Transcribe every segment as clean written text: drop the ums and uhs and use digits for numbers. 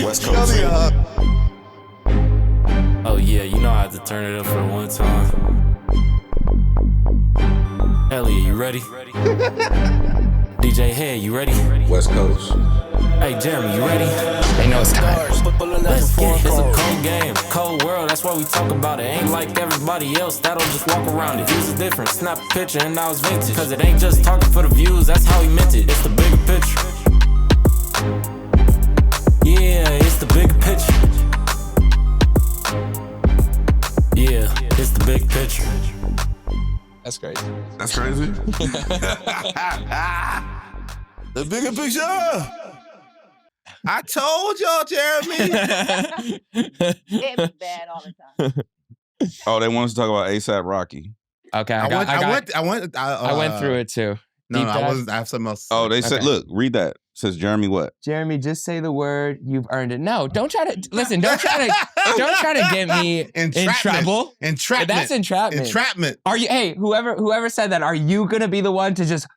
West Coast. Oh yeah, you know I had to turn it up for one time. Elliott, you ready? DJ Head, you ready? West Coast. Hey Jeremy, you ready? They know it's time. Let's get it. It's a cold game, cold world, that's why we talk about it. Ain't like everybody else that'll just walk around it. Views are different, snap a picture and now it's vintage. Cause it ain't just talking for the views, that's how he meant it. It's the bigger picture. Yeah, it's the bigger picture. Yeah, it's the big picture. That's crazy. That's crazy. The bigger picture. I told y'all, Jeremy. It's bad all the time. Oh, they want us to talk about ASAP Rocky. Okay, I went through it too. No, Deep I dive. wasn't. I have something else. Oh, they said, Okay. look, read that. It says Jeremy what? Jeremy, just say the word. You've earned it. No, don't try to listen. Don't try to get me in trouble. Entrapment. That's entrapment. Entrapment. Are you? Hey, whoever said that, are you gonna be the one to just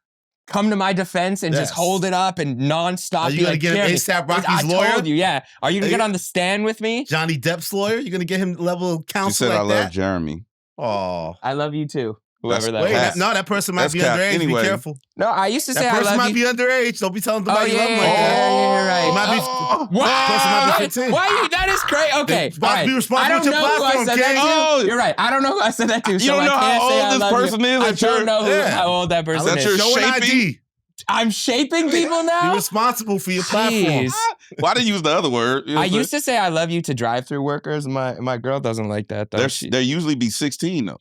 come to my defense and just hold it up and nonstop? Are you gonna get him ASAP Rocky's lawyer? I told you, yeah. Are you gonna get on the stand with me? Johnny Depp's lawyer? You gonna get him level of She counsel said like I that? love Jeremy. Oh, I love you too. Whoever that wait, was. no, that person might That's be cap. underage. Anyway. Be careful. No, I used to say That I person love might you. be underage. Don't be telling them Oh you love yeah, them like that. you're right. It might be. Person might be 15. Why you? That is crazy. Okay, Be responsible I don't with your know who I platform, said that King. to. Oh. You're right. I don't know who I said that to. You So don't know I can't how say old I this love person you. is? I That you're- don't know Yeah. how old that person That's is. your Show an shaping? ID. I'm shaping people Be now. responsible for your platform. Jeez. Why did you use the other word? You know I what I'm used to say I love you to drive-through workers. My girl doesn't like that though. saying? They usually be 16 though.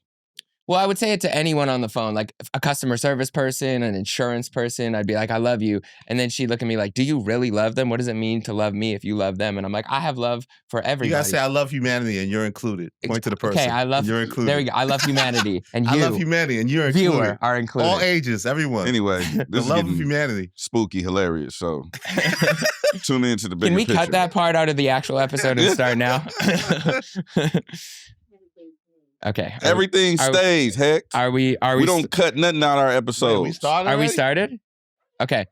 Well, I would say it to anyone on the phone, like a customer service person, an insurance person. I'd be like, I love you. And then she'd look at me like, do you really love them? What does it mean to love me if you love them? And I'm like, I have love for everybody. You gotta say I love humanity and you're included. Point to the person. Okay, I love, You're included. there we go. I love humanity. And you, I love humanity and you're included. viewer, are included. All ages, everyone. Anyway, The this is love of getting humanity. spooky, hilarious. So tune in to the bigger Can we picture. cut that part out of the actual episode and start now? Okay. Everything stays, heck. Are we We don't cut nothing out our episodes. We started. Are we already? started? Okay.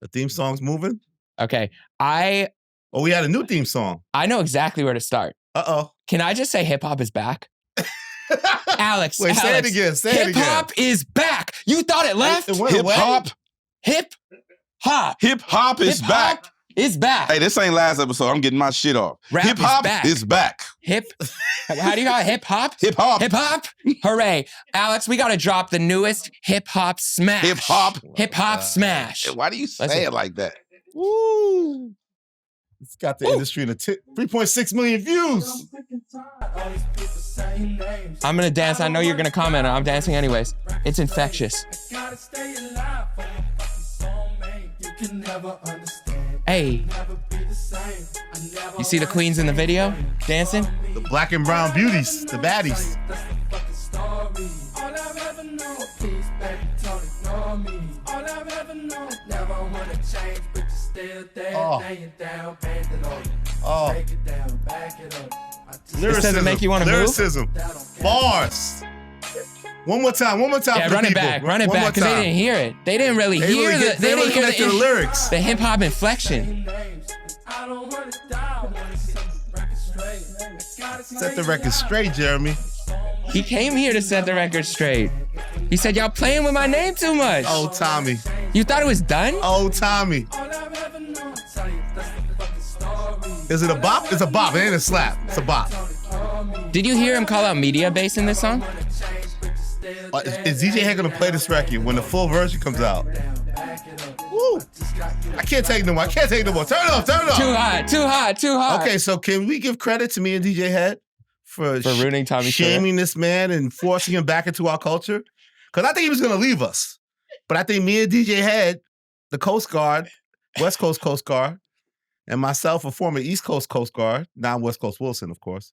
The theme song's moving. Okay. I Oh, we had a new theme song. know exactly where to start. Uh-oh. Can I just say hip hop is back? Alex, Wait, say it Alex, again. Say it hip again. hop is back. You thought it left? It went Hip away? hop. Hip hop. Hip hop is Hip back. hop is back. Hey, this ain't last episode. I'm getting my shit off. Rap Hip is hop back. is back. Hip. How do you call it? Hip hop? Hip hop. Hip hop? Hooray. Alex, we got to drop the newest hip hop smash. Hip hop. Hip hop smash. Why do you say Listen. it like that? Woo. It's got the industry in a 3.6 million views. I'm going to dance. I know you're going to comment. I'm dancing anyways. It's infectious. Hey. You see the queens in the video dancing? The black and brown beauties, the baddies. Oh. This doesn't make you want to move? Lyricism. Bars. One more time. Yeah, for the run it people. back. Run it One back more because they time. didn't hear it. They didn't really They hear really the. get- they really connect to the lyrics. The hip hop inflection. Set the record straight, Jeremy. He came here to set the record straight. He said, y'all playing with my name too much. Oh, Tommy. You thought it was done? Oh, Tommy. Is it a bop? It's a bop. It ain't a slap. It's a bop. Did you hear him call out media bass in this song? Is DJ Head gonna play this record when the full version comes out? Woo! I can't take no more. I can't take no more. Turn it off. Turn it off. Too hot, too hot, too hot. Okay, so can we give credit to me and DJ Head for ruining Tommy shaming this man and forcing him back into our culture? Because I think he was gonna leave us, but I think me and DJ Head, the Coast Guard, West Coast Coast Guard, and myself, a former East Coast Coast Guard, now West Coast Wilson, of course.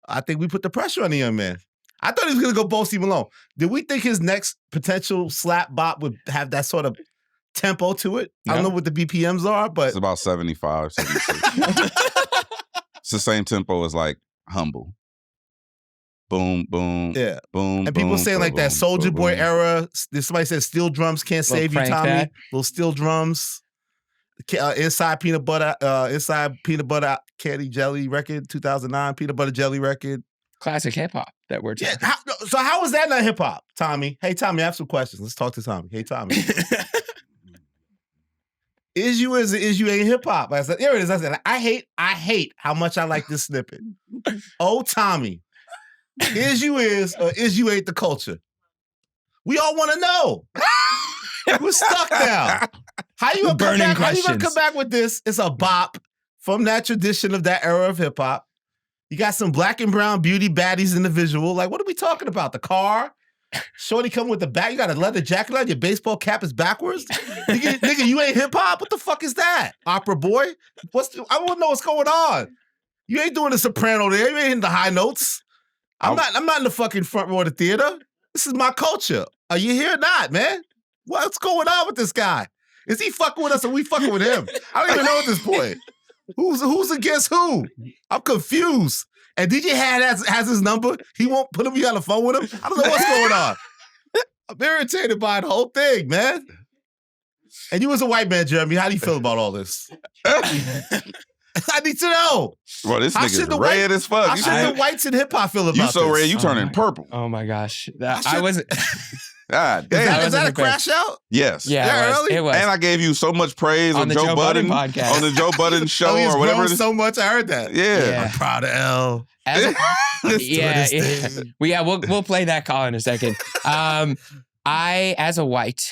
I think we put the pressure on the young man. I thought he was gonna go Bossy Malone. Did we think his next potential slap bop would have that sort of tempo to it? I don't know what the BPMs are, but It's about 75, 76. It's the same tempo as like Humble. Boom, boom, yeah. boom. And people boom, saying like boom, that Soldier boom, Boy boom. era. Somebody said steel drums can't Little save you, Frank Tommy. that. Little steel drums. Inside Peanut Butter Candy Jelly record, 2009 Peanut Butter Jelly record. Classic hip hop that we're talking. Yeah. So how is that not hip hop, Tommy? Hey, Tommy, I have some questions. Let's talk to Tommy. Hey, Tommy. Is you ain't hip hop? I said, here it is. I said, I hate how much I like this snippet. Oh, Tommy, is you or is you ain't the culture? We all want to know. We're stuck now. How you gonna come back with this? It's a bop from that tradition of that era of hip hop. You got some black and brown beauty baddies in the visual. Like, what are we talking about? The car? Shorty come with the back. You got a leather jacket on. Your baseball cap is backwards. nigga, you ain't hip hop. What the fuck is that? Opera boy? I want to know what's going on. You ain't doing the soprano there. You ain't hitting the high notes. I'm not in the fucking front row of the theater. This is my culture. Are you here or not, man? What's going on with this guy? Is he fucking with us or we fucking with him? I don't even know at this point. Who's against who? I'm confused. And DJ has his number. He won't put you on the phone with him. I don't know what's going on. I'm irritated by the whole thing, man. And you as a white man, Jeremy, how do you feel about all this? I need to know. Well, this nigga's red as fuck. How should the whites in hip hop feel about this? You so red, you turning purple. Oh my gosh. I wasn't. God damn. Is that a crash out? Yes. Yeah, it was. And I gave you so much praise on the Joe Budden podcast. On the Joe Budden show or whatever. So much, I heard that. Yeah. I'm proud of L. We'll play that call in a second. I, as a white,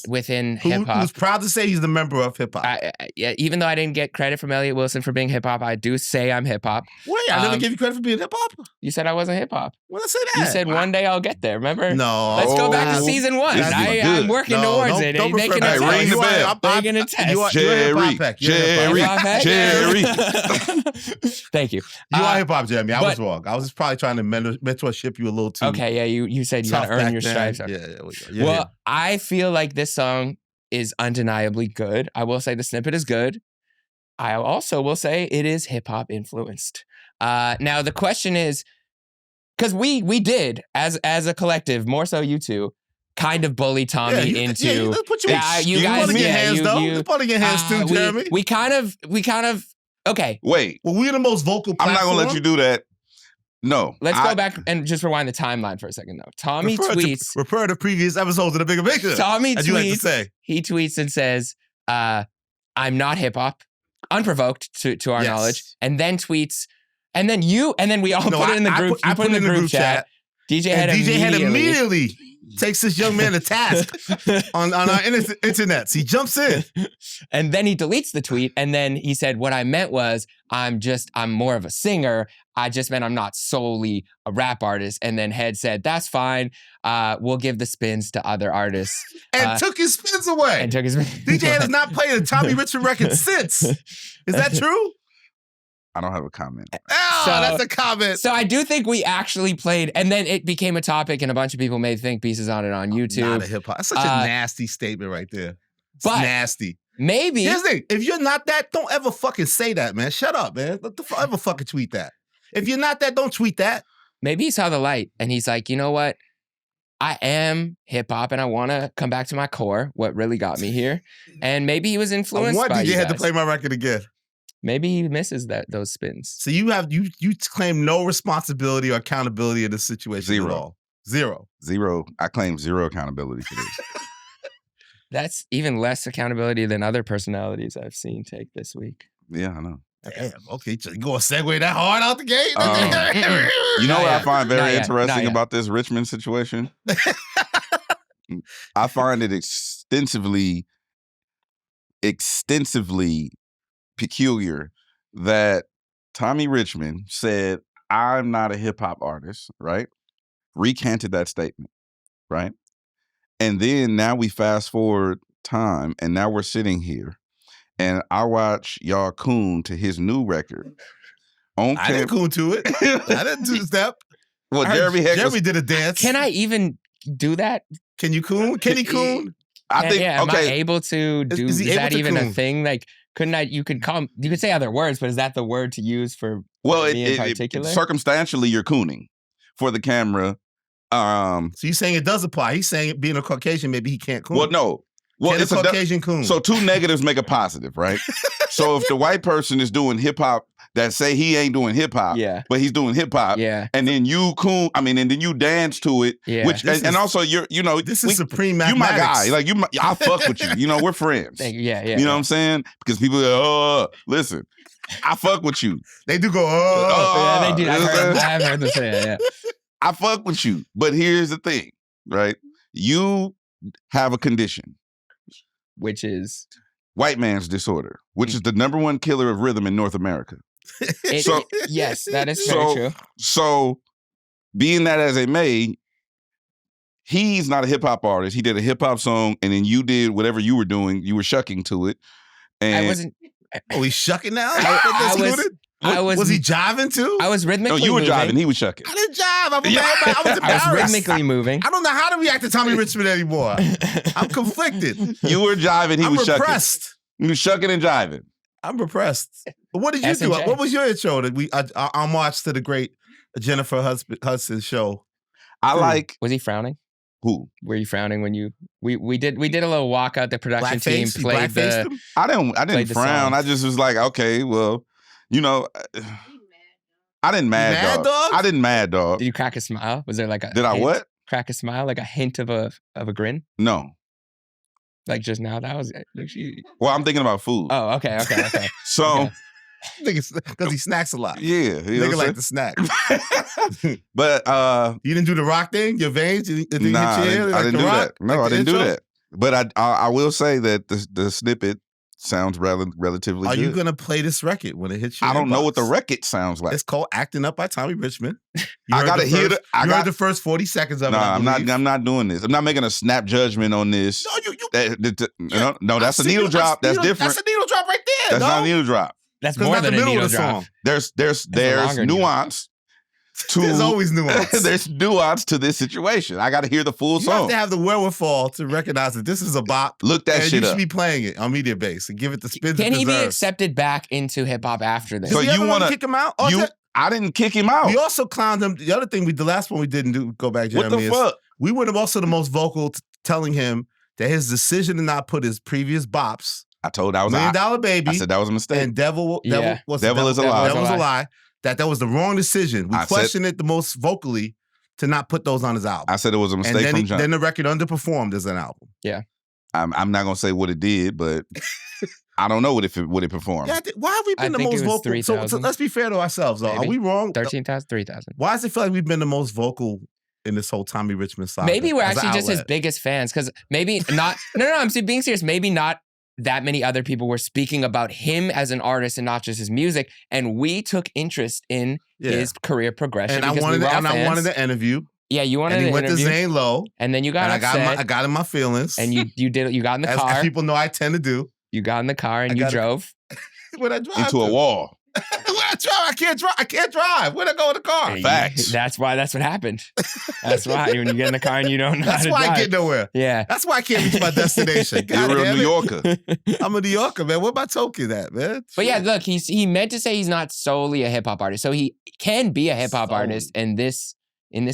within hip hop, who's proud to say he's the member of hip hop. Even though I didn't get credit from Elliott Wilson for being hip hop, I do say I'm hip hop. Wait, I never gave you credit for being hip hop. You said I wasn't hip hop. When I say that, you said one day I'll get there. Remember? No. Let's go back to season 1. I'm working towards it. Don't they can attest. Ring the bell. They can attest. Jerry. Thank you. You are hip hop, Jeremy. I was wrong. I was just probably trying to mentorship you a little too. Okay, yeah. You said you got to earn your stripes. Well, I feel like this song is undeniably good. I will say the snippet is good. I also will say it is hip hop influenced. Now the question is, because we did as a collective, more so you two, kind of bully Tommy into. You guys, putting your hands though. You're putting your hands too, Jeremy. We kind of. Okay. Wait. Well, we're the most vocal platform. I'm not gonna let you do that. No. Let's go back and just rewind the timeline for a second, though. Tommy tweets. Refer to previous episodes of The Bigger Picture. Tommy as tweets. You like to say. He tweets and says, I'm not hip hop, unprovoked to our knowledge, and then tweets, and then we all put it in the group. I put it in the group chat. DJ Head immediately takes this young man to task on our internets. He jumps in. And then he deletes the tweet. And then he said, what I meant was, I'm more of a singer. I just meant I'm not solely a rap artist. And then Head said, that's fine. We'll give the spins to other artists. And took his spins away. DJ Head has not played a Tommy Richman record since. Is that true? I don't have a comment. Oh, that's a comment. So I do think we actually played, and then it became a topic, and a bunch of people made think pieces on it on YouTube. Not a hip hop. That's such a nasty statement right there. It's nasty. Maybe. Here's the thing. If you're not that, don't ever fucking say that, man. Shut up, man. Don't ever fucking tweet that. If you're not that, don't tweet that. Maybe he saw the light, and he's like, you know what? I am hip hop, and I want to come back to my core, what really got me here. And maybe he was influenced by you guys. DJ had to play my record again. Maybe he misses those spins. So you claim no responsibility or accountability in this situation at all. Zero. I claim zero accountability for this. That's even less accountability than other personalities I've seen take this week. Yeah, I know. Damn, okay, you gonna segue that hard out the gate? You know what I find very interesting about this Richmond situation? I find it extensively peculiar that Tommy Richman said, I'm not a hip hop artist, right? Recanted that statement, right? And then now we fast forward time and now we're sitting here and I watch y'all coon to his new record. I didn't coon to it. I didn't do the step. Well, Jeremy did a dance. Can I even do that? Can you coon? Can he coon? I think, am I able to do, is that even a thing? Like, couldn't I, you could say other words, but is that the word to use for me in particular? Circumstantially, you're cooning for the camera. So you're saying it does apply. He's saying being a Caucasian, maybe he can't coon. Well, no. Well, Get it's a a Caucasian coon. So two negatives make a positive, right? So if the white person is doing hip hop that say he ain't doing hip hop, Yeah. but he's doing hip hop, Yeah. and then you coon, and then you dance to it, Yeah. which and also this is supreme you mathematics. my guy, like I fuck with you. We're friends. Yeah. You know what I'm saying? Because people go, listen, I fuck with you. They do go, oh. Yeah, they do. I've heard them say it, yeah. I fuck with you. But here's the thing, right? You have a condition. Which is? White man's disorder, which is the #1 killer of rhythm in North America. Yes, that is very true. So, being that as it may, he's not a hip hop artist. He did a hip hop song, and then you did whatever you were doing. You were shucking to it. And I wasn't. Oh, he's shucking now? Was he jiving too? I was rhythmically No, you were moving. jiving. He was shucking. I didn't jive. I was embarrassed. I was rhythmically moving. I don't know how to react to Tommy Richman anymore. I'm conflicted. You were jiving. He was shucking. I'm repressed. You were shucking and jiving. I'm repressed. But what did you do? What was your intro that homage to the great Jennifer Hudson show? Was he frowning? Who? Were you frowning when you we did a little walkout? The production team Blackface? played the. I didn't frown. I just was like, okay, well, I didn't mad dog. I didn't mad dog. Did you crack a smile? Was there like a? Did I what? Crack a smile, like a hint of a grin? No. Like just now, that was. Well, I'm thinking about food. Oh, okay. So. Okay. Because he snacks a lot. Yeah. Nigga like to snack. But you didn't do the rock thing? Your veins? I didn't do that. No, I didn't do that. But I will say that the snippet sounds relatively good. Are you going to play this record when it hits you? I don't know what the record sounds like. It's called Acting Up by Tommy Richman. I got to hear it. I heard the first 40 seconds of it. I'm not doing this. I'm not making a snap judgment on this. No, that's a needle drop. That's different. That's a needle drop right there. That's not a needle drop. That's more than a needle drop. There's nuance. There's always nuance. There's nuance to this situation. I got to hear the full song. You have to have the wherewithal to recognize that this is a bop. Look that shit up. You should be playing it on Media Base and give it the spin. Can he be accepted back into hip hop after this? So you want to kick him out? I didn't kick him out. We also clowned him. The other thing, the last one we didn't do, go back, Jeremy. What the fuck? We were also the most vocal telling him that his decision to not put his previous bops. I told I was $1 Million Baby. I said that was a mistake. And Devil is a Lie. Devil was a lie. That was the wrong decision. We questioned it the most vocally to not put those on his album. I said it was a mistake from John. Then the record underperformed as an album. Yeah. I'm not gonna say what it did, but I don't know what it performed. Yeah, why have we been the most vocal? So let's be fair to ourselves, though. Are we wrong? 13,000, 3,000. Why does it feel like we've been the most vocal in this whole Tommy Richman saga? Maybe we're actually just his biggest fans, because maybe not. No, I'm being serious. Maybe not that many other people were speaking about him as an artist and not just his music, and we took interest in his career progression. And I wanted to interview. Yeah, you wanted to interview. And he went to Zane Low. And then you got upset. I got in my feelings. And you got in the car. As people know I tend to do. You got in the car and you drove. When I drive into a wall. I can't drive. Where'd I go in the car? Facts. That's what happened. That's why when you get in the car and you don't know how to drive. That's why I get nowhere. Yeah. That's why I can't reach my destination. You're a real New Yorker. I'm a New Yorker, man. What my token at, man? But yeah, look, he meant to say he's not solely a hip hop artist. So he can be a hip hop artist in this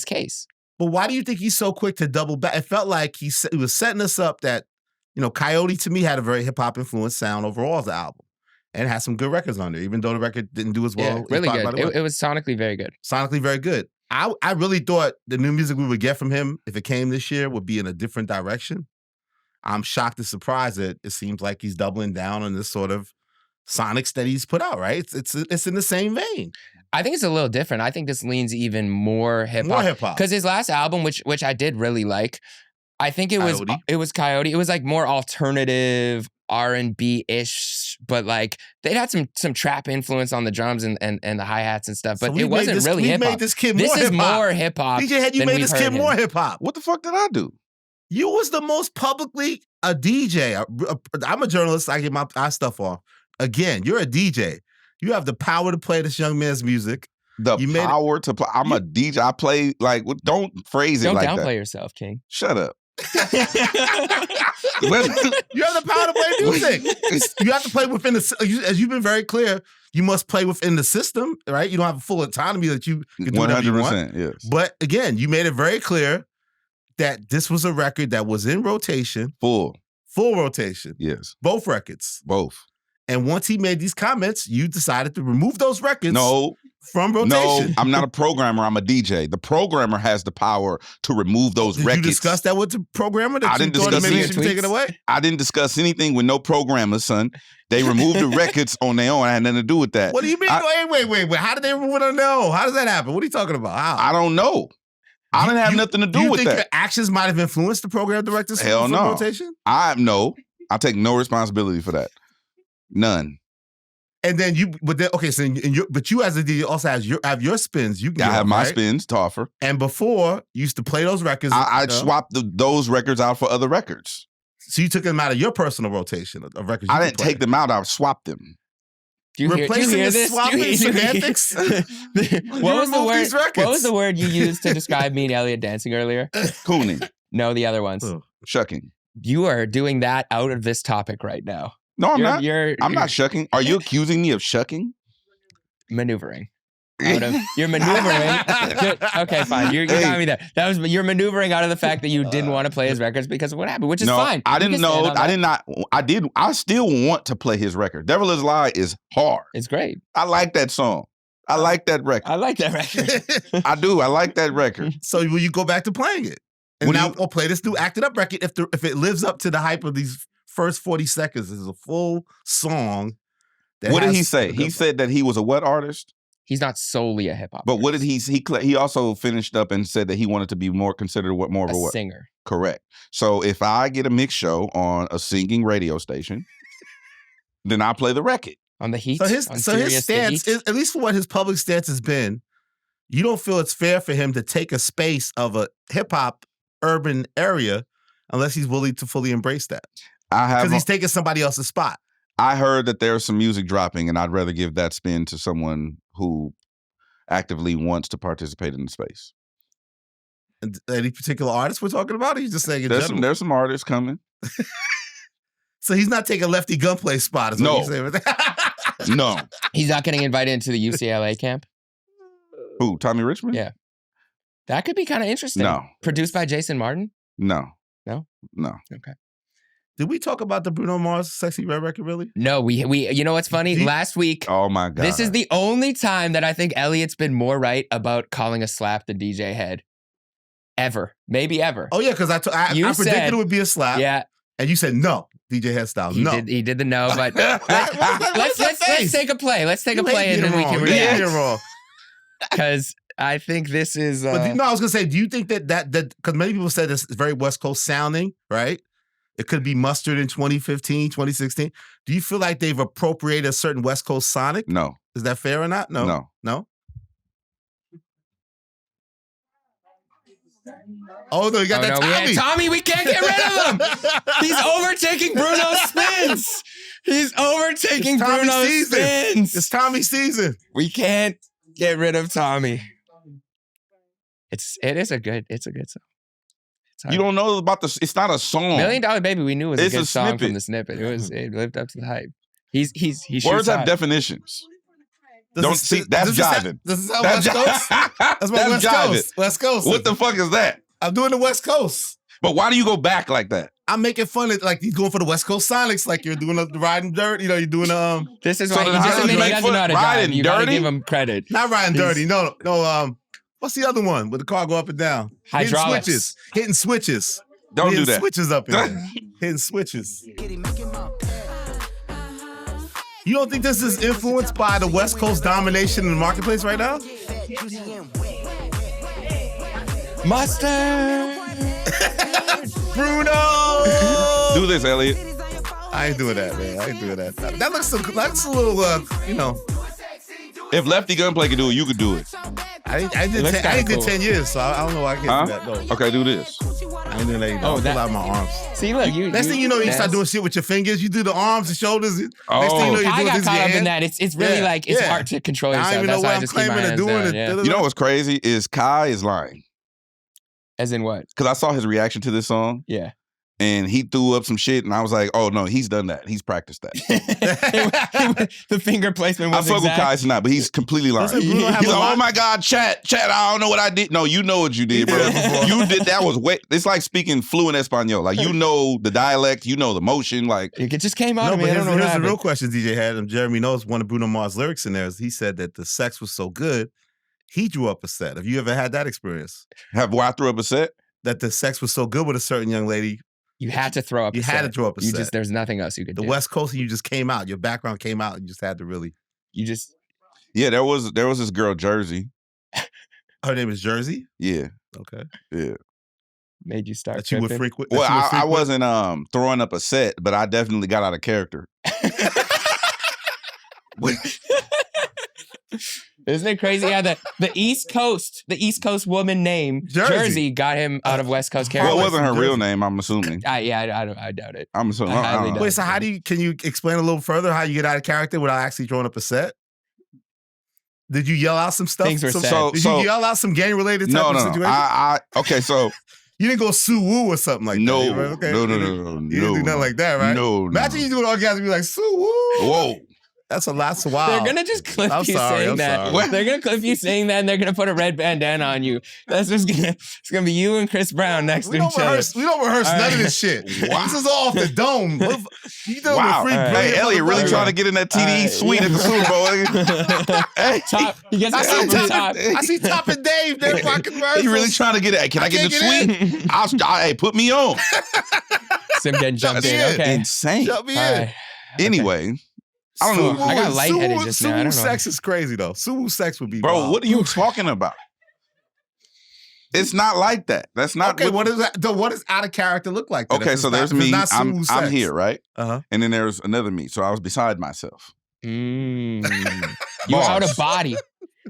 case. But why do you think he's so quick to double back? It felt like he was setting us up that, Coyote to me had a very hip hop influenced sound overall as an album. And had some good records on there, even though the record didn't do as well. Yeah, really good. It was sonically very good. Sonically very good. I really thought the new music we would get from him, if it came this year, would be in a different direction. I'm shocked and surprised that it seems like he's doubling down on this sort of sonics that he's put out, right? It's in the same vein. I think it's a little different. I think this leans even more hip hop. More hip hop. Because his last album, which I did really like, I think it was Coyote. It was like more alternative R&B-ish, but like they had some trap influence on the drums and the hi-hats and stuff, but it wasn't really hip hop. We made this kid more hip hop. This is more hip hop. DJ Head, you made this kid more hip hop. What the fuck did I do? You was the most publicly a DJ. I'm a journalist. I get my stuff off. Again, you're a DJ. You have the power to play this young man's music. To play. I'm a DJ. I play don't phrase it like that. Don't downplay yourself, King. Shut up. You have the power to play music. You have to play within the. As you've been very clear, you must play within the system, right? You don't have full autonomy that you can do whatever you want. Yes. But again, you made it very clear that this was a record that was in rotation, full Full rotation. Yes. Both records. Both. And once he made these comments, you decided to remove those records from rotation. No, I'm not a programmer. I'm a DJ. The programmer has the power to remove those records. Did you discuss that with the programmer? I didn't discuss maybe should take it away? I didn't discuss anything with no programmer, son. They removed the records on their own. I had nothing to do with that. What do you mean? Wait. How did they remove it on their own? How does that happen? What are you talking about? How? I don't know. I didn't have nothing to do with that. You think your actions might have influenced the program director's rotation? I take no responsibility for that. None. And then but you as a DJ also have your spins. I have my spins to offer. And before, you used to play those records. I'd swap those records out for other records. So you took them out of your personal rotation of records. I didn't take them out. I swapped them. Replacing and swapping semantics. What was the word you used to describe me and Elliott dancing earlier? Cooning. No, the other ones. Shucking. You are doing that out of this topic right now. No, I'm not. I'm not shucking. Are you accusing me of shucking? Maneuvering. You're maneuvering. Okay, fine. You got me there. You're maneuvering out of the fact that you didn't want to play his records because of what happened, which is fine. I didn't know. I still want to play his record. Devil Is Lie is hard. It's great. I like that song. I like that record. I like that record. I do. I like that record. So will you go back to playing it? And now we'll play this new acted up record if it lives up to the hype of these first 40 seconds. This is a full song. What did he say? He said that he was a what artist? He's not solely a hip hop. But what did he also finished up and said that he wanted to be more considered more of a what? Singer. Correct. So if I get a mix show on a singing radio station, then I play the record. On the Heat? So his stance, at least for what his public stance has been, you don't feel it's fair for him to take a space of a hip hop urban area unless he's willing to fully embrace that. Because he's taking somebody else's spot. I heard that there's some music dropping, and I'd rather give that spin to someone who actively wants to participate in the space. And any particular artists we're talking about? Or he's just saying in general? There's some artists coming. So he's not taking Lefty Gunplay's spot, is what you're saying? No. He's not getting invited into the UCLA camp? Who, Tommy Richman? Yeah. That could be kind of interesting. No. Produced by Jason Martin? No. No? No. Okay. Did we talk about the Bruno Mars Sexyy Red record, really? No, we. You know what's funny? Last week. Oh my God. This is the only time that I think Elliott's been more right about calling a slap than DJ Head. Ever. Maybe ever. Oh yeah, because I predicted it would be a slap. Yeah. And you said no, DJ Head style. He did the no, but let's take a play. Let's take a play and then we can react. You're wrong. Because I think this is. But I was gonna say, do you think that because many people said it's very West Coast sounding, right? It could be mustered in 2015, 2016. Do you feel like they've appropriated a certain West Coast sonic? No. Is that fair or not? No. Oh, no, you got that Tommy. Tommy, we can't get rid of him. He's overtaking Bruno's spins. He's overtaking Bruno's spins. It's Tommy season. We can't get rid of Tommy. It is a good song. You don't know about it's not a song. $1 Million Baby we knew was a good song snippet. from the snippet. It lived up to the hype. He Words have definitions. That's jiving. This is how West Coast? That's my West Coast. West Coast. What the fuck is that? I'm doing the West Coast. But why do you go back like that? I'm making fun of like he's going for the West Coast Sonics, like you're doing the riding dirt. You know, you're doing This is why he doesn't know how to drive. You gotta give him credit. Not riding dirty. No. What's the other one with the car go up and down? Hydraulics. Hitting switches. Don't do that. Switches up in there. Hitting switches. You don't think this is influenced by the West Coast domination in the marketplace right now? Mustard. Bruno. Do this, Elliott. I ain't doing that, man. I ain't doing that. That looks a little, If Lefty Gunplay could do it, you could do it. I did 10 years, so I don't know why I can't do that. No. Okay, do this. I ain't doing that either. I'll pull out my arms. See, look, next thing you know, you start doing shit with your fingers. You do the arms and shoulders. Next thing you know, I got caught up in that. It's really it's hard to control yourself. I don't even know what I'm claiming or doing. You know what's crazy is Kai is lying. As in what? Because I saw his reaction to this song. Yeah. and he threw up some shit, and I was like, oh no, he's done that. He's practiced that. The finger placement I was fuck with exact. Kai Cenat, but he's completely lying. Doesn't Bruno have He's a like, lot- oh my God, chat, I don't know what I did. No, you know what you did, bro. You did, that was way, it's like speaking fluent Espanol. Like, you know the dialect, you know the motion, like. It just came out No, of me. but I don't know what here's the happened. real question DJ had. And Jeremy knows one of Bruno Mars' lyrics in there is he said that the sex was so good, he drew up a set. Have you ever had that experience? I threw up a set? That the sex was so good with a certain young lady, You had to throw up. you a had set. to throw up a You set. just there's nothing else you could The do. West Coast, and you just came out. Your background came out, and you just had to really. You just Yeah, there was this girl, Jersey. Her name is Jersey. Yeah, Okay. yeah. made you start. That you would tripping. frequent. Well, that you would I frequent? wasn't throwing up a set, but I definitely got out of character. Isn't it crazy how the East Coast woman named Jersey. got him out of West Coast Well, character? it wasn't her real Jersey. name, I'm assuming. I doubt it. I'm assuming. I I highly don't know. doubt Wait, so can you explain a little further how you get out of character without actually throwing up a set? Did you yell out some stuff? Things were Some- said. Did you yell out some gang related type No, of no, situation? no. Okay, so You didn't go Sue Woo or something like no, that. Right? Okay. no, You didn't do nothing like that, right? No, Imagine you do an orgasm and be like, Sue Woo. Whoa. That's a lot. Wow. They're gonna just clip I'm you sorry, saying I'm that. sorry. They're gonna clip you saying that, and they're gonna put a red bandana on you. That's just gonna. It's gonna be you and Chris Brown next We to don't each other. rehearse. We don't rehearse All none of right. this shit. Wow. This is all off the dome. You doing Wow. free All right. Hey, Elliott really All trying right. to get in that TDE All right. suite at the Super Bowl. Hey. Top. He gets I it see from Top. top. I see Top and Dave. They're fucking rehearsals. He really trying to get it. Can I get in the can't suite? Hey, put me on. Sim getting jumped in. Yeah. Okay. Insane. Shut me All in. right. Anyway, I don't know. I got lightheaded just now. I don't know. Sex is crazy though. Suwu sex would be Bro, wild. what are you talking about? It's not like that. That's not Okay, what is that? What does out of character look like? Then? If Okay, it's so not- there's if it's me. not I'm Suwu sex. here, right? Uh-huh. And then there's another me. So I was beside myself. You were out of body.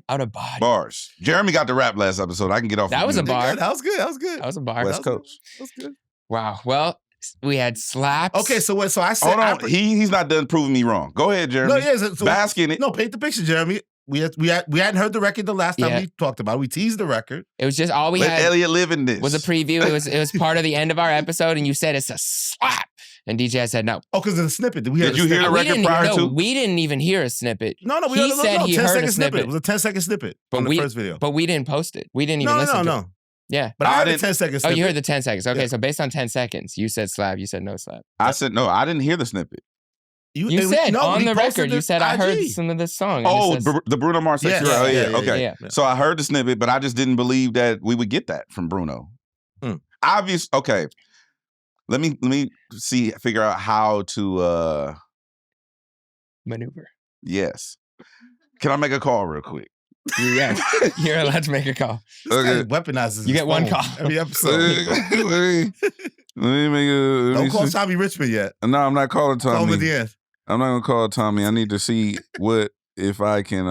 Out of body. Bars. Jeremy got the rap last episode. I can get off. That of was a you. bar. That was good. That was good. That was a bar. West Coast. That was good. Wow. Well, we had slaps. Okay, so what? So I said. Hold on. He's not done proving me wrong. Go ahead, Jeremy. No, yeah. So, Bask in it. no, paint the picture, Jeremy. We hadn't heard the record the last time Yeah. we talked about it. We teased the record. It was just all we Let had Elliott live in this. was a preview. It was part of the end of our episode, and you said it's a slap. And DJ said no. Oh, because of the snippet. Did we hear Did you hear the We record didn't, prior no, to? we didn't even hear a snippet. No, we He said he heard a 10-second snippet. It was a 10-second snippet But on the we- first video. But we didn't post it. We didn't even No, listen to it. no. Yeah. But I I heard a didn't- 10-second Oh, snippet. you heard the 10 seconds. Okay, Yeah. so based on 10 seconds, you said slap, you said no slap. I said no. I didn't hear the snippet. You said no, on he the posted record, you this said I heard IG. some of this song. and Oh, it says- the Bruno Mars Yeah, section. Oh, yeah, yeah. Okay. yeah. So I heard the snippet, but I just didn't believe that we would get that from Bruno. Obvious. Okay. Let me figure out how to. maneuver. Yes. Can I make a call real quick? Yeah, you're allowed to make a call. Okay. Weaponizes. You his get one phone call. every episode. let me make a. Don't call Tommy Richman yet. No, I'm not calling Call him at Tommy. the end. I'm not gonna call Tommy. I need to see if I can.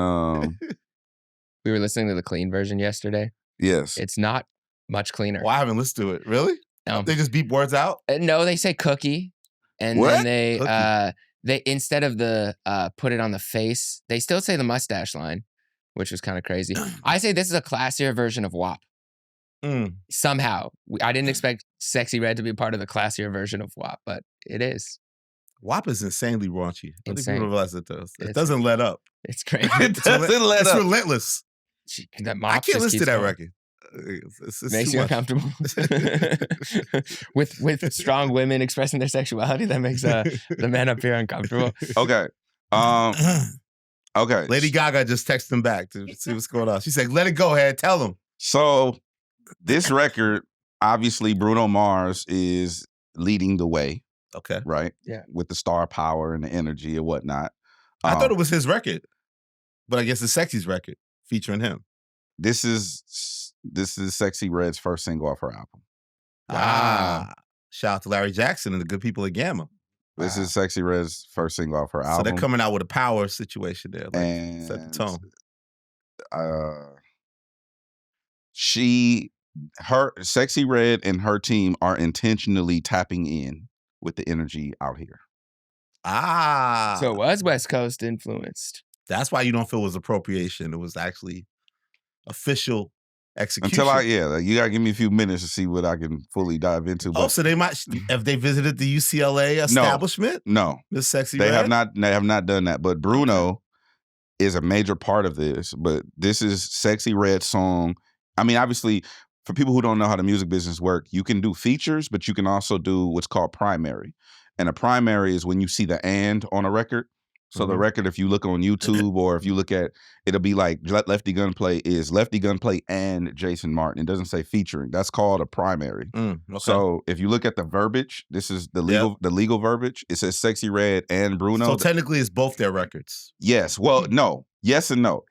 We were listening to the clean version yesterday. Yes. It's not much cleaner. Well, I haven't listened to it. Really? No. They just beep words out? No, they say cookie, and What? then Cookie. they instead of the put it on the face, they still say the mustache line, which was kind of crazy. I say this is a classier version of WAP. Somehow, I didn't expect Sexyy Red to be part of the classier version of WAP, but it is. WAP is insanely raunchy. I think Insane. people realize it does. It It's- doesn't let up. It's crazy. It doesn't let It's up. relentless. That mop I can't just listen to keeps that going. record. It's Makes too you much. uncomfortable. with strong women expressing their sexuality, that makes the men up here uncomfortable. Okay. Okay. Lady Gaga just texted him back to see what's going on. She said, let it go ahead. Tell him. So this record, obviously, Bruno Mars is leading the way, Okay. right? Yeah. With the star power and the energy and whatnot. I thought it was his record, but I guess it's Sexy's record featuring him. This is Sexyy Red's first single off her album. Shout out to Larry Jackson and the good people at Gamma. This is Sexyy Red's first single off her So album. they're coming out with a power situation there. Like, set the tone. Sexyy Red and her team are intentionally tapping in with the energy out here. So it was West Coast influenced. That's why you don't feel it was appropriation. It was actually official execution. You gotta give me a few minutes to see what I can fully dive into. But so they might have they visited the UCLA establishment? No, Miss Sexyy they Red? have not. They have not done that. But Bruno is a major part of this. But this is Sexyy Red's song. I mean, obviously, for people who don't know how the music business work, you can do features, but you can also do what's called primary. And a primary is when you see the "and" on a record. So the record, if you look on YouTube or if you look at, it'll be like Lefty Gunplay is Lefty Gunplay and Jason Martin. It doesn't say featuring. That's called a primary. Okay. So if you look at the verbiage, this is the legal verbiage. It says Sexyy Red and Bruno. So technically, it's both their records. Yes. Well, no. Yes and no.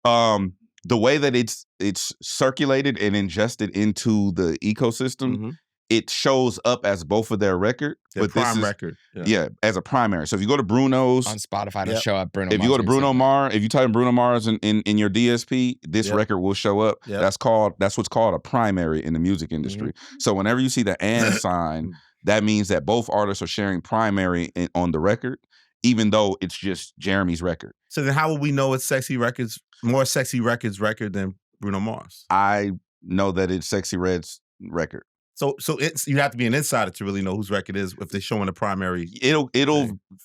The way that it's circulated and ingested into the ecosystem, it shows up as both of their record. Their prime record. Yeah, as a primary. So if you go to Bruno's on Spotify, it'll show up Bruno Mars. If you go to Bruno Mars, if you type in Bruno Mars in your DSP, this record will show up. That's what's called a primary in the music industry. So whenever you see the "and" sign, that means that both artists are sharing primary on the record, even though it's just Jeremy's record. So then how will we know it's more Sexyy Records record than Bruno Mars? I know that it's Sexyy Red's record. So you have to be an insider to really know whose record is if they're showing the primary. It'll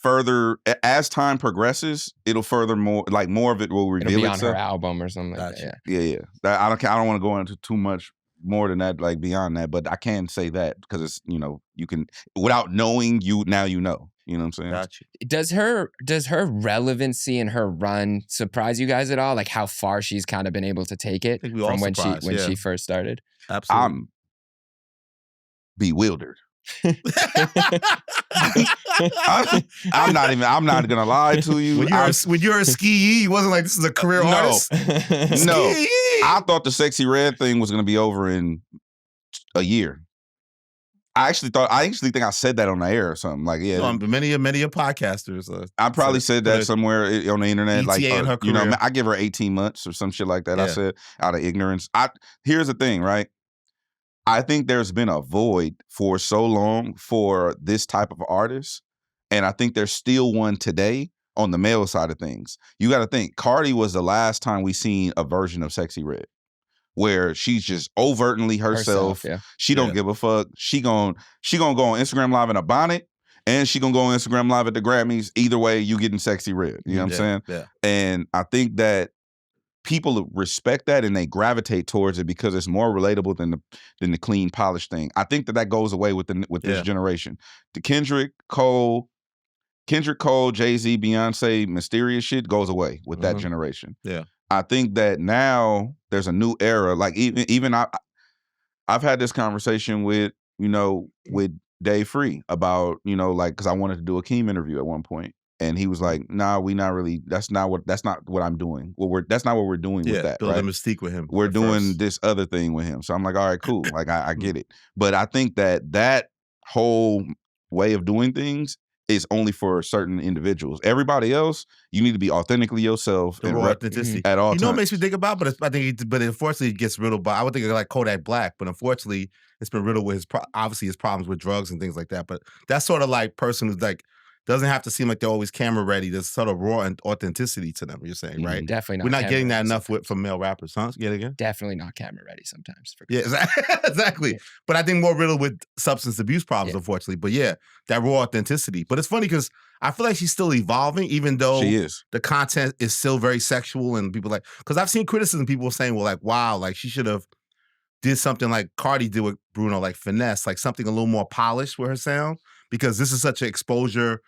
further, as time progresses, it'll further more of it will reveal it'll be itself. on her album or something like that. Yeah. I don't want to go into too much more than that, like beyond that, but I can say that because it's, you can, without knowing, now you know. You know what I'm saying? Gotcha. Does her relevancy and her run surprise you guys at all? Like how far she's kind of been able to take it from when she first started? Absolutely. I'm bewildered. I'm not gonna lie to you. When you're a ski, it wasn't like this is a career artist. No. I thought the Sexyy Red thing was gonna be over in a year. I actually think I said that on the air or something. Like, yeah. No, many podcasters. I probably said that somewhere on the internet. Like, her I give her 18 months or some shit like that. I said out of ignorance. Here's the thing, right? I think there's been a void for so long for this type of artist. And I think there's still one today on the male side of things. You got to think, Cardi was the last time we seen a version of Sexyy Red, where she's just overtly herself. She don't give a fuck. She gon' go on Instagram Live in a bonnet, and she gonna go on Instagram Live at the Grammys. Either way, you getting Sexyy Red. You know what I'm saying? Yeah. And I think that people respect that and they gravitate towards it because it's more relatable than the clean, polished thing. I think that goes away with this generation. The Kendrick Cole, Jay-Z, Beyonce, mysterious shit goes away with that generation. Yeah. I think that now there's a new era. Like even I've had this conversation with Dave Free about, because I wanted to do a Keem interview at one point. And he was like, "Nah, we not really. That's not what I'm doing. That's not what we're doing with that. Build right? a mystique with him. We're doing this other thing with him." So I'm like, "All right, cool. Like I get it." But I think that whole way of doing things is only for certain individuals. Everybody else, you need to be authentically yourself and raw authenticity at all times. You know what makes me think about? But unfortunately, it gets riddled by. I would think of like Kodak Black, but unfortunately, it's been riddled with his problems with drugs and things like that. But that's sort of like person who's like. Doesn't have to seem like they're always camera ready. There's sort of raw and authenticity to them. You're saying, right? Definitely not. We're not getting that enough from male rappers, huh? Get it again? Definitely not camera ready sometimes. Yeah, exactly. But I think more riddled with substance abuse problems, unfortunately. But yeah, that raw authenticity. But it's funny because I feel like she's still evolving, even though she is. The content is still very sexual and people because I've seen criticism, people saying, well, like, wow, like she should have did something like Cardi did with Bruno, like finesse, like something a little more polished with her sound, because this is such an exposure,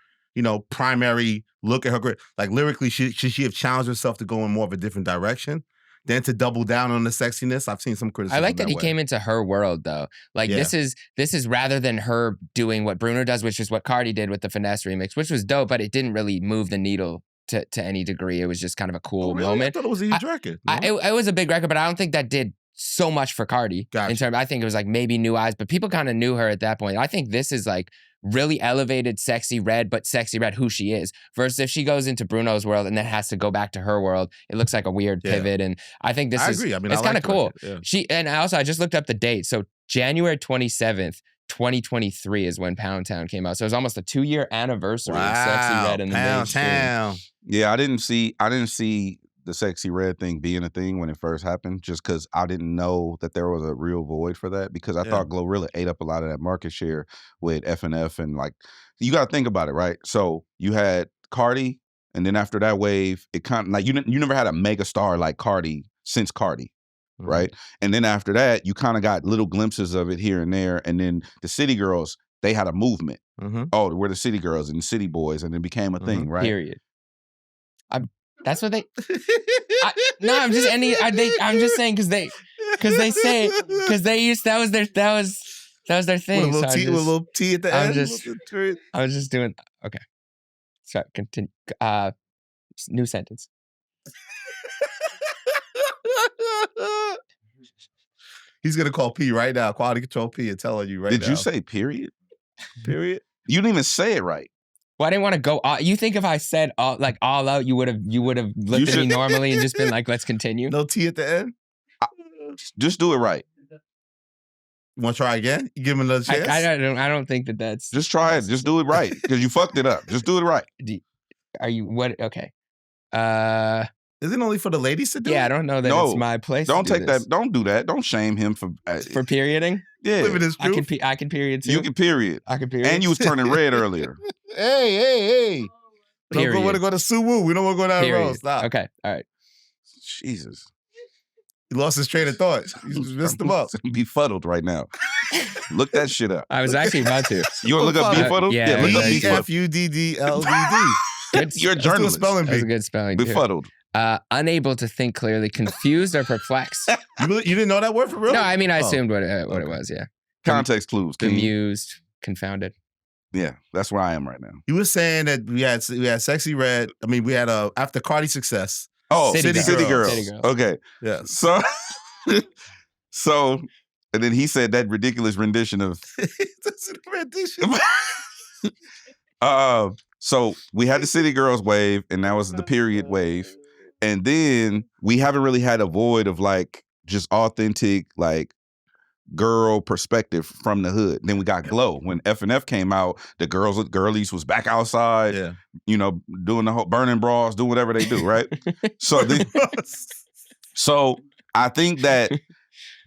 primary look at her great. Like lyrically, should she have challenged herself to go in more of a different direction than to double down on the sexiness? I've seen some criticism. I like that he came into her world though. Like this is rather than her doing what Bruno does, which is what Cardi did with the Finesse remix, which was dope, but it didn't really move the needle to any degree. It was just kind of a cool moment. I thought it was a huge record. No? It was a big record, but I don't think that did so much for Cardi. Gotcha. In terms, I think it was like maybe New Eyes, but people kind of knew her at that point. I think this is like really elevated Sexyy Red, but Sexyy Red who she is. Versus if she goes into Bruno's world and then has to go back to her world, it looks like a weird pivot. And I think this is, agree. I mean, it's kind of cool. Yeah. I just looked up the date. So January 27th, 2023 is when Pound Town came out. So it was almost a 2-year anniversary of Sexyy Red in the mainstream. Town. Yeah, I didn't see the Sexyy Red thing being a thing when it first happened, just because I didn't know that there was a real void for that. Because I thought Glorilla ate up a lot of that market share with FNF and like, you got to think about it, right? So you had Cardi, and then after that wave, it kind of like you never had a mega star like Cardi since Cardi. Right. And then after that, you kind of got little glimpses of it here and there. And then the City Girls, they had a movement. Oh, we're the City Girls and the City Boys. And it became a thing, right? Period. That's what they. I'm just I'm just saying because they say they used that was their thing. With a little T at the end. I was just doing okay. Sorry, continue. New sentence. He's gonna call P right now. Quality Control P and telling you right now. Did you say period? Period. You didn't even say it right. Well, I didn't want to go. You think if I said all out, you would have looked at me normally and just been like, "Let's continue." No T at the end. Just do it right. You want to try again? You give him another chance. I don't think that's. Just try it. Just do it right because you fucked it up. Just do it right. Are you what? Okay. Is it only for the ladies to do? Yeah, I don't know that it's my place. Don't to take that. Don't do that. Don't shame him for perioding. Yeah, I can period too. You can period. I can period. And you was turning red earlier. Hey! Period. Don't want to go to Suwoo. We don't want to go down the road. Stop. Okay, all right. Jesus, he lost his train of thought. You messed him up. Befuddled right now. Look that shit up. I was actually about to. You want to look up befuddled? Yeah, look up befuddled. Befuddled. You're a journalist. Spelling bee. That's a good spelling. Befuddled. Unable to think clearly, confused or perplexed. You didn't know that word for real? No, I mean I assumed what it was. Yeah. Context clues. Bemused, confounded. Yeah, that's where I am right now. You were saying that we had Sexyy Red. I mean, we had after Cardi's success. Oh, City Girls. Okay. Yeah. So, and then he said that ridiculous rendition of. That's a rendition. So we had the City Girls wave, and that was the period wave. And then we haven't really had a void of like just authentic like girl perspective from the hood. Then we got Glow. When FNF came out, the girlies was back outside, doing the whole burning bras, do whatever they do, right? So I think that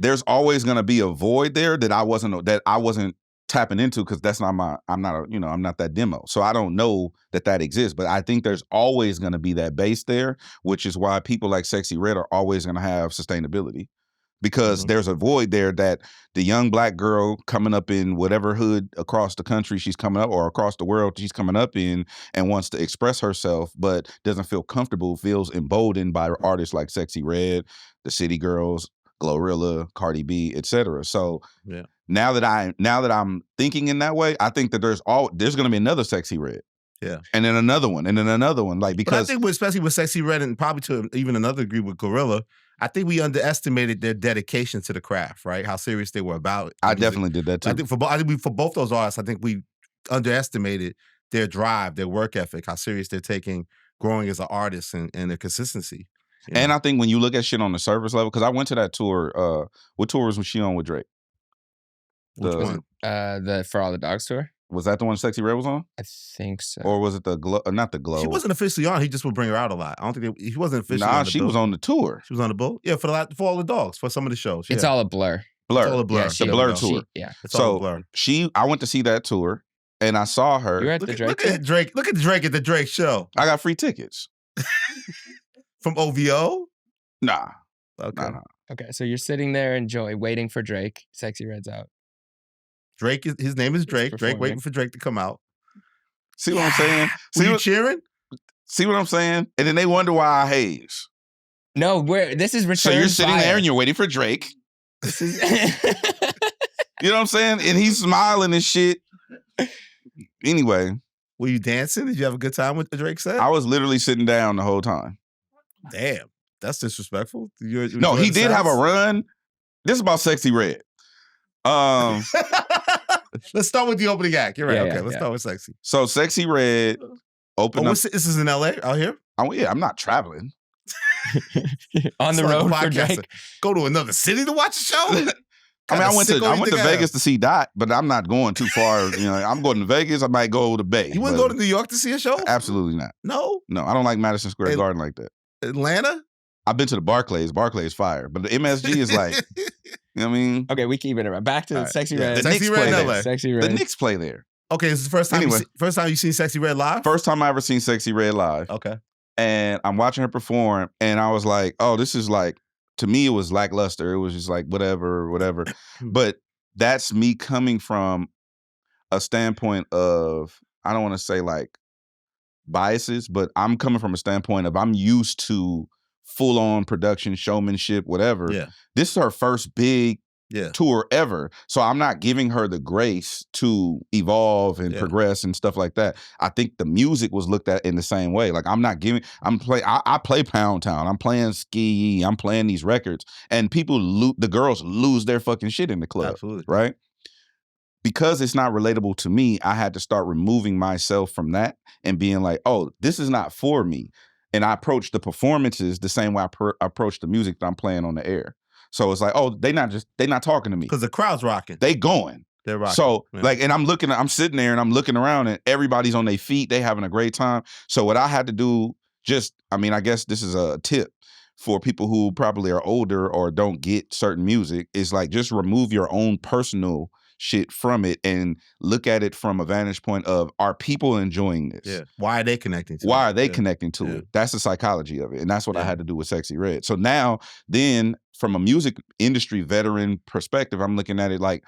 there's always gonna be a void there that I wasn't tapping into because that's not I'm not that demo. So I don't know that exists, but I think there's always going to be that base there, which is why people like Sexyy Red are always going to have sustainability because there's a void there that the young black girl coming up in whatever hood across the country she's coming up or across the world she's coming up in and wants to express herself, but doesn't feel comfortable, feels emboldened by artists like Sexyy Red, the City Girls, Glorilla, Cardi B, etc. So now that I'm thinking in that way, I think that there's going to be another Sexyy Red. Yeah. And then another one, and then another one. Like because but I think especially with Sexyy Red and probably to even another degree with Gorilla, I think we underestimated their dedication to the craft, right? How serious they were about it. I definitely did that too. I think for both those artists, I think we underestimated their drive, their work ethic, how serious they're taking growing as an artist and their consistency. And I think when you look at shit on the surface level, because I went to that tour. What tour was she on with Drake? Which one? The For All the Dogs tour. Was that the one Sexyy Red was on? I think so. Or was it the Glow? Not the Glow. She wasn't officially on. He just would bring her out a lot. I don't think he wasn't officially. Nah, on the she bill. was on the tour. She was on the boat. Yeah, for All the Dogs for some of the shows. It's all a blur. Blur. It's all a blur. Yeah, the Blur tour. It's all a blur. I went to see that tour, and I saw her. You were at the Drake. Look at Drake at the Drake show. I got free tickets from OVO. Nah. Okay. Nah. Okay, so you're sitting there waiting for Drake. Sexyy Red's out. His name is Drake. Drake waiting for Drake to come out. See what I'm saying? Were you cheering? See what I'm saying? And then they wonder why I haze. No, this is return. So you're sitting fire. there and you're waiting for Drake. This is You know what I'm saying? And he's smiling and shit. Anyway. Were you dancing? Did you have a good time with the Drake set? I was literally sitting down the whole time. Damn. That's disrespectful. No, he did have a run. This is about Sexyy Red. Let's start with the opening act. You're right. Yeah, okay, let's start with Sexy. So Sexyy Red opened up. This is in LA out here? Oh yeah, I'm not traveling. On the road for Drake. Go to another city to watch a show? I mean, I went to Vegas to see Dot, but I'm not going too far. I'm going to Vegas. I might go to Bay. You wouldn't go to New York to see a show? Absolutely not. No? No, I don't like Madison Square Garden like that. Atlanta? I've been to the Barclays. Barclays fire, but the MSG is like, you know what I mean? Okay, we keep it around. Back to All right. Sexyy Yeah, Red. The Knicks Sexyy play Red in there. LA. Sexyy The Red. Knicks play there. Okay, this is the first time Anyway. first time you seen Sexyy Red live? First time I ever seen Sexyy Red live. Okay. And I'm watching her perform, and I was like, oh, this is like, to me, it was lackluster. It was just like, whatever. But that's me coming from a standpoint of, I don't want to say like biases, but I'm coming from a standpoint of I'm used to full-on production, showmanship, whatever. Yeah. This is her first big Yeah. tour ever. So I'm not giving her the grace to evolve and progress and stuff like that. I think the music was looked at in the same way. Like I play Pound Town. I'm playing Ski. I'm playing these records. And the girls lose their fucking shit in the club. Absolutely. Right? Because it's not relatable to me, I had to start removing myself from that and being like, oh, this is not for me. And I approach the performances the same way I approach the music that I'm playing on the air. So it's like, oh, they not talking to me. Because the crowd's rocking. They going. They're rocking. So and I'm sitting there and I'm looking around and everybody's on their feet. They having a great time. So what I had to do, I guess this is a tip for people who probably are older or don't get certain music, is like just remove your own personal shit from it and look at it from a vantage point of, are people enjoying this? Yeah. Why are they connecting to it? Why are they connecting to it? That's the psychology of it. And that's what I had to do with Sexyy Red. So now, then, from a music industry veteran perspective, I'm looking at it like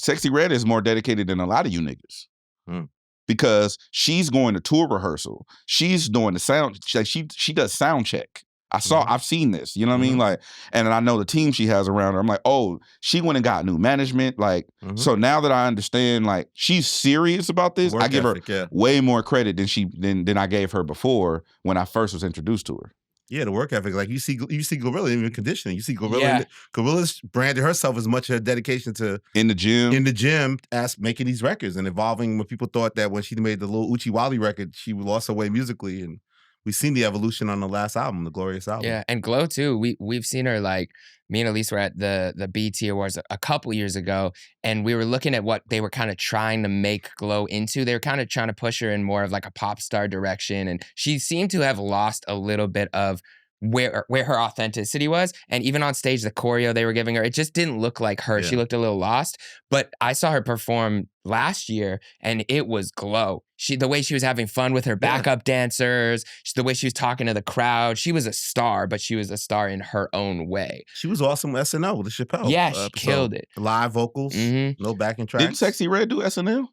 Sexyy Red is more dedicated than a lot of you niggas. Because she's going to tour rehearsal. She's doing the sound, she does sound check. I've seen this, you know what I mean? Like, and I know the team she has around her. I'm like, oh, she went and got new management. Like, so now that I understand, like, she's serious about this, I give her way more credit than I gave her before when I first was introduced to her. Yeah, the work ethic. Like you see Gorilla even conditioning. You see Gorilla. Gorilla's branded herself as much her dedication to in the gym as making these records and evolving. When people thought that when she made the little Uchi Wally record, she lost her way musically, and we've seen the evolution on the last album, the Glorious album. Yeah, and Glow too. We've seen her, like, me and Elise were at the BET Awards a couple years ago, and we were looking at what they were kind of trying to make Glow into. They were kind of trying to push her in more of like a pop star direction, and she seemed to have lost a little bit of where her authenticity was. And even on stage, the choreo they were giving her, it just didn't look like her. She looked a little lost. But I saw her perform last year, and it was Glow. The way she was having fun with her backup dancers, the way she was talking to the crowd. She was a star, but she was a star in her own way. She was awesome with SNL with the Chappelle. Yeah, she killed it. Live vocals, no backing tracks. Didn't Sexyy Red do SNL?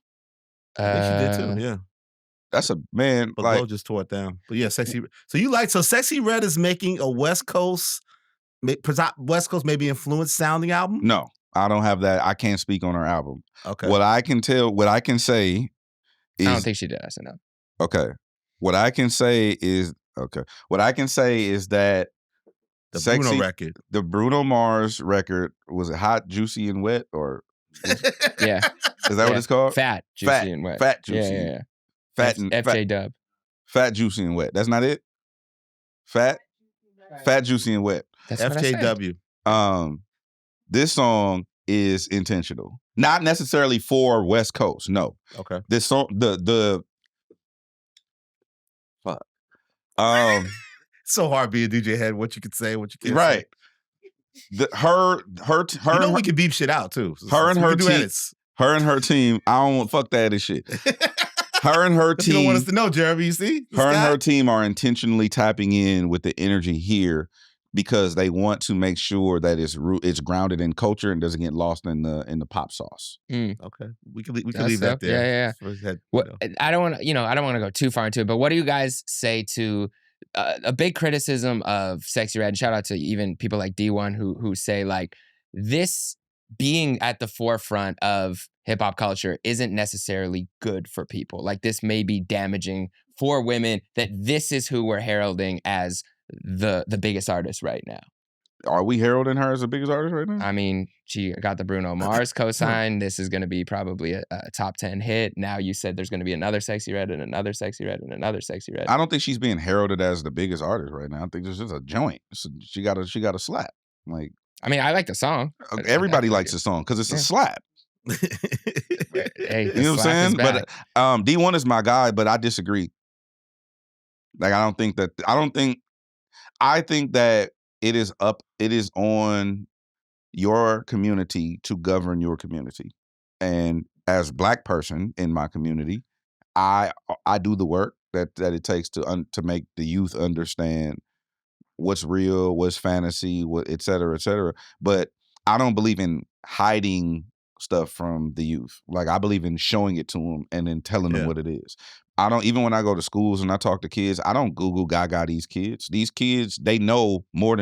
I think she did too. Yeah. That's a man. But like, Glow just tore it down. But yeah, Sexyy. So Sexyy Red is making a West Coast maybe influenced sounding album? No, I don't have that. I can't speak on her album. Okay. What I can say is, I don't think she did SNL. Okay. What I can say is that the Bruno record. The Bruno Mars record, was it Hot, Juicy, and Wet? Or yeah. Is that what it's called? Fat, Juicy, and Wet. Fat, Juicy. Yeah. Fat and FJ Dub. Fat, Juicy, and Wet. That's not it? Fat, Juicy, and Wet. That's FJW. This song is intentional. Not necessarily for West Coast. No. Okay. This song, fuck. So hard being DJ Head, what you could say, what you can't right. say. Her you know we can beep shit out too. Her and her team, I don't want fuck that and shit. Her and her team. You don't want us to know, Jeremy, you see? Her and her team are intentionally tapping in with the energy here because they want to make sure that it's grounded in culture and doesn't get lost in the pop sauce. Okay. We can leave that there. Yeah. I don't want to go too far into it, but what do you guys say to a big criticism of Sexyy Red? And shout out to even people like D1 who say, like, this being at the forefront of hip hop culture isn't necessarily good for people. Like, this may be damaging for women, that this is who we're heralding as the biggest artist right now. Are we heralding her as the biggest artist right now? I mean, she got the Bruno Mars cosign. This is going to be probably a top 10 hit. Now you said there's going to be another Sexyy Red and another Sexyy Red and another Sexyy Red. I don't think she's being heralded as the biggest artist right now. I think it's just a joint. She got a slap. Like, I mean, I like the song. Everybody likes the song because it's a slap. Hey, you know what I'm saying? But D1 is my guy, but I disagree. Like, I think that it is on your community to govern your community. And as Black person in my community, I do the work that it takes to make the youth understand what's real, what's fantasy, what et cetera, et cetera. But I don't believe in hiding stuff from the youth. Like, I believe in showing it to them and then telling them what it is. I don't, even when I go to schools and I talk to kids, I don't Google Gaga these kids. These kids, they know more.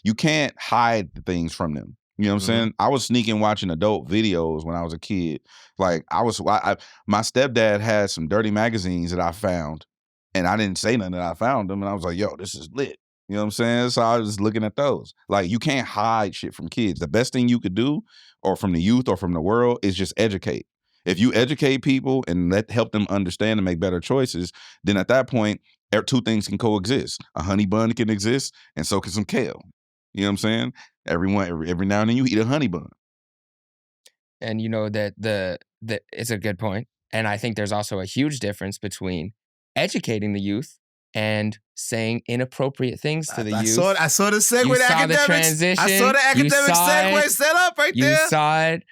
You can't hide the things from them. You know what I'm saying? I was sneaking watching adult videos when I was a kid. Like, my stepdad had some dirty magazines that I found, and I didn't say nothing that I found them, and I was like, yo, this is lit. You know what I'm saying? So I was looking at those. Like, you can't hide shit from kids. The best thing you could do, or from the youth or from the world, is just educate. If you educate people and help them understand and make better choices, then at that point, two things can coexist. A honey bun can exist, and so can some kale. You know what I'm saying? Every now and then you eat a honey bun. And you know that it's a good point. And I think there's also a huge difference between educating the youth and saying inappropriate things to the youth. I saw the segue. You to saw academics. the transition. I saw the academic segue set up right there. You saw it.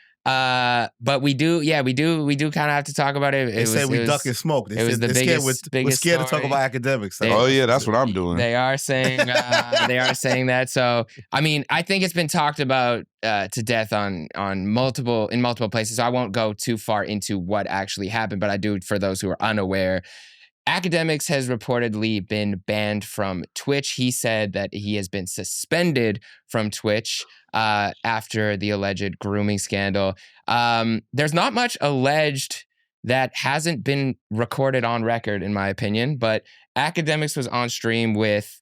But we do kind of have to talk about it. They say we duck and smoke. They said we're scared to talk about academics. Oh yeah, that's what I'm doing. They are saying that. So I mean, I think it's been talked about to death in multiple places. So I won't go too far into what actually happened, but I do, for those who are unaware. Akademiks has reportedly been banned from Twitch. He said that he has been suspended from Twitch after the alleged grooming scandal. There's not much alleged that hasn't been recorded on record, in my opinion, but Akademiks was on stream with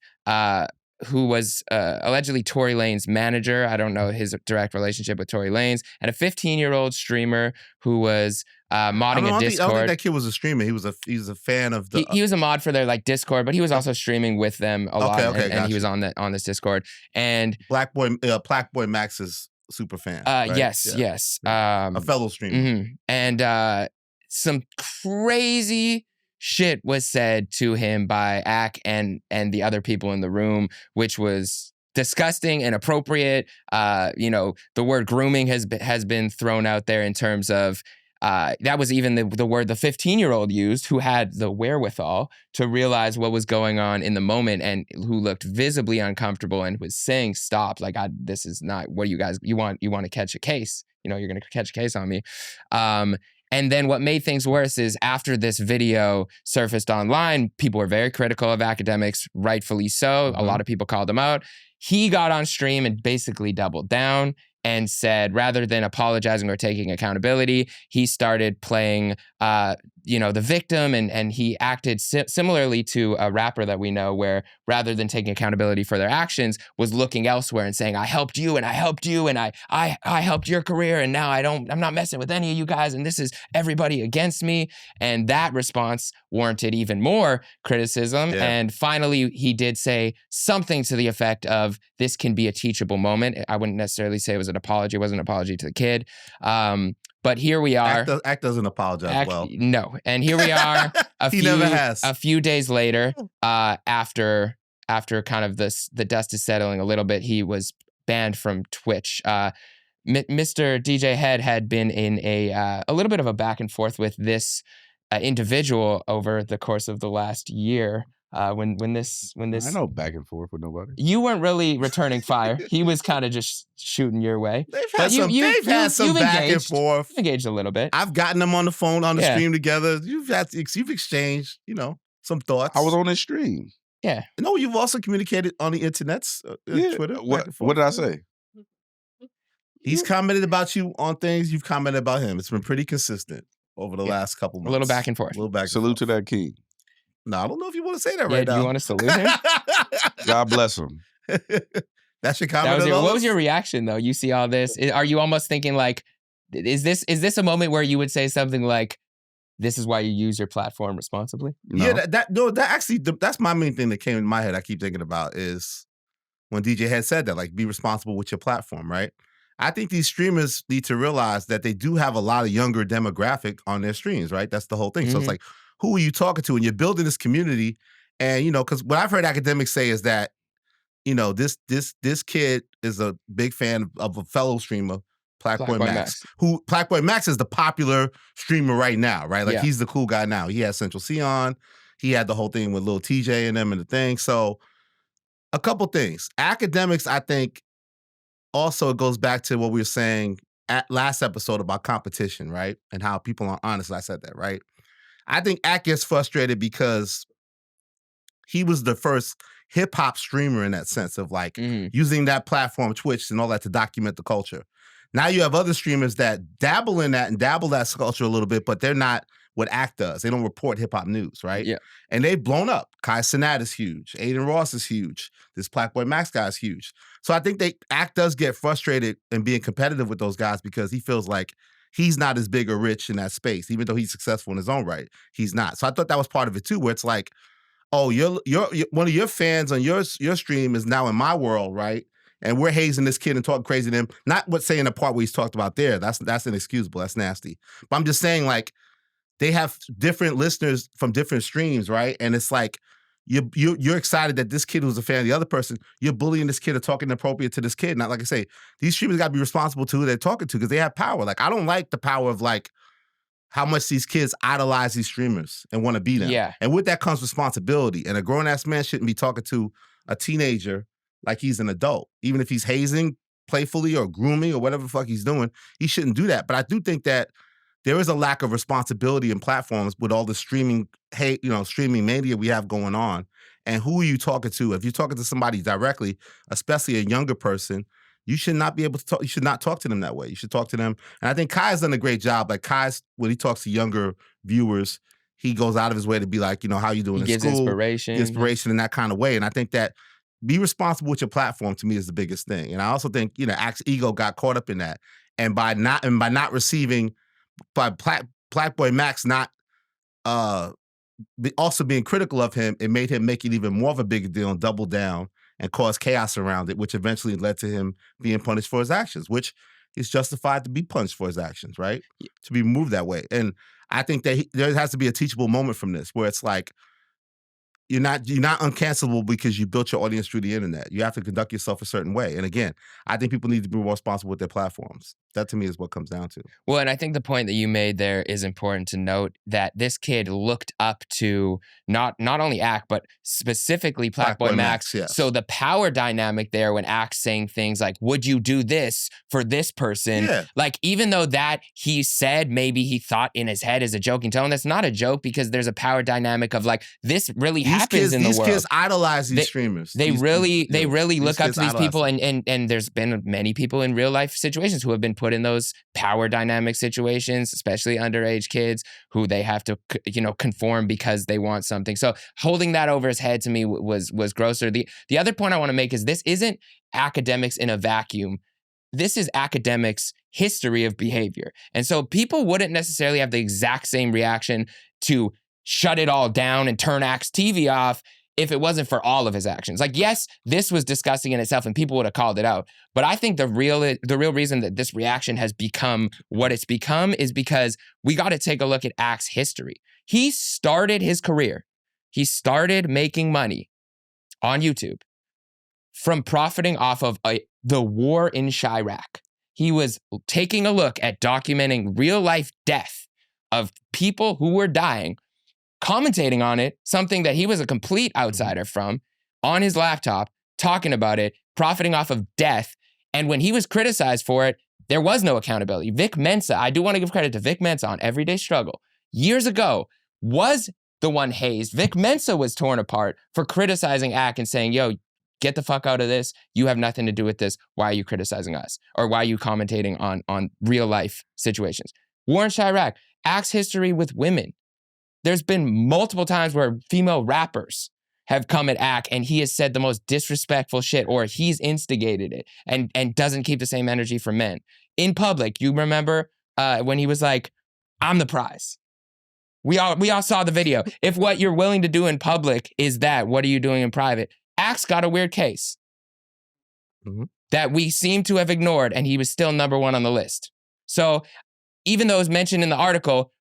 who was allegedly Tory Lanez manager. I don't know his direct relationship with Tory Lanez, and a 15-year-old streamer who was modding a Discord. I don't think that kid was a streamer. He was a fan of the. He was a mod for their Discord, but he was also streaming with them a lot, and gotcha. he was on this Discord. And Black Boy Max's super fan. Right? Yes. A fellow streamer. Mm-hmm. And some crazy shit was said to him by Ak and the other people in the room, which was disgusting, inappropriate. The word grooming has been thrown out there in terms of that was even the word the 15-year-old used, who had the wherewithal to realize what was going on in the moment and who looked visibly uncomfortable and was saying, stop, like, this is not what you guys, you want to catch a case. You're going to catch a case on me. And then what made things worse is after this video surfaced online, people were very critical of Akademiks, rightfully so. Mm-hmm. A lot of people called him out. He got on stream and basically doubled down and said, rather than apologizing or taking accountability, he started playing, the victim, and he acted similarly to a rapper that we know, where rather than taking accountability for their actions, was looking elsewhere and saying, I helped you and I helped you and I helped your career, and now I'm not messing with any of you guys, and this is everybody against me. And that response warranted even more criticism. Yeah. And finally, he did say something to the effect of, this can be a teachable moment. I wouldn't necessarily say it was an apology. It wasn't an apology to the kid. But here we are. Ak doesn't apologize well. No. And here we are a few days later, after kind of the dust is settling a little bit, he was banned from Twitch. Mr. DJ Head had been in a little bit of a back and forth with this individual over the course of the last year. When this I know back and forth with nobody. You weren't really returning fire. He was kind of just shooting your way. They've had some back and forth. You've engaged a little bit. I've gotten them on the phone on the stream together. You've exchanged, some thoughts. I was on his stream. Yeah. No, you've also communicated on the internets, Twitter. What did I say? He's commented about you on things. You've commented about him. It's been pretty consistent over the last couple months. A little back and forth. Salute to that king. No, I don't know if you want to say that right now. Do you want to salute him? God bless him. That's your comment. What was your reaction though? You see all this. Are you almost thinking like, is this a moment where you would say something like, this is why you use your platform responsibly? No. Yeah, that's my main thing that came in my head. I keep thinking about is when DJ had said that, like, be responsible with your platform, right? I think these streamers need to realize that they do have a lot of younger demographic on their streams, right? That's the whole thing. So it's like, who are you talking to? And you're building this community. And, because what I've heard Akademiks say is that you know, this kid is a big fan of a fellow streamer, Blackboy Max. Who Blackboy Max is the popular streamer right now, right? Like he's the cool guy now. He has Central C on. He had the whole thing with Lil TJ and them and the thing. So a couple things. Akademiks, I think, also goes back to what we were saying at last episode about competition, right? And how people aren't honest. I said that, right? I think Ak gets frustrated because he was the first hip hop streamer in that sense of like using that platform, Twitch and all that to document the culture. Now you have other streamers that dabble in that and dabble that culture a little bit, but they're not what Ak does. They don't report hip hop news, right? Yeah. And they've blown up. Kai Cenat is huge. Aiden Ross is huge. This Blackboy Max guy is huge. So I think Ak does get frustrated in being competitive with those guys because he feels like he's not as big or rich in that space, even though he's successful in his own right. He's not. So I thought that was part of it too, where it's like, oh, you're one of your fans on your stream is now in my world, right? And we're hazing this kid and talking crazy to him. Not what saying the part where he's talked about there. That's inexcusable. That's nasty. But I'm just saying, like, they have different listeners from different streams, right? And it's like you're excited that this kid who's a fan of the other person, you're bullying this kid or talking inappropriate to this kid. Not like I say, these streamers got to be responsible to who they're talking to because they have power. Like, I don't like the power of like how much these kids idolize these streamers and want to be them. Yeah. And with that comes responsibility. And a grown-ass man shouldn't be talking to a teenager like he's an adult. Even if he's hazing playfully or grooming or whatever the fuck he's doing, he shouldn't do that. But I do think that there is a lack of responsibility in platforms with all the streaming mania we have going on. And who are you talking to? If you're talking to somebody directly, especially a younger person, you should not be able to talk. You should not talk to them that way. You should talk to them. And I think Kai's done a great job. Like Kai's, when he talks to younger viewers, he goes out of his way to be like, you know, how you doing in gives school? Inspiration in that kind of way. And I think that be responsible with your platform to me is the biggest thing. And I also think, you know, Ak's ego got caught up in that. And by not receiving, by Blackboy Max not also being critical of him, it made him make it even more of a big deal and double down and cause chaos around it, which eventually led to him being punished for his actions, which is justified to be punished for his actions, right? Yeah. To be moved that way. And I think that there has to be a teachable moment from this where it's like, you're not uncancelable because you built your audience through the internet. You have to conduct yourself a certain way. And again, I think people need to be more responsible with their platforms. That to me is what comes down to. Well, and I think the point that you made there is important to note that this kid looked up to not only Ak, but specifically Blackboy Max. Yes. So the power dynamic there when Ak's saying things like, would you do this for this person? Yeah. Like, even though that he said maybe he thought in his head as a joking tone, that's not a joke because there's a power dynamic of like, this really happens in the world. These kids idolize these streamers. They really look up to these people and there's been many people in real life situations who have been put in those power dynamic situations, especially underage kids who they have to, conform because they want something. So holding that over his head to me was grosser. The other point I want to make is this isn't Akademiks in a vacuum. This is Akademiks' history of behavior. And so people wouldn't necessarily have the exact same reaction to shut it all down and turn Ak's TV off if it wasn't for all of his actions. Like, yes, this was disgusting in itself and people would have called it out. But I think the real reason that this reaction has become what it's become is because we got to take a look at Ak's history. He started his career. He started making money on YouTube from profiting off of the war in Chirac. He was taking a look at documenting real life death of people who were dying, commentating on it, something that he was a complete outsider from, on his laptop, talking about it, profiting off of death. And when he was criticized for it, there was no accountability. Vic Mensa, I do want to give credit to Vic Mensa on Everyday Struggle, years ago, was the one hazed. Vic Mensa was torn apart for criticizing Ak and saying, yo, get the fuck out of this. You have nothing to do with this. Why are you criticizing us? Or why are you commentating on real life situations? War in Chirac, Ak's history with women. There's been multiple times where female rappers have come at Ak and he has said the most disrespectful shit or he's instigated it and doesn't keep the same energy for men. In public, you remember when he was like, I'm the prize. We all saw the video. If what you're willing to do in public is that, what are you doing in private? Ak's got a weird case that we seem to have ignored and he was still number one on the list. So even though it was mentioned in the article,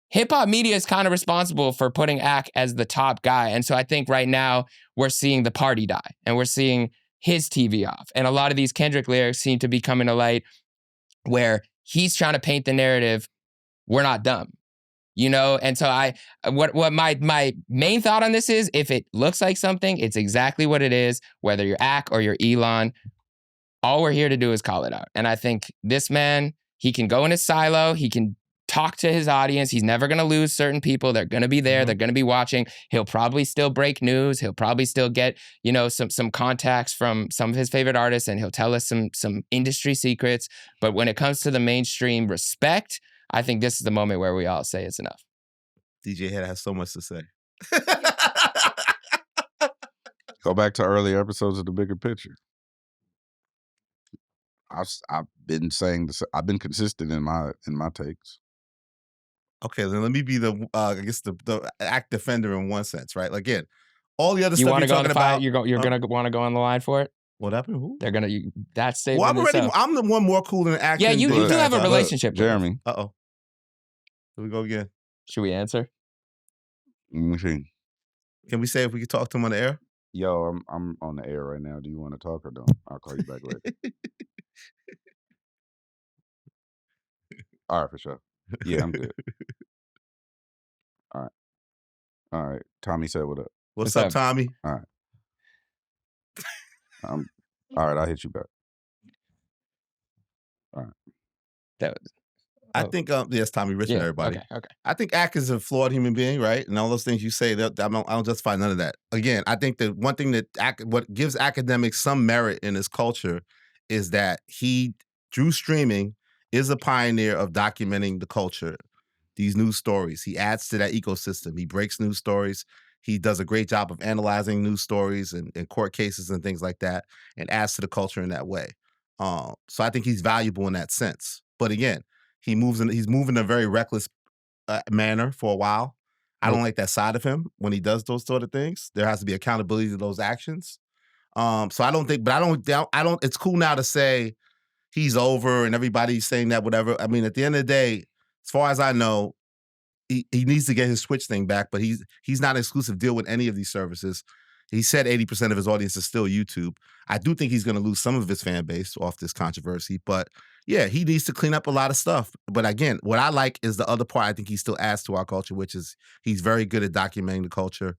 hip hop media is kind of responsible for putting Ak as the top guy. And so I think right now we're seeing the party die and we're seeing his TV off. And a lot of these Kendrick lyrics seem to be coming to light where he's trying to paint the narrative, we're not dumb. You know, and so what my main thought on this is, if it looks like something, it's exactly what it is, whether you're Ak or you're Elon. All we're here to do is call it out. And I think this man, he can go in his silo, he can talk to his audience. He's never going to lose certain people. They're going to be there. They're going to be watching. He'll probably still break news. He'll probably still get, you know, some contacts from some of his favorite artists, and he'll tell us some industry secrets. But when it comes to the mainstream respect, I think this is the moment where we all say it's enough. DJ Head has so much to say. Go back to earlier episodes of The Bigger Picture. I've been saying this. I've been consistent in my takes. Okay, then let me be the I guess the act defender in one sense, right? Like, again, all the other You stuff want you're to go on talking the fight? about. You're gonna want to go on the line for it. What happened? Who? They're gonna that statement. Well, I'm already. itself. I'm the one more cool than acting. Yeah, you do have a relationship, with him. Jeremy. Uh-oh. Here we go again. Should we answer? Let me see. Can we say if we could talk to him on the air? Yo, I'm on the air right now. Do you want to talk or don't? I'll call you back later. All right, for sure. Yeah, I'm good. All right. Tommy said what up. What's up, Tommy? All right. All right, I'll hit you back. All right. That was, I think, yes, Tommy Richman, everybody. Okay. I think Ak is a flawed human being, right? And all those things you say, I don't justify none of that. Again, I think that one thing that what gives Akademiks some merit in his culture is that he, through streaming, is a pioneer of documenting the culture, these news stories. He adds to that ecosystem. He breaks news stories. He does a great job of analyzing news stories and court cases and things like that, and adds to the culture in that way. So I think he's valuable in that sense. But again, he's moving in a very reckless manner for a while. I don't like that side of him when he does those sort of things. There has to be accountability to those actions. So I don't think, but I don't. It's cool now to say he's over and everybody's saying that, whatever. I mean, at the end of the day, as far as I know, he needs to get his Twitch thing back, but he's not an exclusive deal with any of these services. He said 80% of his audience is still YouTube. I do think he's going to lose some of his fan base off this controversy, but yeah, he needs to clean up a lot of stuff. But again, what I like is the other part I think he still adds to our culture, which is he's very good at documenting the culture.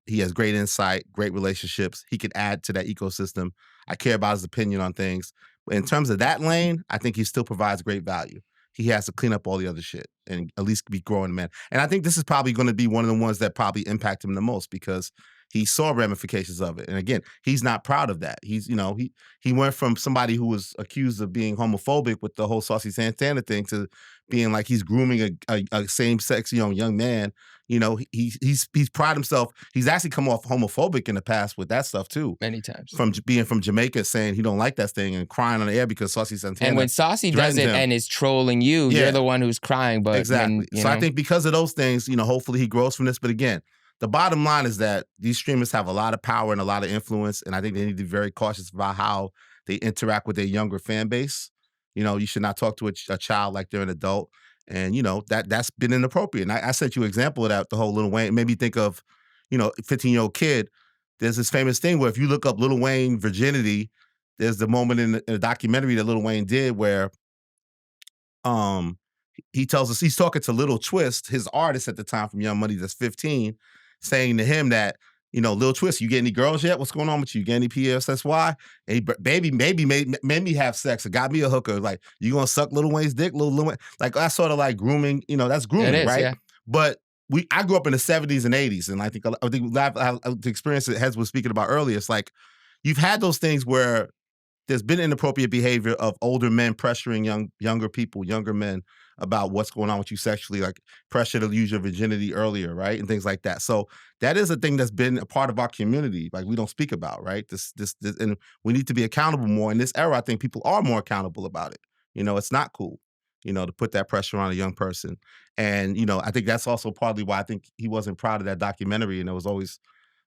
He has great insight, great relationships. He can add to that ecosystem. I care about his opinion on things. But in terms of that lane, I think he still provides great value. He has to clean up all the other shit and at least be growing, man. And I think this is probably going to be one of the ones that probably impact him the most because he saw ramifications of it. And again, he's not proud of that. He's, he went from somebody who was accused of being homophobic with the whole Saucy Santana thing to being like he's grooming a same-sex young man. He's prided himself. He's actually come off homophobic in the past with that stuff too. Many times. From being from Jamaica, saying he don't like that thing and crying on the air because Saucy Santana. And when Saucy does it and is trolling you, you're the one who's crying. But exactly. So I think because of those things, hopefully he grows from this. But again, the bottom line is that these streamers have a lot of power and a lot of influence, and I think they need to be very cautious about how they interact with their younger fan base. You should not talk to a child like they're an adult. And, that's been inappropriate. And I sent you an example of that, the whole Lil Wayne. It made me think of, a 15-year-old kid. There's this famous thing where if you look up Lil Wayne virginity, there's the moment in the documentary that Lil Wayne did where he tells us, he's talking to Lil Twist, his artist at the time from Young Money that's 15, saying to him that, Lil Twist, you get any girls yet? What's going on with you? You get any PSSY? And he, baby, maybe made me have sex or got me a hooker. Like, you gonna suck Lil Wayne's dick? Lil Wayne? Like, that's sort of like grooming, that's grooming, it is, right? Yeah. But I grew up in the 70s and 80s, and I think the experience that Hez was speaking about earlier, it's like, you've had those things where there's been inappropriate behavior of older men pressuring younger men about what's going on with you sexually, like pressure to use your virginity earlier, right? And things like that. So that is a thing that's been a part of our community, like we don't speak about, right? This, and we need to be accountable more. In this era, I think people are more accountable about it. It's not cool, to put that pressure on a young person. And, I think that's also partly why I think he wasn't proud of that documentary, and there was always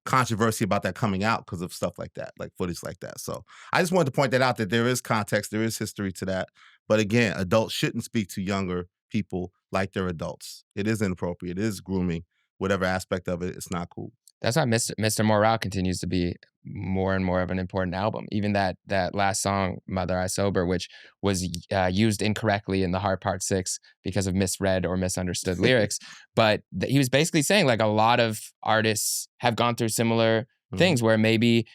controversy about that coming out because of stuff like that, like footage like that. So I just wanted to point that out, that there is context, there is history to that. But again, adults shouldn't speak to younger people like they're adults. It is inappropriate. It is grooming. Whatever aspect of it, it's not cool. That's why Mr. Morale continues to be more and more of an important album. Even that last song, Mother I Sober, which was used incorrectly in the Hard Part 6 because of misread or misunderstood lyrics. But he was basically saying like a lot of artists have gone through similar things where maybe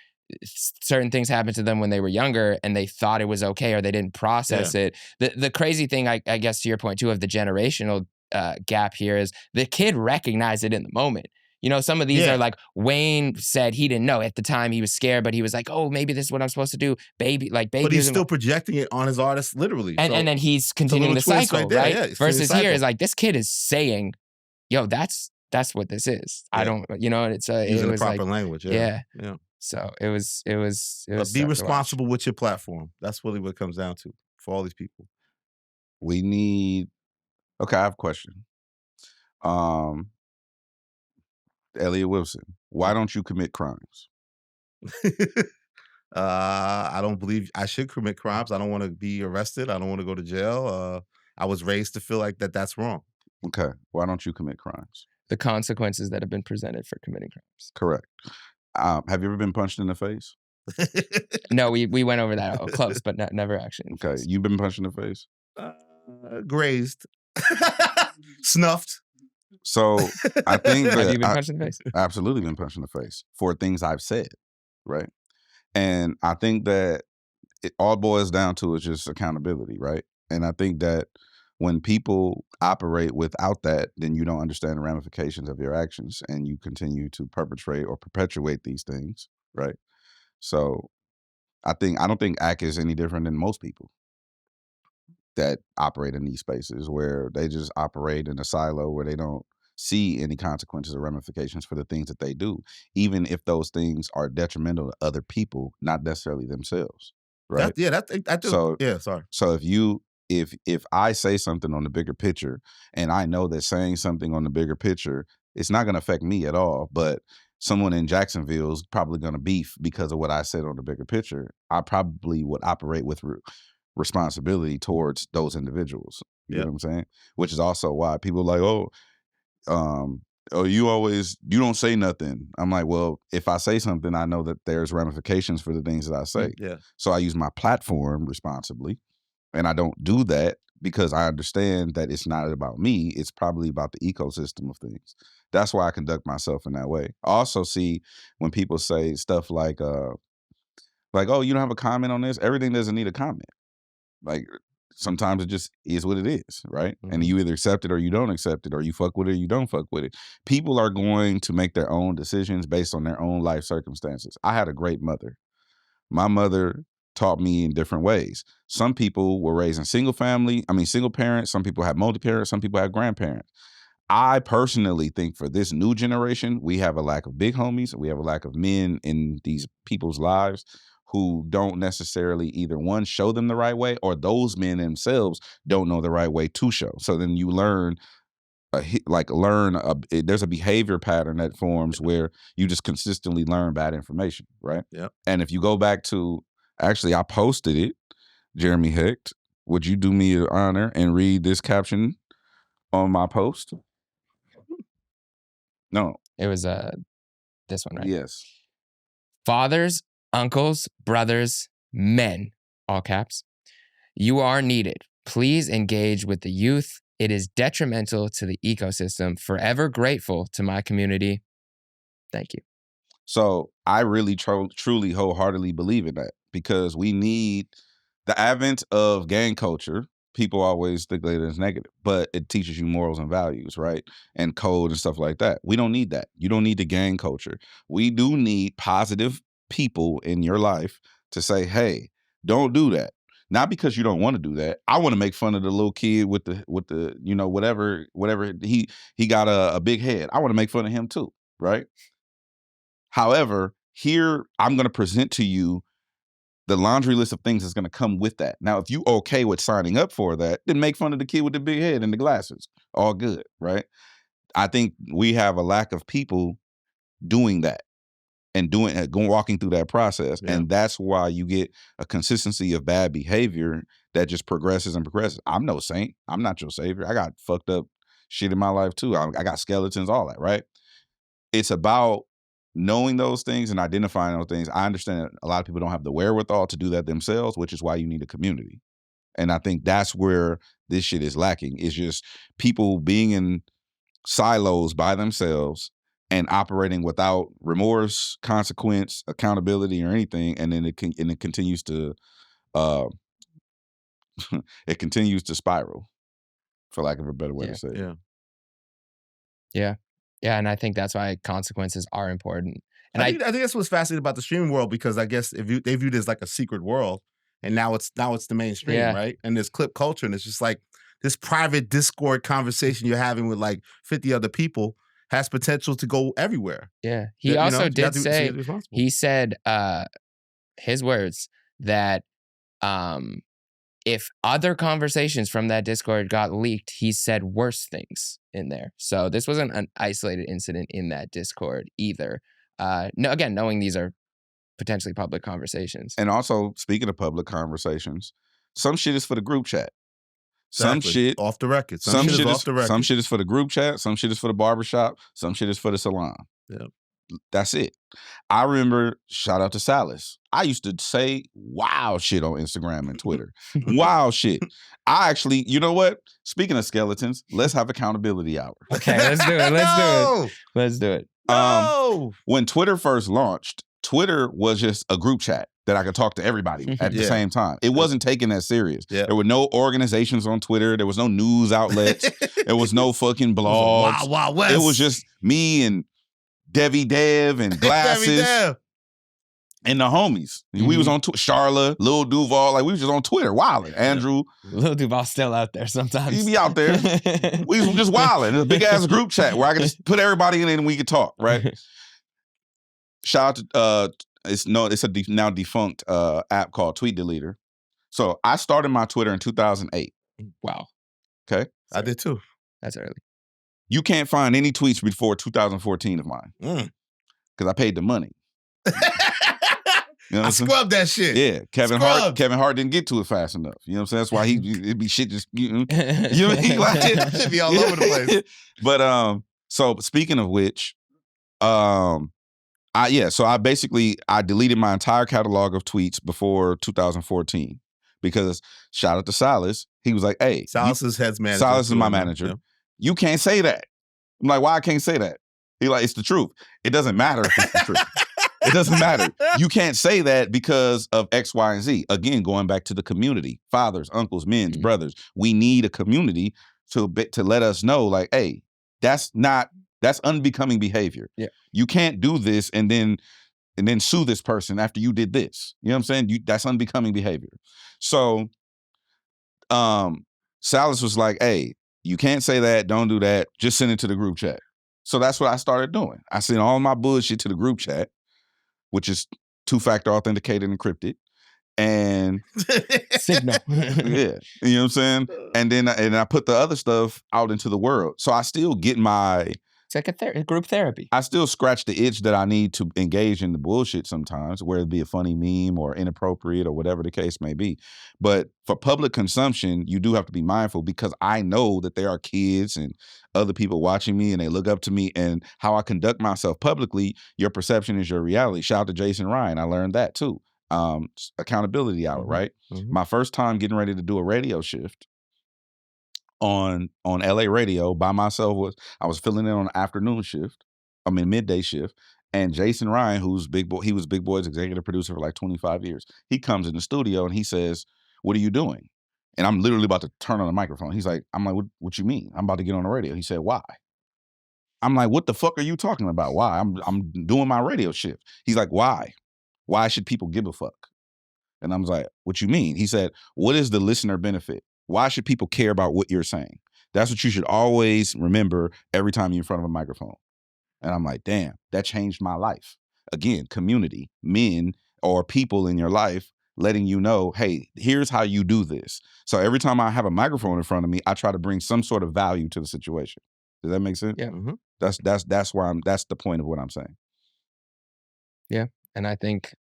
certain things happened to them when they were younger and they thought it was okay or they didn't process it. The crazy thing, I guess to your point too, of the generational gap here is the kid recognized it in the moment. You know, some of these are like Wayne said he didn't know at the time. He was scared, but he was like, "Oh, maybe this is what I'm supposed to do." Baby. But he's still projecting it on his artist, literally. And then he's continuing the cycle, right? Yeah, versus here is like this kid is saying, "Yo, that's what this is." I don't, you know, it's using it was the proper like, language. yeah. So it was. But be responsible with your platform. That's really what it comes down to for all these people. We need. Okay, I have a question. Elliott Wilson, why don't you commit crimes? I don't believe I should commit crimes. I don't want to be arrested. I don't want to go to jail. I was raised to feel like that's wrong. Okay, why don't you commit crimes? The consequences that have been presented for committing crimes. Correct. Have you ever been punched in the face? No, we went over that close, but never actually. Okay, you've been punched in the face? Grazed. Snuffed. So I think that have you been punched in the face? Absolutely been punched in the face for things I've said, right? And I think that it all boils down to is just accountability, right? And I think that when people operate without that, then you don't understand the ramifications of your actions and you continue to perpetrate or perpetuate these things, right? So I don't think ACT is any different than most people that operate in these spaces where they just operate in a silo where they don't see any consequences or ramifications for the things that they do, even if those things are detrimental to other people, not necessarily themselves, right? I do. So if I say something on the bigger picture and I know that saying something on the bigger picture, it's not going to affect me at all, but someone in Jacksonville is probably going to beef because of what I said on the bigger picture, I probably would operate with responsibility towards those individuals. You know what I'm saying? Which is also why people are like, you don't say nothing. I'm like, well, if I say something, I know that there's ramifications for the things that I say. Yeah. So I use my platform responsibly, and I don't do that because I understand that it's not about me. It's probably about the ecosystem of things. That's why I conduct myself in that way. I also see when people say stuff like, oh, you don't have a comment on this. Everything doesn't need a comment. Like, sometimes it just is what it is, right? And you either accept it or you don't accept it, or you fuck with it or you don't fuck with it. People are going to make their own decisions based on their own life circumstances. I had a great mother. My mother taught me in different ways. Some people were raised in single parents. Some people have multi-parents. Some people have grandparents. I personally think for this new generation, we have a lack of big homies. We have a lack of men in these people's lives who don't necessarily either one show them the right way, or those men themselves don't know the right way to show. So then you learn, there's a behavior pattern that forms where you just consistently learn bad information, right? Yeah. And if you go back to, actually, I posted it, Jeremy Hecht, would you do me an honor and read this caption on my post? No. It was this one, right? Yes. Fathers, uncles, brothers, men, all caps, you are needed. Please engage with the youth. It is detrimental to the ecosystem. Forever grateful to my community. Thank you. So I really truly wholeheartedly believe in that, because we need the advent of gang culture. People always think that it's negative, but it teaches you morals and values, right? And code and stuff like that. We don't need that. You don't need the gang culture. We do need positive people in your life to say, hey, don't do that. Not because you don't want to do that. I want to make fun of the little kid with the whatever he got a big head. I want to make fun of him too, right? However, here I'm going to present to you the laundry list of things that's going to come with that. Now, if you okay with signing up for that, then make fun of the kid with the big head and the glasses. All good, right? I think we have a lack of people doing that and walking through that process. Yeah. And that's why you get a consistency of bad behavior that just progresses and progresses. I'm no saint. I'm not your savior. I got fucked up shit in my life too. I got skeletons, all that, right? It's about knowing those things and identifying those things, I understand that a lot of people don't have the wherewithal to do that themselves, which is why you need a community. And I think that's where this shit is lacking. It's just people being in silos by themselves and operating without remorse, consequence, accountability, or anything, and then it continues to it continues to spiral, for lack of a better way to say it. Yeah, and I think that's why consequences are important. And I think that's what's fascinating about the streaming world, because I guess they view it as like a secret world, and now it's the mainstream, right? And there's clip culture, and it's just like this private Discord conversation you're having with like 50 other people has potential to go everywhere. Yeah, he also did say, he said his words that if other conversations from that Discord got leaked, he said worse things in there. So this wasn't an isolated incident in that Discord either. No, again, knowing these are potentially public conversations. And also, speaking of public conversations, some shit is for the group chat. Some Exactly. shit off the record. Some shit is off the record. Some shit is for the group chat. Some shit is for the barbershop. Some shit is for the salon. Yeah. That's it. I remember, shout out to Salas. I used to say wild shit on Instagram and Twitter. Wild shit. I actually, you know what? Speaking of skeletons, let's have accountability hour. Okay, let's do it. Let's do it. No! When Twitter first launched, Twitter was just a group chat that I could talk to everybody at the same time. It wasn't taken that serious. Yeah. There were no organizations on Twitter. There was no news outlets. There was no fucking blogs. Wild, Wild West. It was just me and Devi Dev and Glasses and the homies. We was on Charlotte, Lil Duval. Like, we was just on Twitter wilding. Andrew. Lil Duval's still out there sometimes. He be out there. We was just wilding. It's a big ass group chat where I could just put everybody in it and we could talk, right? Shout out to it's a now defunct app called Tweet Deleter. So I started my Twitter in 2008. Wow. Okay. I did too. That's early. You can't find any tweets before 2014 of mine. Because I paid the money. You know I scrubbed that shit. Yeah. Kevin Hart didn't get to it fast enough. You know what I'm saying? That's why it'd be shit just, you know what I mean? Like, that should be all over the place. But so speaking of which, so I deleted my entire catalog of tweets before 2014 because shout out to Silas. He was like, hey. Silas is head's manager. Silas is my manager. Yeah. You can't say that. I'm like, why I can't say that? He like, it's the truth. It doesn't matter if it's the truth. It doesn't matter. You can't say that because of X, Y, and Z. Again, going back to the community, fathers, uncles, men, brothers. We need a community to let us know, like, hey, that's unbecoming behavior. Yeah. You can't do this and then sue this person after you did this. You know what I'm saying? That's unbecoming behavior. So Salas was like, hey, you can't say that, don't do that, just send it to the group chat. So that's what I started doing. I sent all my bullshit to the group chat, which is 2-factor authenticated and encrypted. And Signal. Yeah. You know what I'm saying? And then I put the other stuff out into the world. So I still get it's like a group therapy. I still scratch the itch that I need to engage in the bullshit sometimes, whether it be a funny meme or inappropriate or whatever the case may be. But for public consumption, you do have to be mindful because I know that there are kids and other people watching me and they look up to me, and how I conduct myself publicly, your perception is your reality. Shout out to Jason Ryan. I learned that too. Accountability hour, right? Mm-hmm. My first time getting ready to do a radio shift on LA radio by myself I was filling in on an afternoon shift, midday shift, and Jason Ryan, who's Big Boy, he was Big Boy's executive producer for like 25 years. He comes in the studio and he says, "What are you doing?" And I'm literally about to turn on the microphone. He's like, I'm like, what you mean? I'm about to get on the radio. He said, "Why?" I'm like, what the fuck are you talking about? Why? I'm doing my radio shift. He's like, why? Why should people give a fuck? And I was like, what you mean? He said, what is the listener benefit? Why should people care about what you're saying? That's what you should always remember every time you're in front of a microphone. And I'm like, damn, that changed my life. Again, community, men or people in your life letting you know, hey, here's how you do this. So every time I have a microphone in front of me, I try to bring some sort of value to the situation. Does that make sense? Yeah. Mm-hmm. That's the point of what I'm saying. Yeah. And I think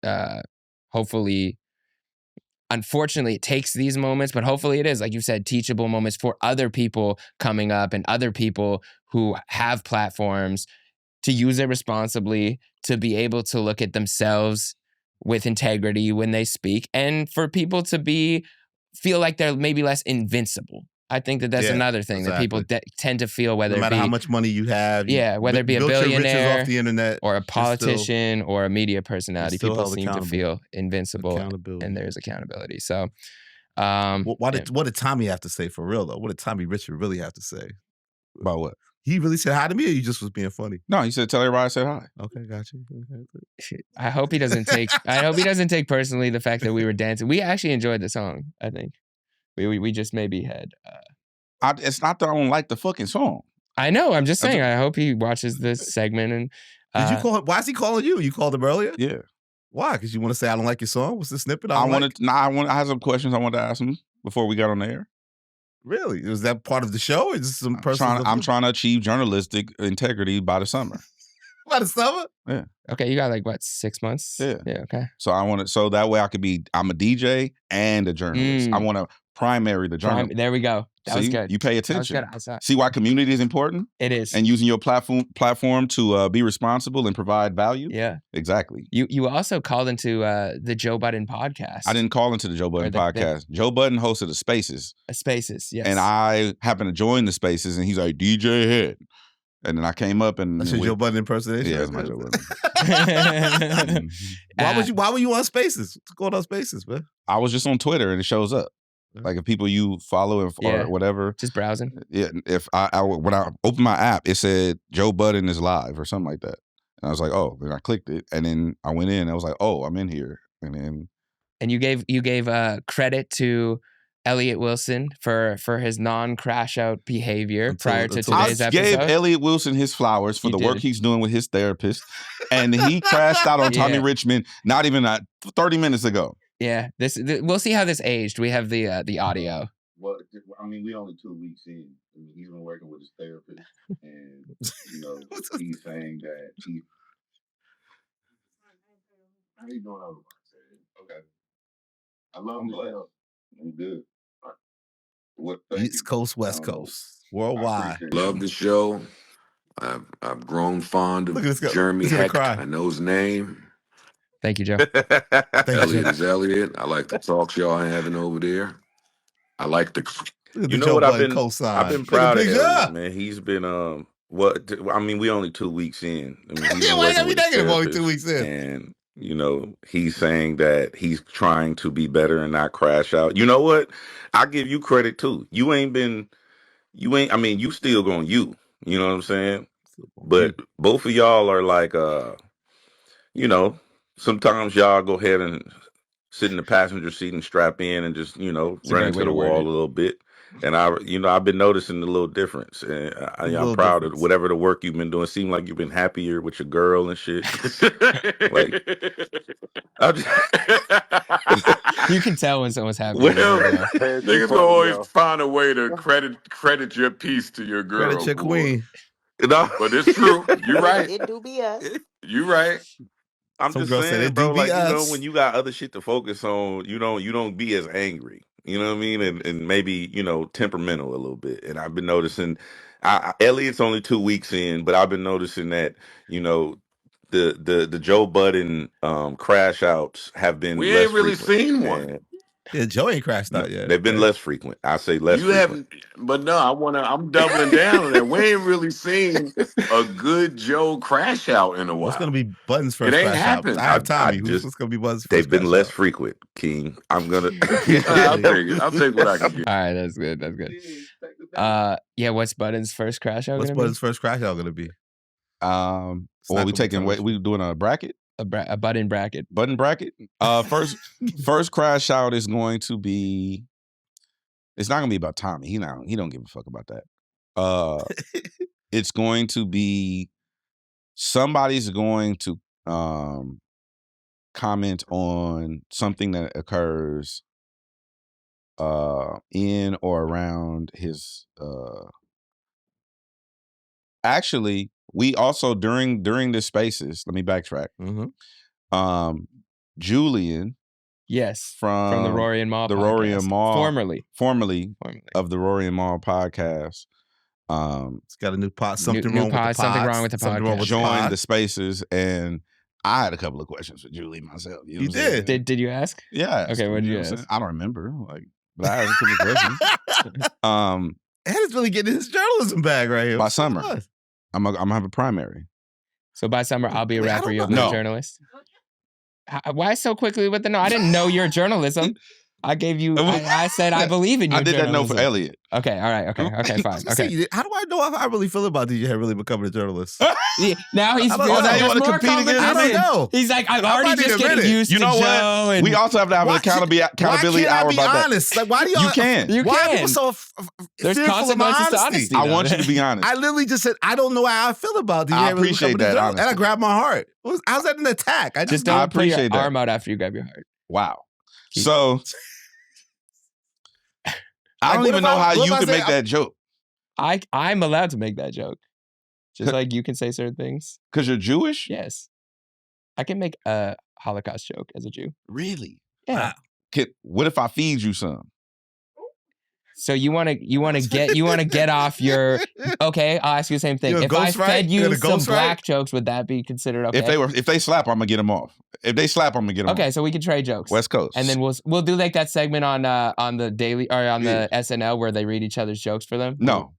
hopefully, unfortunately, it takes these moments, but hopefully it is, like you said, teachable moments for other people coming up and other people who have platforms to use it responsibly, to be able to look at themselves with integrity when they speak, and for people to feel like they're maybe less invincible. I think that that's another thing that people tend to feel, whether no matter it be how much money you have, whether it be a built your riches billionaire off the internet, or a politician or a media personality, still people held seem to accountable. feel invincible, Accountability. and there's accountability. So, what did Tommy have to say for real though? What did Tommy Richman really have to say About what? He really said hi to me, or you just was being funny? No, he said tell everybody I said hi. Okay, got you. Okay. I hope he doesn't take personally the fact that we were dancing. We actually enjoyed the song. I think we just maybe had. It's not that I don't like the fucking song. I know. I'm just saying. I hope he watches this segment. And did you call him? Why is he calling you? You called him earlier? Yeah. Why? Because you want to say I don't like your song? What's the snippet? I had some questions I wanted to ask him before we got on the air. Really? Was that part of the show? Or is this some personal? I'm trying to achieve journalistic integrity by the summer. By the summer? Yeah. Okay, you got like what, 6 months? Yeah. Yeah. Okay. So so that way I'm a DJ and a journalist. I want to primary the journalist. There we go. That was good. You pay attention. That was good. See why community is important? It is. And using your platform to be responsible and provide value? Yeah. Exactly. You also called into the Joe Budden podcast. I didn't call into the Joe Budden podcast. Joe Budden hosted a Spaces. Spaces, yes. And I happened to join the Spaces, and he's like, DJ Head. And then I came up and... That's your Joe Budden impersonation? Yeah, that's my Joe Budden. Why were you on Spaces? What's going on Spaces, man? I was just on Twitter, and it shows up. Like if people you follow or whatever. Just browsing. Yeah. If when I opened my app, it said Joe Budden is live or something like that. And I was like, oh, then I clicked it. And then I went in and I was like, oh, I'm in here. And then. And you gave credit to Elliott Wilson for his non-crash out behavior prior to today's episode. I gave Elliott Wilson his flowers for the work he's doing with his therapist. And he crashed out on Tommy Richman not even 30 minutes ago. Yeah, we'll see how this aged. We have the audio. Well, I mean, we only 2 weeks in. I mean, he's been working with his therapist, and he's saying that he. How you doing? Okay, I love him. I'm good. East Coast, West Coast, worldwide. Love the show. I've grown fond of Jeremy Heck. I know his name. Thank you, Joe. Elliott is Elliott. I like the talks y'all having over there. I like the. You know what I've been proud of Elliott, man. He's been I mean, we only 2 weeks in. I mean, why gotta be negative? Only 2 weeks in, and he's saying that he's trying to be better and not crash out. You know what? I give you credit too. I mean, you still going you. You know what I'm saying? But both of y'all are like, sometimes y'all go ahead and sit in the passenger seat and strap in and just, run into the wall a little bit. And I've been noticing the little difference. And I'm proud of whatever the work you've been doing. Seemed like you've been happier with your girl and shit. You can tell when someone's happy. Well, niggas always find a way to credit your piece to your girl. Credit your queen. No. But it's true. You're right. It do be us. You're right. I'm just saying, bro, like, when you got other shit to focus on, you don't be as angry. You know what I mean? And maybe, temperamental a little bit. And I've been noticing, Elliott's only 2 weeks in, but I've been noticing that, the Joe Budden crash outs have been We less ain't really frequent. seen one. Yeah, Joe ain't crashed out yet. They've been less frequent. I say less frequent. Haven't, but no, I'm doubling down on that. We ain't really seen a good Joe crash out in a while. What's gonna be Budden's first It ain't crash happened. out? I have Tommy. What's gonna be Budden's first They've been less out? frequent, King. I'm gonna I'll take it. I'll take what I can get. All right, that's good. That's good. What's Budden's first crash out? What's Budden's first crash out gonna be? We doing a bracket? A Budden bracket. Budden bracket. First crash out is going to be. It's not gonna be about Tommy. He don't give a fuck about that. It's going to be somebody's going to comment on something that occurs in or around his. Actually, we also during the Spaces. Let me backtrack. Mm-hmm. Julian, yes, from the Rory and Mal, Rory and Mal, formerly of the Rory and Mal podcast. It's got a new pod. Something wrong with the pod. Something wrong with the podcast. Joined the Spaces, and I had a couple of questions for Julie myself. You, know You what I'm saying? Did you ask? Yeah. I asked Okay, her, what'd you know what I'm ask? saying? I don't remember. But I asked a couple of questions. Ed is really getting his journalism bag right here. By What's going summer. on? I'm gonna have a primary. So by summer, I'll be a Wait, I rapper. don't You'll be know. a journalist. Why so quickly with the no? I didn't know your journalism. I gave you. I said I believe in your I did that note for journalism. Elliott. Okay, all right, okay, I fine, was gonna okay. say, how do I know how I really feel about DJ Head really becoming a journalist? Yeah, now he's I don't feeling know. like You wanna there's more compete against I don't competition. know. He's like, I'm I already might need just a getting minute. used You to know Joe. what? And We also have to have an Why accountability can't I hour be about honest? Like, why do y'all? You can. You Why are can. people so There's fearful of my consequences to honesty? honesty. that. I want you to be honest. I literally just said I don't know how I feel about DJ I Head really appreciate becoming a that, journalist. And I honestly. grabbed my heart. How's that an attack? I just just don't I put your appreciate that. arm out after you grab your heart. Wow. Keep- So I don't what even if know how what you if I can say make that joke I'm allowed to make that joke. Just like you can say certain things. because you're Jewish. Yes. I can make a Holocaust joke as a Jew. Really? Yeah. What if I feed you some? So you want to get off your. Okay, I'll ask you the same thing. You If gonna I ghost write? fed You you gonna some ghost write? black jokes, would that be considered okay? If they slap, I'm gonna get them off. If they slap, I'm gonna get them Okay, off. so we can trade jokes. West Coast. And then we'll do like that segment on the daily or on the SNL where they read each other's jokes for them. no,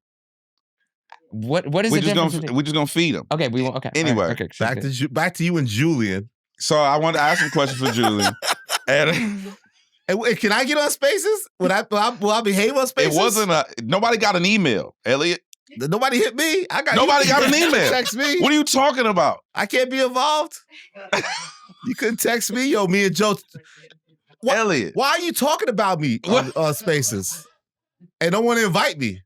What is we're the just difference? gonna we're just gonna feed them. Okay, we won't. Okay. Anyway, all right, okay. back to you and Julian. So I wanted to ask some questions for Julian. And And wait, can I get on Spaces? Will I behave on it Spaces? wasn't nobody got an email, Elliott. Nobody hit me. Nobody got an email. Text me. What are you talking about? I can't be involved. You couldn't text me, yo. Me and Joe. What? Elliott. Why are you talking about me on Spaces? And don't want to invite me.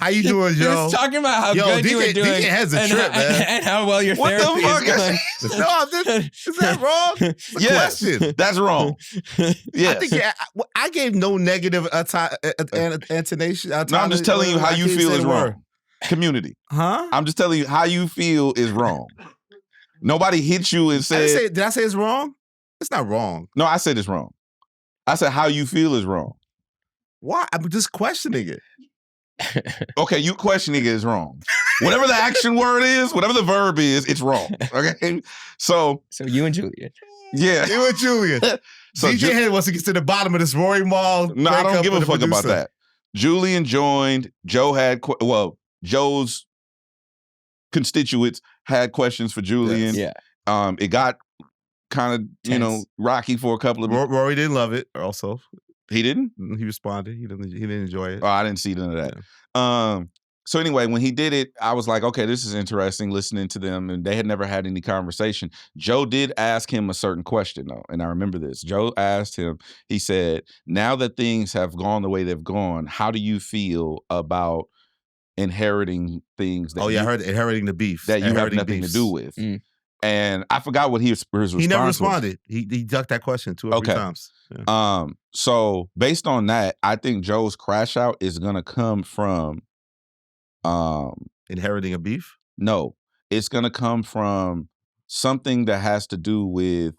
How you doing, He Joe? was talking about how good you were doing. DJ has a trip, man. And how well your What the therapy fuck? is going. No, is that wrong? It's a Yes, question. that's wrong. Yes. I think I gave no negative intonation. No, I'm just telling you how you feel is wrong. Community. Huh? I'm just telling you how you feel is wrong. Nobody hit you and said, Did I say it's wrong? It's not wrong. no, I said it's wrong. I said how you feel is wrong. Why? I'm just questioning it. Okay, you questioning it is wrong. Whatever the action word is, whatever the verb is, it's wrong. Okay? So you and Julian. yeah. You and Julian. So DJ Head wants to get to the bottom of this Rory Mall. No, I don't breakup give a with the fuck about producer. that. Julian joined. Joe had Joe's constituents had questions for Julian. Yeah. It got kind of rocky for a couple of. Rory didn't love it. Also, He didn't. he responded. He didn't enjoy it. Oh, I didn't see none of that. Yeah. So anyway, when he did it, I was like, okay, this is interesting listening to them. And they had never had any conversation. Joe did ask him a certain question, though. And I remember this. Joe asked him, he said, now that things have gone the way they've gone, how do you feel about inheriting things that I heard inheriting the beef. that you have Inheriting nothing beefs. to do with? Mm. And I forgot what his response He never was. responded. He ducked that question 2 or 3 Okay. times. Yeah. So based on that, I think Joe's crash out is gonna come from Inheriting a beef? no, it's gonna come from something that has to do with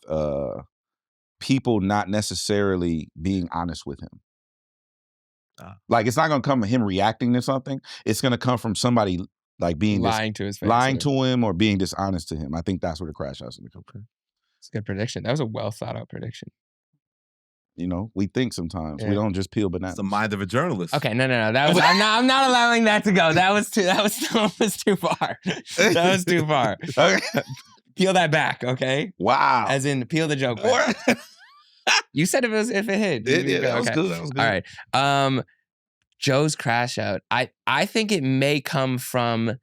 people not necessarily being honest with him. Like it's not gonna come from him reacting to something. It's gonna come from somebody like being lying to his face. lying to him or being dishonest to him. I think that's where the crash out's gonna come from. It's a good prediction. That was a well thought out prediction. You know, we think sometimes. Yeah. We don't just peel bananas. It's the mind of a journalist. Okay, no. That was I'm not allowing that to go. That was too far. That was too far. Okay. Peel that back, okay? Wow. As in peel the joke back. You said if it hit. Yeah, that was good. That was good. All right. Joe's crash out. I think it may come from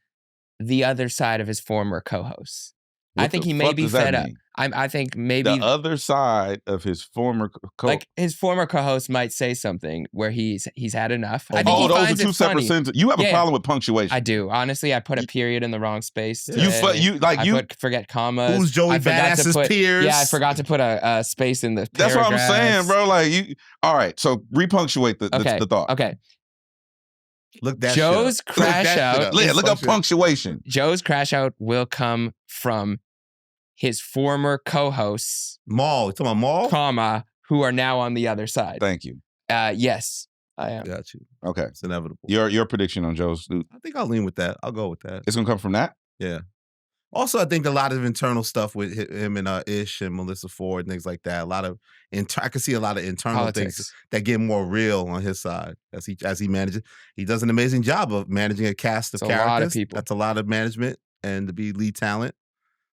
the other side of his former co-hosts. I think he may be fed up. I think maybe the other side of his former like his former co-host might say something where he's had enough. I think oh, he those are finds two it separate funny. sentences. You have a Yeah. problem with punctuation. I do. Honestly, I put a period in the wrong space. You forget commas. Who's Joey I forgot to Badass's put- peers? Yeah, I forgot to put a space in the That's what I'm saying, paragraphs. bro. Like you. All right. So repunctuate the thought. Okay. Look that Joe's shit up. crash Look that out. shit up. Yeah, look up Function. punctuation. Joe's crash out will come from his former co-hosts, Maul. You talking about Maul? comma, who are now on the other side. Thank you. Yes, I am. Got you. Okay. It's inevitable. Your prediction on Joe's. I think I'll lean with that. I'll go with that. It's gonna come from that. Yeah. Also, I think a lot of internal stuff with him and Ish and Melissa Ford and things like that. A lot of I can see a lot of internal things Politics. that get more real on his side as he manages. He does an amazing job of managing a cast of It's a characters. lot of people. That's a lot of management and to be lead talent.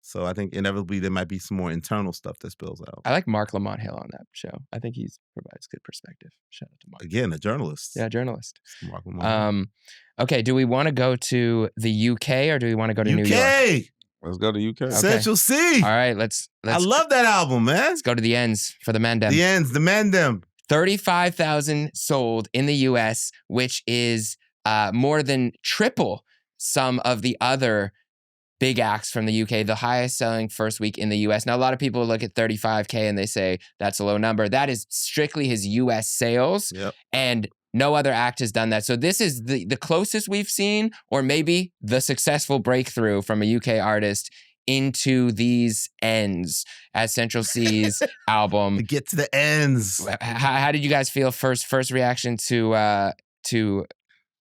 So I think inevitably there might be some more internal stuff that spills out. I like Mark Lamont Hill on that show. I think he provides good perspective. Shout out to Mark. Again, a journalist. Yeah, journalist. Mark Lamont. Okay, do we want to go to the UK or do we want to go to New York? UK. Let's go to UK. Okay. Central C. All right, let's I love that album, man. Let's go to the ends for the Mandem. The ends, the Mandem. 35,000 sold in the US, which is more than triple some of the other big acts from the UK, the highest selling first week in the US. Now, a lot of people look at 35K and they say that's a low number. That is strictly his US sales. Yep. And no other act has done that. So this is the closest we've seen, or maybe the successful breakthrough from a UK artist into these ends as Central C's album. To get to the ends. How did you guys feel first reaction to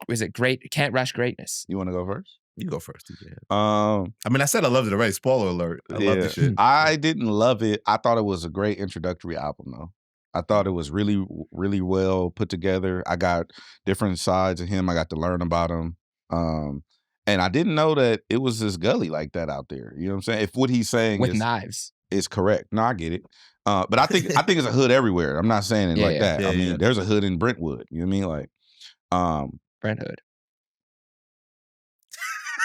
was it great? Can't Rush Greatness. You want to go first? You go first, DJ. I mean, I said I loved it already. Spoiler alert. I love the shit. I didn't love it. I thought it was a great introductory album, though. I thought it was really, really well put together. I got different sides of him. I got to learn about him. And I didn't know that it was this gully like that out there. You know what I'm saying? If what he's saying with knives is correct. No, I get it. But I think it's a hood everywhere. I'm not saying it like that. Yeah, I mean, there's a hood in Brentwood. You know what I mean? Like, Brentwood.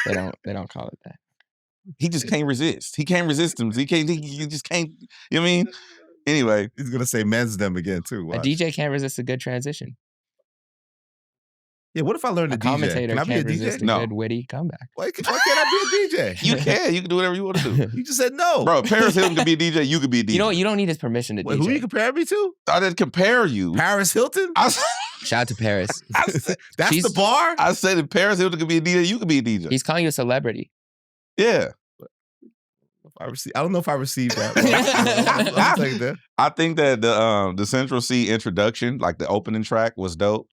They don't call it that. He just can't resist. He can't resist him. He just can't. You know what I mean? Anyway, he's gonna say men's them again too. Watch. A DJ can't resist a good transition. Yeah, what if I learned to DJ? Commentator Can I be can't a DJ? resist a good witty comeback. Why can't I be a DJ? You can. You can do whatever you want to do. You just said no. Bro, Paris Hilton could be a DJ. You could be a DJ. You know what? You don't need his permission to Wait, DJ. who you compare me to? I didn't compare you. Paris Hilton? Shout out to Paris. That's the bar? I said if Paris Hilton could be a DJ, you could be a DJ. He's calling you a celebrity. Yeah. I don't know if I received that. I'll take that. I think that the Central C introduction, like the opening track, was dope.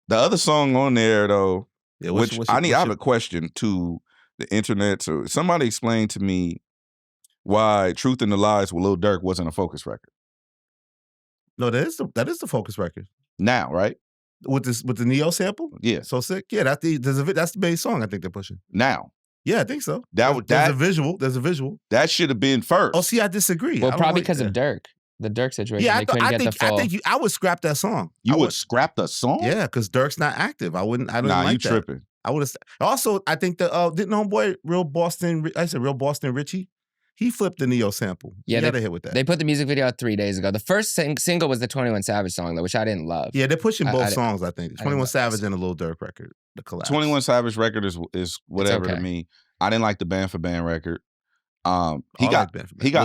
The other song on there, though, I have a question to the internet. So somebody explain to me why "Truth and the Lies" with Lil Durk wasn't a Focus record. No, that is the Focus record. Now, right? With the Neo sample? Yeah. So sick. Yeah, that's the main song I think they're pushing. Now. Yeah, I think so. There's a visual. There's a visual. That should have been first. Oh, see, I disagree. Well, probably because of Dirk. The Dirk situation. Yeah, I would scrap that song. You would scrap the song? Yeah, because Dirk's not active. I don't like that. You tripping. I would have. Also, I think didn't homeboy Real Boston Richie? He flipped the Neo sample. Yeah, he had a hit with that. They put the music video out 3 days ago. The first single was the 21 Savage song, though, which I didn't love. Yeah, they're pushing both songs, I think. 21 Savage and a Lil Durk record, the collab. 21 Savage record is whatever to me. I didn't like the Band for Band record. He got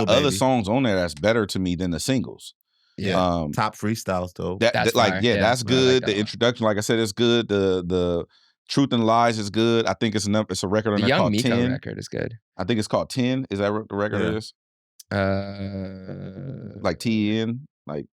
other songs on there that's better to me than the singles. Yeah, top freestyles though. That's good. The introduction, like I said, is good. The Truth and Lies is good. I think it's a record on there called 10. The Young Miko record is good. I think it's called 10. Is that what the record is? Like TN. Like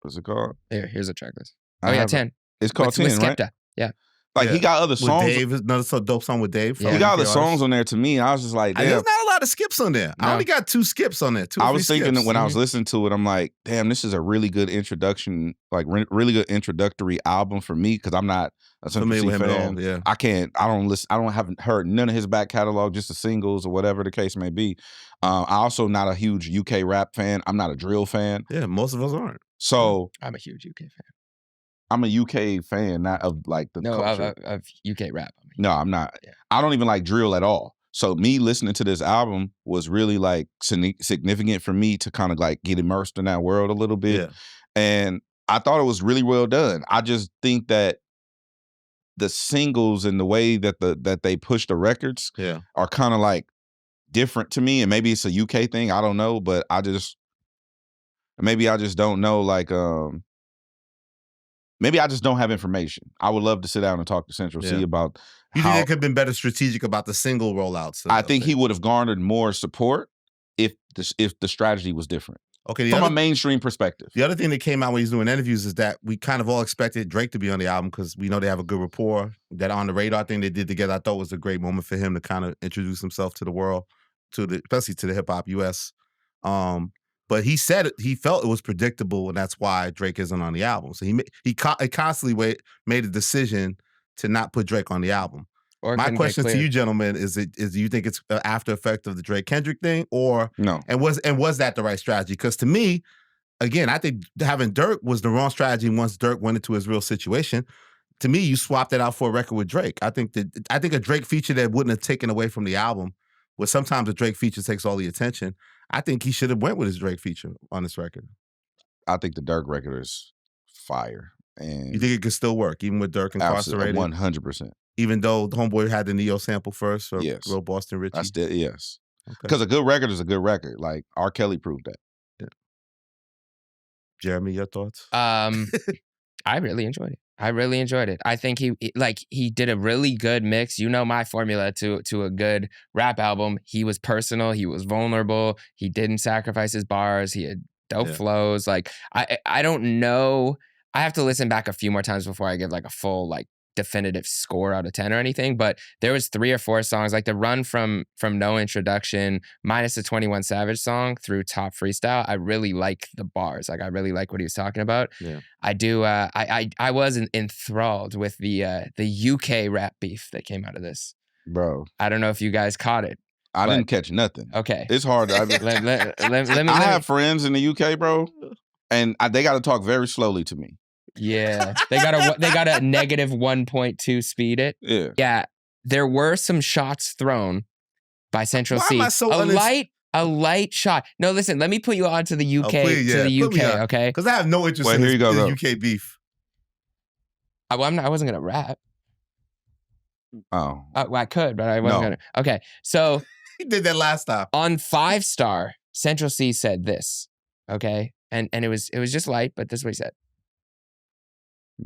what's it called? Here's a track list. Oh yeah, 10. It's called 10, right? Yeah. Like he got other songs. With Dave, another dope song with Dave. He got other songs on there to me. I was just like, damn. There's not a lot of skips on there. I only got 2 skips on there. I was thinking that when I was listening to it, I'm like, damn, this is a really good introduction, like really good introductory album for me because I'm not a Central C fan. Yeah. Haven't heard none of his back catalog, just the singles or whatever the case may be. I also not a huge UK rap fan. I'm not a drill fan. Yeah, most of us aren't. So I'm a huge UK fan. I'm a UK fan, not of like the culture. Of UK rap. No, I'm not. Yeah. I don't even like drill at all. So me listening to this album was really like significant for me to kind of like get immersed in that world a little bit. Yeah. And I thought it was really well done. I just think that the singles and the way that they push the records are kind of like different to me. And maybe it's a UK thing. I don't know. But I just don't know like maybe I just don't have information. I would love to sit down and talk to Central C about You think they could have been better strategic about the single rollouts? I think he would have garnered more support if the strategy was different. Okay, from a mainstream perspective. The other thing that came out when he's doing interviews is that we kind of all expected Drake to be on the album because we know they have a good rapport. That On the Radar thing they did together, I thought was a great moment for him to kind of introduce himself to the world, especially to the hip hop US. But he said he felt it was predictable, and that's why Drake isn't on the album. So he constantly made a decision to not put Drake on the album. My question to you, gentlemen, is do you think it's an after effect of the Drake Kendrick thing, or no? And was that the right strategy? Because to me, again, I think having Dirk was the wrong strategy once Dirk went into his real situation. To me, you swapped it out for a record with Drake. I think a Drake feature that wouldn't have taken away from the album, where sometimes a Drake feature takes all the attention. I think he should have went with his Drake feature on this record. I think the Dirk record is fire. And you think it could still work, even with Dirk incarcerated? 100%. Even though the homeboy had the Neo sample first, or yes. Real Boston Richie? Yes. Because a good record is a good record. Like, R. Kelly proved that. Yeah. Jeremy, your thoughts? I really enjoyed it. I think he did a really good mix. You know my formula to a good rap album. He was personal. He was vulnerable. He didn't sacrifice his bars. He had dope flows. Like, I don't know. I have to listen back a few more times before I give like a full like definitive score out of 10 or anything, but there was 3 or 4 songs, like the run from No Introduction minus the 21 Savage song through Top Freestyle. I really like the bars. Like, I really like what he was talking about. Yeah. I do. I was enthralled with the UK rap beef that came out of this. Bro, I don't know if you guys caught it. I didn't catch nothing. Okay. It's hard. I have friends in the UK, bro, and they got to talk very slowly to me. Yeah, they got a negative 1.2 speed it. Yeah. There were some shots thrown by Central C. A light shot. No, listen. Let me put you on to the UK. Okay? Because I have no interest in the UK beef. I wasn't gonna rap. Oh, I could, but I wasn't gonna. Okay, so he did that last time on 5 Star. Central C said this. Okay, and it was just light, but this is what he said.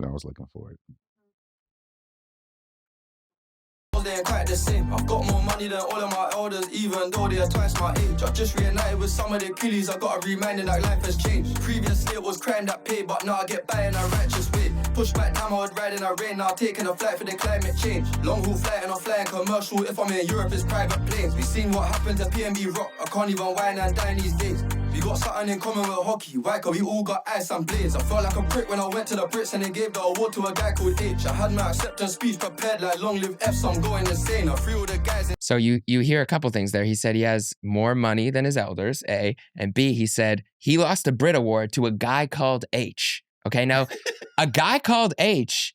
I was looking for it. They ain't quite the same. I've got more money than all of my elders, even though they are twice my age. I've just reunited with some of the killies. I gotta remind them that life has changed. Previously it was crime that paid, but now I get by in a righteous way. Push back time, I would ride in a rain. Now taking a flight for the climate change. Long haul flight and I'm flying commercial. If I'm in Europe, it's private planes. We seen what happened to PNB Rock. I can't even wine and dine these days. We got something in common with hockey. Why? Cause we all got ice and blades. I felt like a prick when I went to the Brits and they gave the award to a guy called H. I had my acceptance speech prepared like long live F, so I'm going insane. I free all the guys. So you hear a couple things there. He said he has more money than his elders, A. And B, he said he lost a Brit Award to a guy called H. Okay, now a guy called H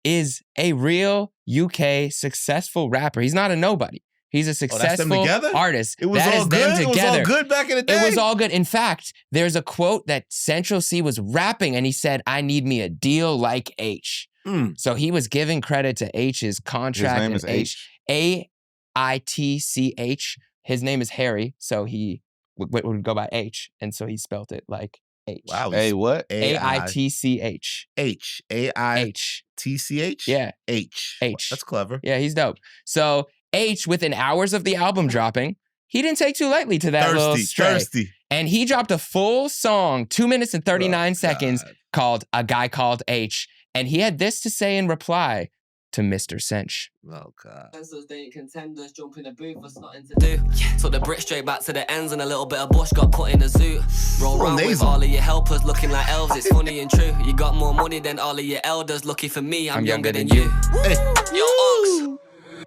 is a real UK successful rapper. He's not a nobody. He's a successful artist. It was all good. It was all good back in the day. It was all good. In fact, there's a quote that Central C was rapping and he said, "I need me a deal like H." So he was giving credit to H's contract. His name is H. AITCH. His name is Harry, so he would go by H, and so he spelt it like H. Wow. A what? AITCH. H. AITCH? Yeah. H. H. That's clever. Yeah, he's dope. So H, within hours of the album dropping, he didn't take too lightly to that little stray. Thirsty. And he dropped a full song, 2 minutes and 39 seconds, called A Guy Called H. And he had this to say in reply to Mr. Sench. Oh, God. They ain't contenders, jump in the booth, what's nothing to do. Took the Brit straight back to the ends and a little bit of bush got put in a zoo. Roll around with all of your helpers looking like elves, it's funny and true. You got more money than all of your elders, lucky for me, I'm younger than you. Hey. Yo, Unks.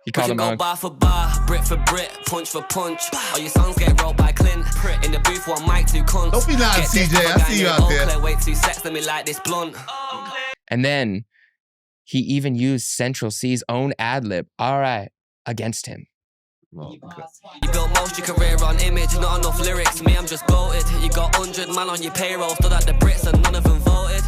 He called him go bar for bar, Brit for Brit, punch for punch. All your songs get rolled by Clint. In the booth, one mic, 2 cunts. Don't be lying, CJ. I see you out there. Wait 2 sex, let me light this blunt. And then he even used Central C's own ad-lib, all right, against him. Oh, you built most your career on image, not enough lyrics. Me, I'm just goated. You got 100 man on your payroll, stood at the Brits and none of them voted.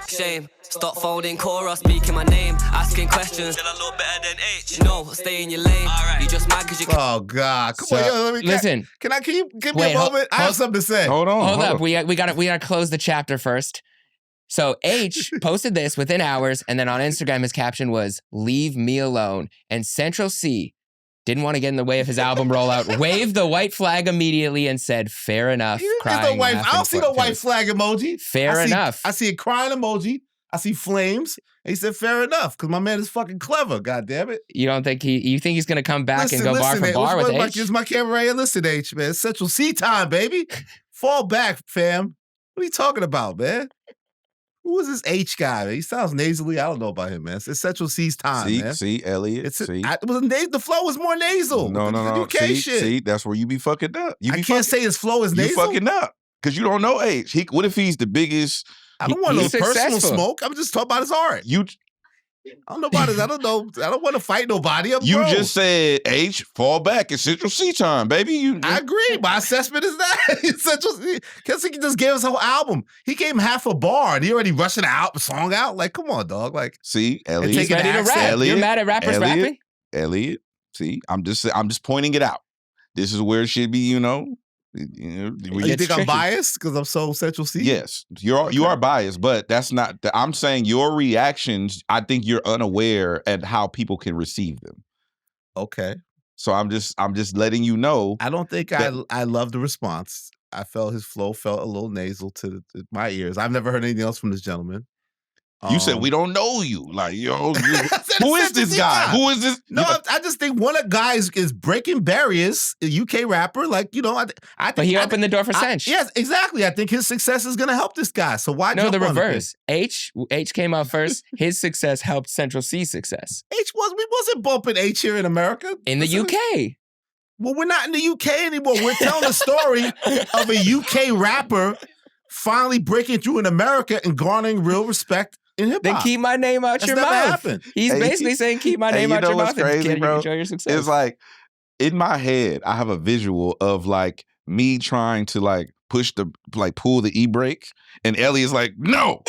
Shame. Stop phoning Cora, speaking my name, asking questions. Still a little better than H. No, stay in your lane. You just mad because you. Oh God! Come on, yo, listen. Can you give me a moment? I have something to say. Hold up. We gotta close the chapter first. So H posted this within hours, and then on Instagram his caption was "Leave me alone." And Central C didn't want to get in the way of his album rollout, waved the white flag immediately and said, fair enough. Crying, I don't see no white flag emoji. Fair enough. I see a crying emoji. I see flames. And he said, fair enough, because my man is fucking clever, God damn it. You don't think you think he's going to come back and go bar for bar with H? Here's my camera right here. Listen, H, man. It's Central C time, baby. Fall back, fam. What are you talking about, man? Who is this H guy, man? He sounds nasally. I don't know about him, man. It's Central C's time, man. See, Elliott. The flow was more nasal. No. UK shit. See, that's where you be fucking up. I can't say his flow is nasal. You fucking up. Because you don't know H. What if he's the biggest... I don't want no personal smoke. I'm just talking about his art. I don't know about his. I don't know. I don't want to fight nobody. You just said H, fall back. It's Central C time, baby. I agree. My assessment is that Central C. Because he just gave us a whole album. He gave him half a bar and he already rushing a song out. Like, come on, dog. Like, see, Elliott, he's ready to rap. You're mad at rappers rapping? Elliott, see, I'm just pointing it out. This is where it should be. You think I'm biased because I'm so Central C? Yes, you are biased, but that's not. I'm saying your reactions. I think you're unaware at how people can receive them. Okay, so I'm just letting you know. I don't think I love the response. I felt his flow felt a little nasal to my ears. I've never heard anything else from this gentleman. You said we don't know you. Like, who is this guy? Who is this? No, I just think one of the guys is breaking barriers, a UK rapper. Like, I think. But he opened the door for Sench. Yes, exactly. I think his success is going to help this guy. So why No, the reverse. H came out first. His success helped Central C's success. We wasn't bumping H here in America. In the UK. Well, we're not in the UK anymore. We're telling a story of a UK rapper finally breaking through in America and garnering real respect in hip-hop. Then keep my name out your mouth. Happened. He's basically saying keep my name out your mouth crazy, and bro? enjoy your success. It's like, in my head, I have a visual of like me trying to like pull the e-brake and Elliott's like, no!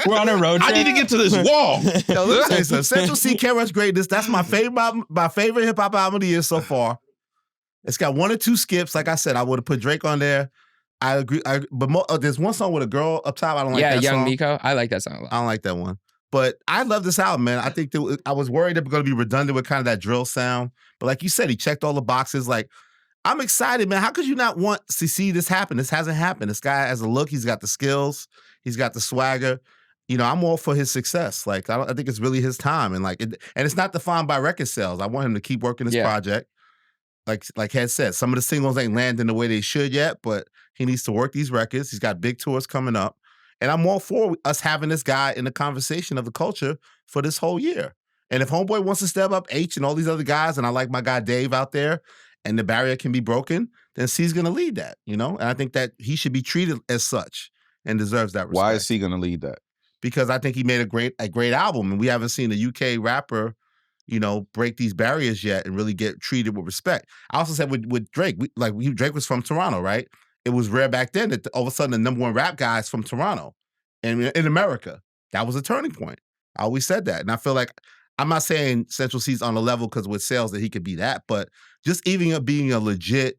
We're on a road trip. I need to get to this wall. Yo, let me tell you something. Central C Can't Rush Greatness. That's my favorite hip-hop album of the year so far. It's got one or two skips. Like I said, I would have put Drake on there. I agree. But there's one song with a girl up top. I don't like that song. Yeah, Young Miko. I like that song a lot. I don't like that one. But I love this album, man. I think I was worried it was going to be redundant with kind of that drill sound. But like you said, he checked all the boxes. Like, I'm excited, man. How could you not want to see this happen? This hasn't happened. This guy has a look. He's got the skills. He's got the swagger. I'm all for his success. Like, I think it's really his time. And and it's not defined by record sales. I want him to keep working his project. Like Head said, some of the singles ain't landing the way they should yet, but he needs to work these records. He's got big tours coming up. And I'm all for us having this guy in the conversation of the culture for this whole year. And if Homeboy wants to step up, H and all these other guys, and I like my guy Dave out there, and the barrier can be broken, then C's going to lead that, And I think that he should be treated as such and deserves that respect. Why is he going to lead that? Because I think he made a great album, and we haven't seen a UK rapper break these barriers yet and really get treated with respect. I also said with Drake, Drake was from Toronto, right? It was rare back then that all of a sudden the number one rap guy is from Toronto and in America. That was a turning point. I always said that. And I feel like, I'm not saying Central C's on the level because with sales that he could be that, but just even being a legit,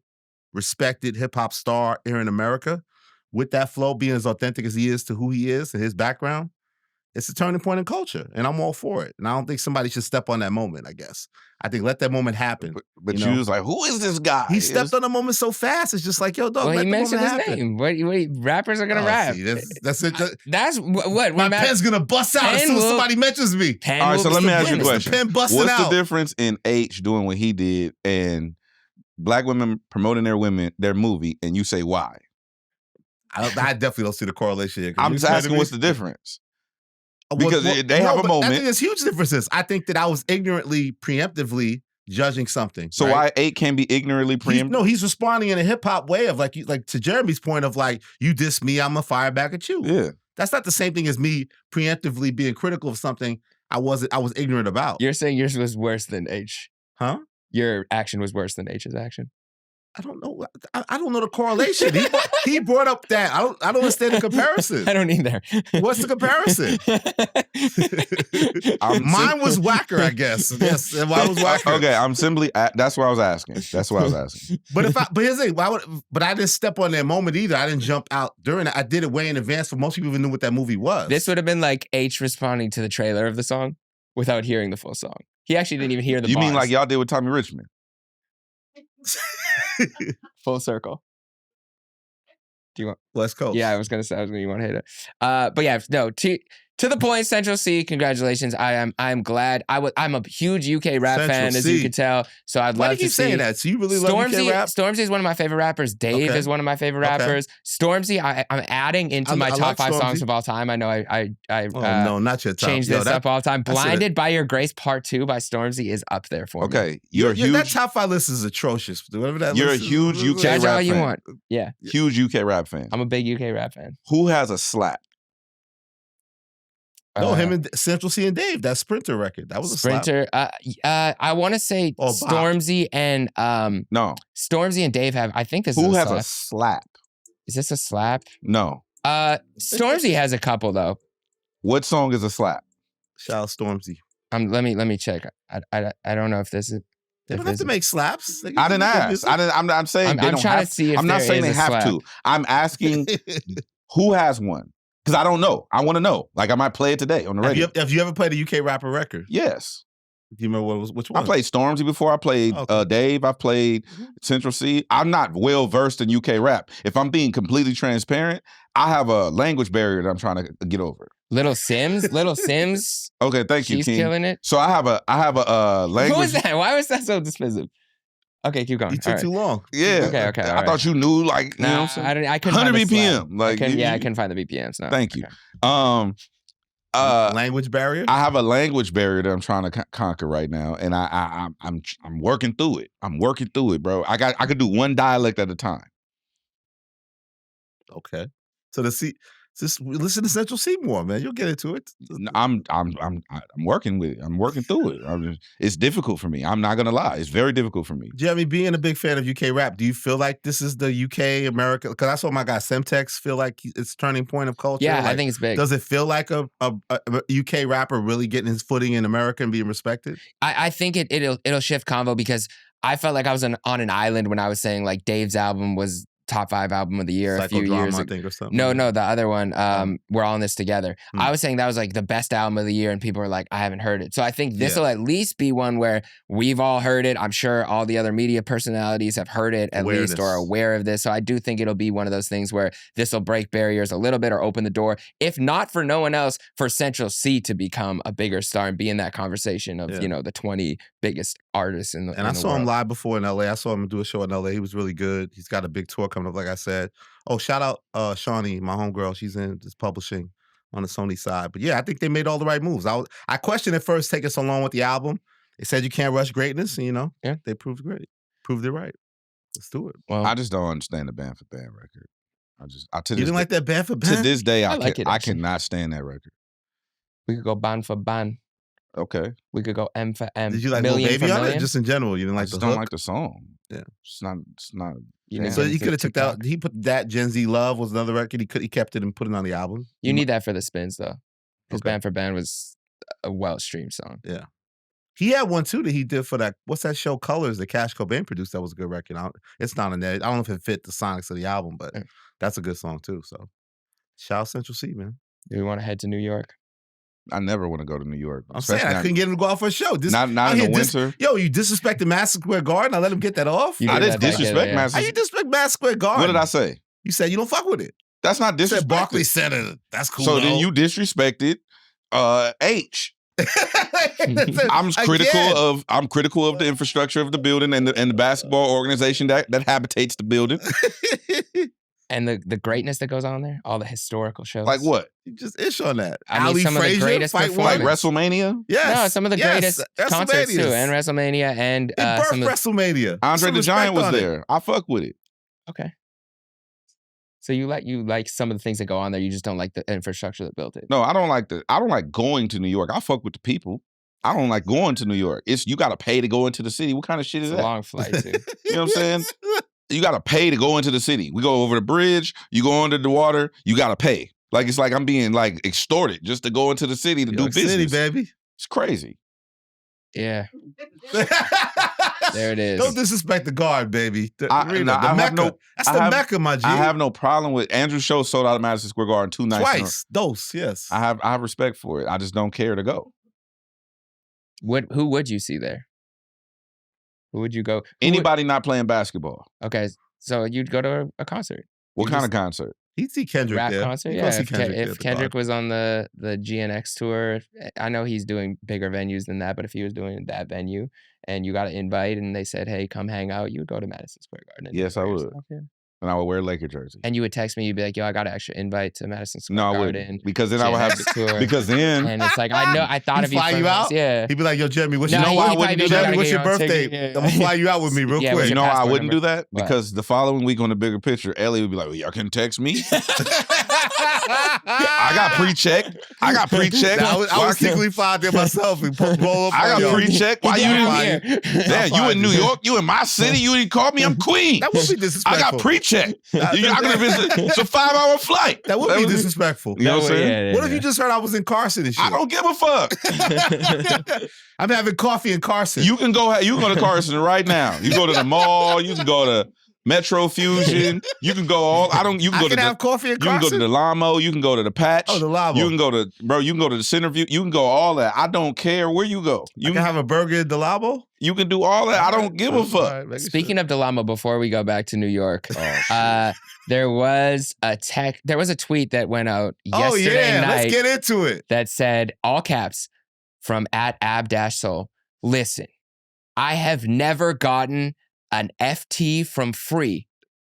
respected hip-hop star here in America, with that flow being as authentic as he is to who he is and his background, it's a turning point in culture, and I'm all for it. And I don't think somebody should step on that moment, I guess. I think let that moment happen. But you was like, who is this guy? He stepped on the moment so fast. It's just like, yo, dog, let the moment happen. Wait, rappers are going to rap. See, that's it. That's what my pen's going to bust out as soon as somebody mentions me. All right, so let me ask you a question. What's the difference in H doing what he did and black women promoting their movie, and you say why? I definitely don't see the correlation here. I'm just asking what's the difference? Because they have a moment. I think there's huge differences. I think that I was ignorantly, preemptively judging something. So right? why 8 can be ignorantly preemptive? No, he's responding in a hip hop way of like to Jeremy's point of like, you diss me, I'm gonna fire back at you. Yeah, that's not the same thing as me preemptively being critical of something I was ignorant about. You're saying yours was worse than H, huh? Your action was worse than H's action. I don't know. I don't know the correlation. He brought up that. I don't understand the comparison. I don't either. What's the comparison? Mine was whacker, I guess. Yes, mine was whacker. Okay, I'm simply. That's what I was asking. But here's the thing. But I didn't step on that moment either. I didn't jump out during it. I did it way in advance, for most people even knew what that movie was. This would have been like H responding to the trailer of the song without hearing the full song. He actually didn't even hear the You bars. mean like y'all did with Tommy Richman? Full circle. Do you want? West Coast. Yeah, I was gonna say you want to hit it. But yeah, no. To the point, Central C. Congratulations. I'm glad. I'm a huge UK rap Central fan, as C. you could tell. So I'd Why love do you to keep see saying that? So you really love Stormzy. UK rap? Stormzy is one of my favorite rappers. Dave Okay. is one of my favorite Okay. rappers. Stormzy, I'm adding into my I top like 5 songs Stormzy. of all time. I know I no, not your top. change Yo, this that- up all the time. that's it. Blinded by Your Grace Part 2 by Stormzy is up there for me. Okay, you're a That huge. top 5 list is atrocious. Whatever that You're a list is- huge UK Judge rap all you fan. want. Yeah, Huge UK rap fan. I'm a big UK rap fan. Who has a slap? No, him and Central C and Dave. That Sprinter record. That was a slap. Sprinter. I want to say Or Bop. Stormzy and No. Stormzy and Dave have. I think this Who is has a a slap. slap? Is this a slap? No. Stormzy has a couple though. What song is a slap? Shout out Stormzy. Let me check. I don't know if this is. They if don't have this to is- make slaps. They can I didn't make ask. music. I'm saying I'm they don't trying have to see if I'm not there saying is they a have slap. to. I'm asking who has one. Because I don't know. I want to know. Like I might play it today on the radio. Have you ever played a UK rapper record? Yes. Do you remember which one? I played Stormzy before. I played Okay. Dave. I played Central C. I'm not well versed in UK rap. If I'm being completely transparent, I have a language barrier that I'm trying to get over. Little Sims. Okay, thank you, She's King. killing it. So I have a language. Who was that? Why was that so dismissive? Okay, keep going. You took All too long. Yeah. Okay, I all right. thought you knew, like, you know what I'm Nah, saying? I couldn't 100 find the slap. BPM. Like, I couldn't find the BPMs. No. Thank you. Okay. Language barrier? I have a language barrier that I'm trying to conquer right now, and I'm working through it. I'm working through it, bro. I could do one dialect at a time. Okay. So just listen to Central C more, man. You'll get into it. I'm working with it. I'm working through it. It's difficult for me. I'm not gonna lie. It's very difficult for me. Jeremy, being a big fan of UK rap, do you feel like this is the UK America? Because I saw my guy Semtex feel like it's turning point of culture. Yeah, I Like, think it's big. Does it feel like a UK rapper really getting his footing in America and being respected? I think it'll shift convo because I felt like I was on an island when I was saying like Dave's album was top 5 album of the year a few years I ago. think, or something. No, the other one, We're All in This Together. Hmm. I was saying that was like the best album of the year, and people were like, I haven't heard it. So I think this will at least be one where we've all heard it. I'm sure all the other media personalities have heard it at least or are aware of this. So I do think it'll be one of those things where this will break barriers a little bit or open the door, if not for no one else, for Central C to become a bigger star and be in that conversation of, the 20 biggest artists in the And I saw world. him live before in LA. I saw him do a show in LA. He was really good. He's got a big tour coming up, like I said. Oh, shout out Shawnee, my homegirl. She's in just publishing on the Sony side. But yeah, I think they made all the right moves. I questioned at first taking so long with the album. They said you can't rush greatness, and they proved it right. Let's do it. Well, I just don't understand the Band for Band record. You didn't like that Band for Band? To this day, I like it, I actually. cannot stand that record. we could go ban for ban. Okay. We could go M for M. Did you like Lil Million Baby for on it? million? Just in general, you didn't I like just the don't hook? like the song. Yeah. It's not. You know, So he into could have took TikTok. that. He put that Gen Z Love was another record. He kept it and put it on the album. You need that for the spins though. Because Okay. Band for Band was a well-streamed song. Yeah. He had one too that he did for that. What's that show? Colors that Cash Cobain produced. That was a good record. It's not in there. I don't know if it fit the sonics of the album, but Yeah. that's a good song too. So, shout out Central C, man. Do we want to head to New York? I never want to go to New York. I'm saying I especially couldn't get him to go out for a show. not out in the here winter. Yo, you disrespected Madison Square Garden. I let him get that off. You I did just that back disrespect then, yeah. How Madison. you disrespect Madison Square Garden? What did I say? You said you don't fuck with it. That's not You said disrespected. Barclays Center. That's cool. So then though. you disrespected H. I'm critical of the infrastructure of the building and the basketball organization that habitates the building. And the greatness that goes on there, all the historical shows. Like what? You just ish on that. I mean, Ali some of the Frazier, greatest fight Like one. performance. WrestleMania? Yes. No, some of the greatest concerts too, and WrestleMania, and It birthed some of WrestleMania. Andre Some the Giant respect was on it. there. I fuck with it. okay. So you like some of the things that go on there. You just don't like the infrastructure that built it. No, I don't like going to New York. I fuck with the people. I don't like going to New York. You gotta pay to go into the city. What kind of shit is It's a that? long flight too. You know what I'm saying? You gotta pay to go into the city. We go over the bridge, you go under the water, you gotta pay. Like it's like I'm being like extorted just to go into the city to New do York business. City, baby. It's crazy. Yeah, there it is. Don't disrespect the guard, baby. The I arena, the have Mecca. no- That's I the have- Mecca, my G. I have no problem with Andrew's show sold out of Madison Square Garden 2 nights. in a row. Twice. Dose, yes. I have respect for it. I just don't care to go. Who would you see there? Who would you go? Anybody not playing basketball. Okay, so you'd go to a concert. What kind of concert? He'd see Kendrick Rap there. concert? He'd go Yeah, see Kendrick there if at the Kendrick bar. was on the GNX tour, I know he's doing bigger venues than that, but if he was doing that venue and you got an invite and they said, hey, come hang out, you would go to Madison Square Garden. And Yes, I enjoy would. yourself, yeah. And I would wear a Laker jersey. And you would text me, you'd be like, yo, I got an extra invite to Madison Square No, I Garden. wouldn't. Because then I would have GNX tour. because then And it's like, I thought He'd of you. fly from you this. out? Yeah. He'd be like, yo, Jeremy, what's No, your, he'd why I probably wouldn't be do like, that? "I what's your gotta get you birthday? on ticket." I'm gonna fly you out with me real Yeah, quick. what's you your know I passport wouldn't number? do that What? because the following week on the bigger picture, Elliott would be like, well, y'all can text me. I got pre-checked. I was secretly fly there myself and roll up. I on got y'all. pre-checked. Why you Down didn't? here. Damn, you in New York? You in my city? You didn't call me? I'm Queen. That would be I disrespectful. got pre-checked. I could have been. It's a 5-hour flight. That would be disrespectful. You know what I'm saying? What if you just heard I was in Carson and shit? I don't give a fuck. I'm having coffee in Carson. You can go to Carson right now. You go to the mall. You can go to Metro Fusion. You can go You can I go can to have coffee in You can go Carson. to the Lamo. You can go to the Patch. Oh, the Lamo. You can go to You can go to the Centerview. You can go all that. I don't care where you go. You can have a burger at the Labo. You can do all that. I don't give a fuck. Right, Speaking of Delamo, before we go back to New York, there was a tweet that went out yesterday night. Let's get into it. That said, all caps, from @ab-soul. Listen, I have never gotten an FT from free.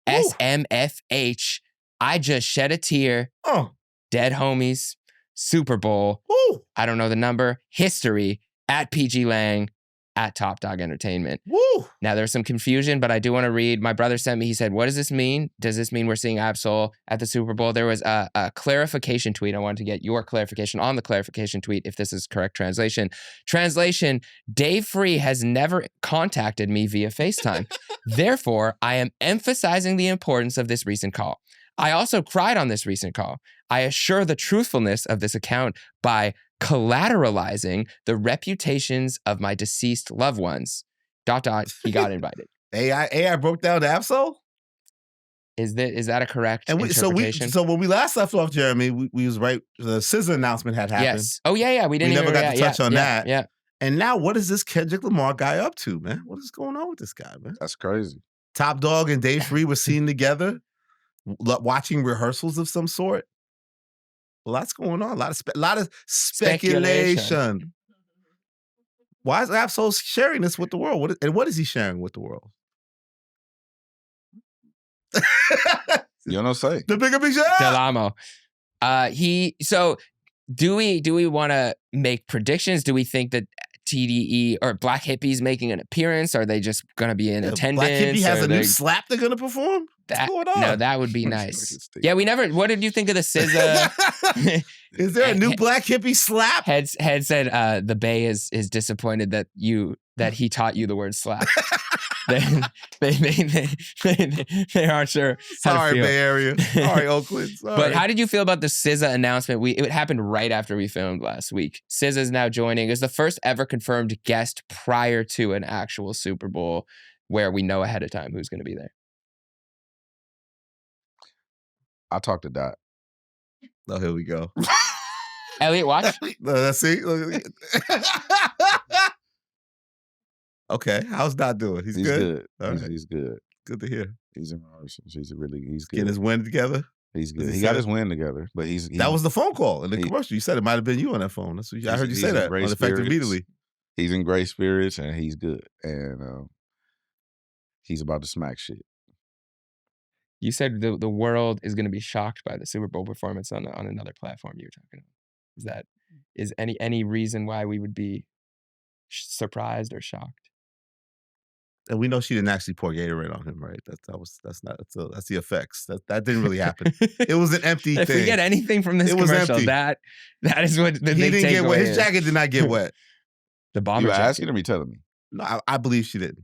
SMFH. I just shed a tear. Oh, Dead homies. Super Bowl. woo, I don't know the number. History. @PG Lang. @Top Dog Entertainment. woo. Now, there's some confusion, but I do want to read. My brother sent me, he said, what does this mean? Does this mean we're seeing Ab-Soul at the Super Bowl? There was a clarification tweet. I wanted to get your clarification on the clarification tweet, if this is correct translation. Translation, Dave Free has never contacted me via FaceTime. Therefore, I am emphasizing the importance of this recent call. I also cried on this recent call. I assure the truthfulness of this account by collateralizing the reputations of my deceased loved ones. ... He got invited. AI broke down the Ab-Soul? Is that a correct And interpretation? so when we last left off, Jeremy, we was right. The SZA announcement had happened. Yes. Oh yeah. We didn't. We never even, got to touch on that. Yeah. And now, what is this Kendrick Lamar guy up to, man? What is going on with this guy, man? That's crazy. Top Dog and Dave Free were seen together, watching rehearsals of some sort. A lot's going on. A lot of speculation. Why is Ab-Soul sharing this with the world? What is he sharing with the world? You don't say. The bigger picture. Delamo. So do we want to make predictions? Do we think that TDE or Black Hippie's making an appearance? Are they just going to be in attendance? Black Hippie has Are a new they- slap they're going to perform? What's going on? No, that would be nice. Yeah, we never. What did you think of the SZA? Is there a new Black Hippie slap? Head said the Bay is disappointed that he taught you the word slap. they aren't sure. How Sorry, to feel. Bay Area. Sorry, Oakland. Sorry. But how did you feel about the SZA announcement? It happened right after we filmed last week. SZA is now joining as the first ever confirmed guest prior to an actual Super Bowl where we know ahead of time who's going to be there. I talked to Dot. Oh, here we go. Elliott, watch. Let's see. Okay, how's Dot doing? He's good. All right. He's good. Good to hear. He's in rehearsals. He's good. Getting his win together. He's good. He He got said- his win together, but That was the phone call in the he- commercial. You said it might have been you on that phone. That's what I heard you he's say in that great on Effective spirits. Immediately. he's in great spirits and he's good. And he's about to smack shit. You said the world is going to be shocked by the Super Bowl performance on another platform you were talking about. Is any reason why we would be surprised or shocked? And we know she didn't actually pour Gatorade on him, right? That's the effects. That didn't really happen. It was an empty If thing. we get anything from this It was commercial, empty. that is what the He big didn't get wet. takeaway His is. jacket did not get wet. The bomber You jacket. asking or me telling me? No, I believe she didn't.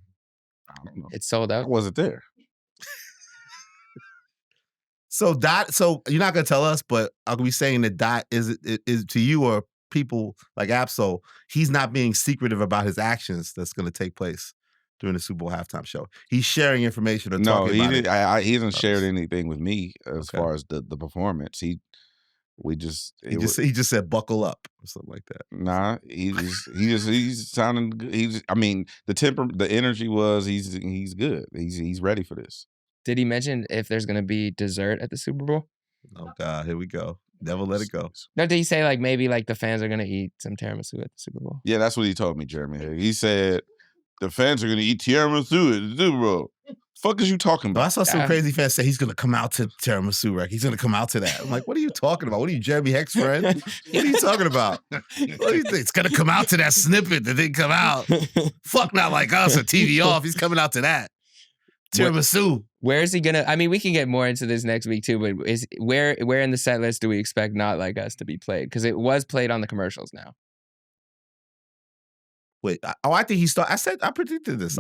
I don't know. It's sold I out. wasn't there. So Dot, so you're not gonna tell us, but are we saying that Dot is to you or people like Ab-Soul, he's not being secretive about his actions that's gonna take place during the Super Bowl halftime show? He's sharing information or No, talking he about didn't. it. He hasn't shared anything with me as Okay. far as the performance. He just said buckle up or something like that. Nah, he's sounding good. I mean, the energy was he's good. He's ready for this. Did he mention if there's gonna be dessert at the Super Bowl? Oh God, here we go. Never let it go. No, did he say like maybe like the fans are gonna eat some tiramisu at the Super Bowl? Yeah, that's what he told me, Jeremy. He said the fans are gonna eat tiramisu at the Super Bowl. Fuck is you talking about? I saw some crazy fans say he's gonna come out to tiramisu record. He's gonna come out to that. I'm like, what are you talking about? What are you, Jeremy Heck's friend? What are you talking about? What do you think? It's gonna come out to that snippet that didn't come out. Fuck, not like us, a TV off. He's coming out to that. Tiramisu. Where is he gonna? I mean, we can get more into this next week too. But where in the set list do we expect Not Like Us to be played? Because it was played on the commercials now. Wait, I think I predicted this.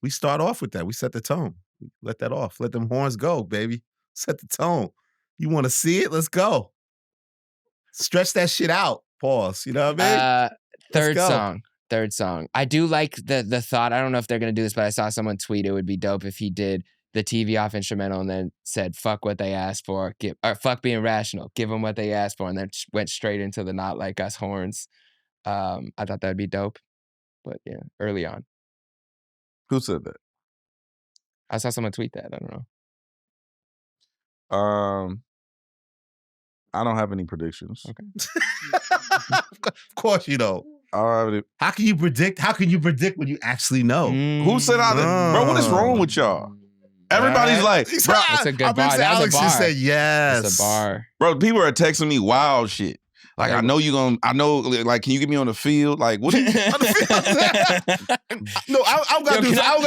We start off with that. We set the tone. Let that off. Let them horns go, baby. Set the tone. You want to see it? Let's go. Stretch that shit out. Pause. You know what I mean? Third song. I do like the thought. I don't know if they're gonna do this, but I saw someone tweet it would be dope if he did the TV off instrumental and then said "fuck what they asked for," or "fuck being rational," give them what they asked for, and then went straight into the Not Like Us horns. I thought that'd be dope. But yeah, early on. Who said that? I saw someone tweet that. I don't know. I don't have any predictions. Okay. Of course you don't. How can you predict? How can you predict when you actually know? Who said bro, what is wrong with y'all? Everybody's like, bro, that's a good bar. That's Alex a bar. just said yes. That's a bar. Bro, people are texting me wild shit. Like, I know, like, can you get me on the field? Like, what? On the field? No, I gotta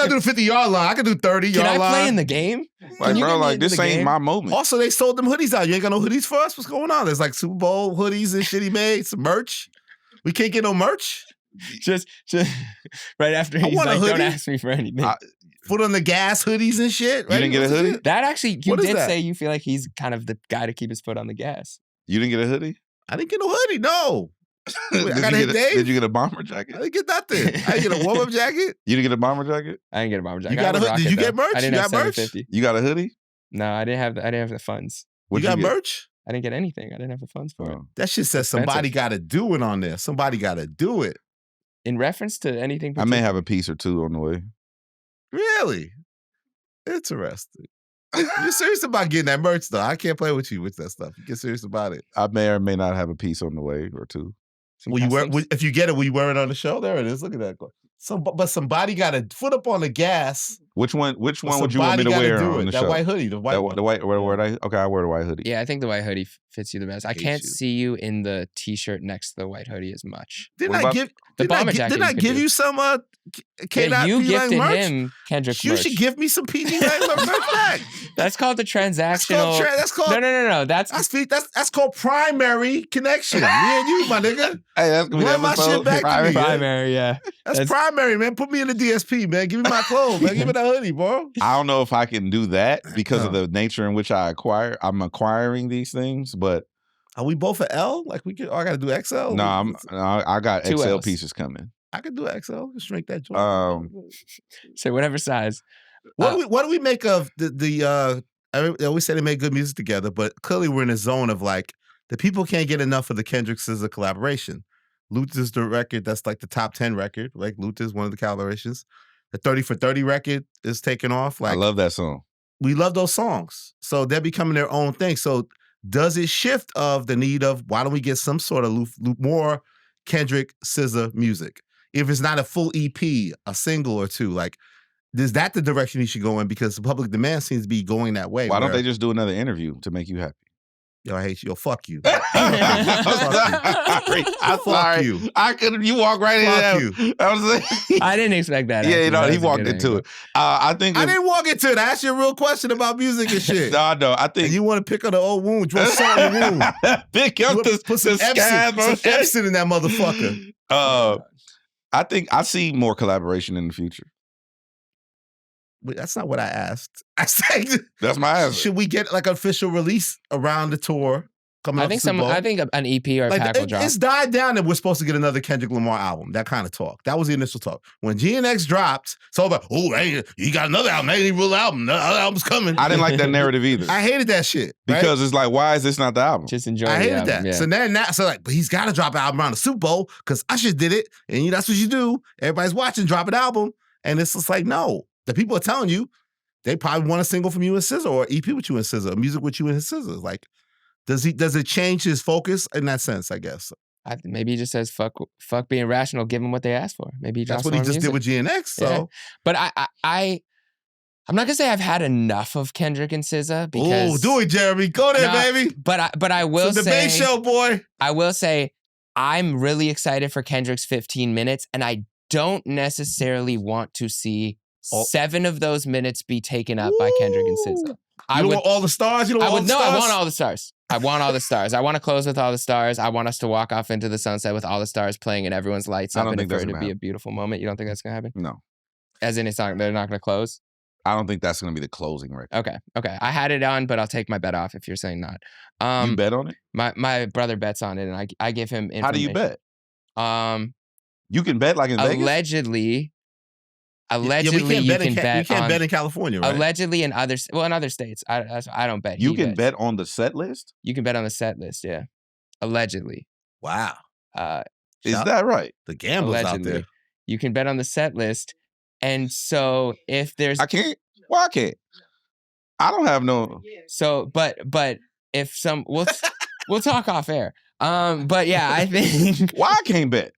do the 50-yard line. I can do 30-yard line. Can I play in the game? Like, bro, like, this ain't my moment. Also, they sold them hoodies out. You ain't got no hoodies for us? What's going on? There's like Super Bowl hoodies and shit he made, some merch. We can't get no merch? Just right after he's like, don't ask me for anything. Foot on the gas hoodies and shit. Right? You didn't get a hoodie? That actually, you did say you feel like he's kind of the guy to keep his foot on the gas. You didn't get a hoodie? I didn't get no hoodie, no. Did you get a bomber jacket? I didn't get nothing. I didn't get a warm-up jacket. You didn't get a bomber jacket? I didn't get a bomber jacket. You got a hoodie? Did you get merch? I didn't have merch? $750. You got a hoodie? No, I didn't have the funds. You got merch? I didn't get anything. I didn't have the funds for it. That shit says somebody got to do it on there. Somebody got to do it. In reference to anything particular? I may have a piece or two on the way. Really? Interesting. You're serious about getting that merch, though. I can't play with you with that stuff. You get serious about it. I may or may not have a piece on the way or two. If you get it, will you wear it on the show? There it is. Look at that. But somebody got to foot up on the gas. Which one would you want me to wear on the show? That white hoodie. The white one. Okay, I wear the white hoodie. Yeah, I think the white hoodie fits you the best. I can't see you in the t-shirt next to the white hoodie as much. Didn't I give you some K-Dot you gifted merch? Him Kendrick You merch. should give me some PG Wrangler merch back. That's called the transactional. That's called No. That's called primary connection. Me and you, my nigga. Hey, that's gonna be run my shit back to me. Primary, yeah. That's primary, man. Put me in the DSP, man. Give me my clothes, man. Give me that hoodie, bro. I don't know if I can do that because of the nature in which I'm acquiring these things, but are we both at L? Like I gotta do XL? No, I got XL L's. pieces coming. I could do XL. Just shrink that joint. So whatever size. What do we make of the I always say they make good music together, but clearly we're in a zone of like the people can't get enough of the Kendrick SZA collaboration. Luther's the record that's like the top 10 record. Like Luther's one of the collaborations. The 30 for 30 record is taking off. Like I love that song. We love those songs. So they're becoming their own thing. So does it shift of the need of why don't we get some sort of more Kendrick SZA music? If it's not a full EP, a single or two, like, is that the direction you should go in? Because the public demand seems to be going that way. Why don't they just do another interview to make you happy? Yo, I hate you. Yo, fuck you. I'm sorry. You. You walk right into that. I didn't expect that. Yeah, he walked into it. I didn't walk into it. I asked you a real question about music and shit. No, I think and you want to pick up the old wound, draw salt in the wound. Pick up put some Epsom in that motherfucker. I think I see more collaboration in the future. But that's not what I asked. I said that's my answer. Should we get like an official release around the tour coming I up think the Super Bowl. I think an EP or a pack will drop. It's died down that we're supposed to get another Kendrick Lamar album. That kind of talk. That was the initial talk. When GNX dropped, it's all about, hey, he got another album. Ain't even real album. The other album's coming. I didn't like that narrative either. I hated that shit. Because it's like, why is this not the album? Just enjoy I the hated album, that. yeah. So then but he's got to drop an album around the Super Bowl because Usher did it, and that's what you do. Everybody's watching, drop an album, and it's just like, no. The people are telling you they probably want a single from you and SZA or EP with you and SZA, music with you and SZA. Like, does it change his focus in that sense? I guess maybe he just says fuck being rational, give them what they asked for. Maybe that's what he just did with GNX. So, yeah. But I'm not gonna say I've had enough of Kendrick and SZA because do it, Jeremy. Go there, baby. But I will it's a say debate show, boy. I will say I'm really excited for Kendrick's 15 minutes, and I don't necessarily want to see 7 of those minutes be taken up by Kendrick and SZA. I want all the stars. You don't want all the stars? I want all the stars. I want all the stars. I want to close with all the stars. I want us to walk off into the sunset with all the stars playing and everyone's lights up, and for it to be a beautiful moment. You don't think that's gonna happen? No. As in, they're not gonna close. I don't think that's gonna be the closing record. Okay. I had it on, but I'll take my bet off if you're saying not. You bet on it? My brother bets on it, and I give him information. How do you bet? You can bet like in Vegas? Allegedly, we can't bet in California, right? Allegedly in other states. I don't bet. You can bet on the set list? You can bet on the set list, yeah. Allegedly. Wow. Is that right? The gamblers out there. You can bet on the set list. And so if there's... I can't? Well, I can't. I don't have no... So, but if some... We'll talk off air. But yeah, I think... Why I can't bet?